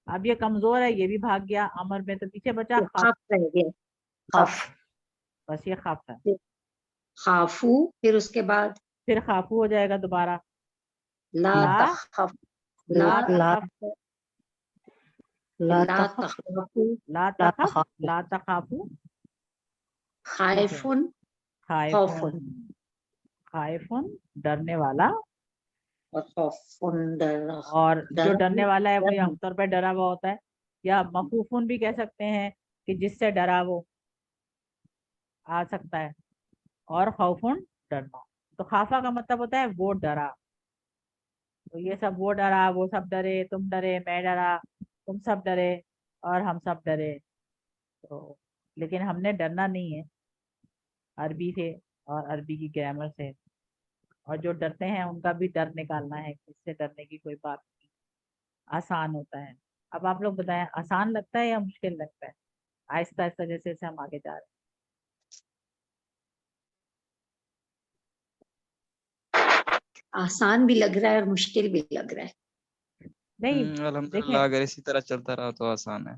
अब ये कमजोर है, ये भी भाग गया अमर में, तो पीछे बचा खफ, बस ये खफ है। खाफू, फिर उसके बाद फिर खाफू हो जाएगा दोबारा, ला तखफ, ला तखफ, ला तखफू, ला तखफ, ला तखाफू, खाइफुन, खाइफुन, खाइफुन डरने वाला, और जो डरने वाला है वो आमतौर पर डरा हुआ होता है, या मखूफुन भी कह सकते हैं कि जिससे डरा वो आ सकता है, और खौफुन डरना। तो खाफा का मतलब होता है वो डरा, तो ये सब वो डरा, वो सब डरे, तुम डरे, मैं डरा, तुम सब डरे और हम सब डरे। तो लेकिन हमने डरना नहीं है, अरबी से और अरबी की ग्रामर से, और जो डरते हैं उनका भी डर निकालना है, इससे डरने की कोई बात नहीं, आसान होता है। अब आप लोग बताएं आसान लगता है या मुश्किल लगता है? आहिस्ता आहिस्ता जैसे जैसे हम आगे जा रहे हैं। आसान भी लग रहा है और मुश्किल भी लग रहा है। नहीं अल्हम्दुलिल्लाह देखें, अगर इसी तरह चलता रहा तो आसान है।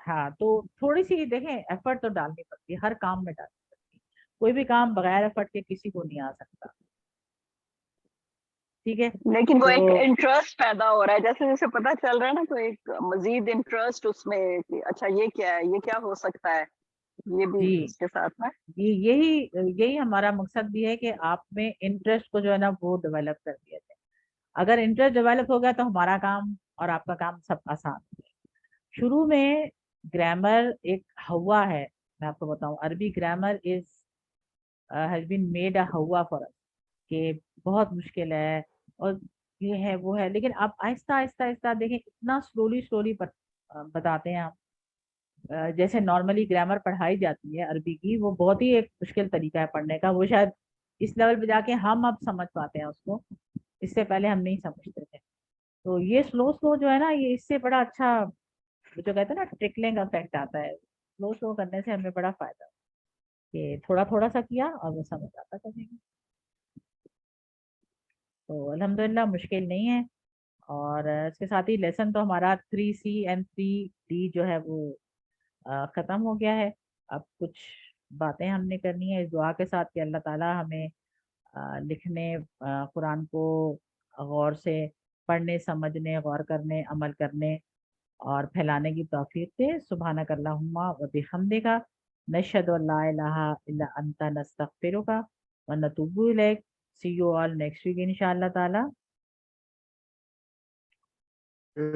हाँ तो थोड़ी सी देखें एफर्ट तो डालनी पड़ती है, हर काम में डालनी पड़ती है, कोई भी काम बगैर एफर्ट के किसी को नहीं आ सकता, ठीक है। लेकिन वो एक तो इंटरेस्ट पैदा हो रहा है, जैसे जैसे पता चल रहा है ना, तो एक मजीद इंटरेस्ट उसमें कि अच्छा ये क्या है, ये क्या हो सकता है, ये भी जी इसके साथ में। यही हमारा मकसद भी है कि आप में इंटरेस्ट को जो है ना वो डेवलप कर दिया जाए। अगर इंटरेस्ट डेवलप हो गया तो हमारा काम और आपका काम सब आसान हो गया। शुरू में ग्रामर एक हवा है, मैं आपको बताऊं, अरबी grammar is has been made a हवा फॉर अस, कि बहुत मुश्किल है और ये है वो है, लेकिन आप आहिस्ता आहिस्ता आहिस्ता देखें इतना स्लोली स्लोली बताते हैं आप। जैसे नॉर्मली ग्रामर पढ़ाई जाती है अरबी की, वो बहुत ही एक मुश्किल तरीका है पढ़ने का, वो शायद इस लेवल पे जाके हम अब समझ पाते हैं उसको, इससे पहले हम नहीं समझते थे। तो ये स्लो स्लो जो है ना, ये इससे बड़ा अच्छा, जो कहते हैं ना ट्रिकलिंग इफेक्ट आता है, स्लो स्लो करने से हमें बड़ा फायदा है कि थोड़ा थोड़ा सा किया और वो समझ आता चलेगा। तो अल्हम्दुलिल्लाह मुश्किल नहीं है। और इसके साथ ही लेसन तो हमारा 3C and 3D जो है वो ख़त्म हो गया है। अब कुछ बातें हमने करनी है इस दुआ के साथ कि अल्लाह ताला हमें लिखने कुरान को गौर से पढ़ने, समझने, गौर करने, अमल करने और फैलाने की तौफीक दे। सुब्हानक अल्लाहुम्मा व बिहम्दिका नशहदु अल्ला इलाहा इल्ला अंता नस्तगफिरुका व नतूबु इलैक। सी यू ऑल नेक्स्ट वीक इंशाअल्लाह ताला।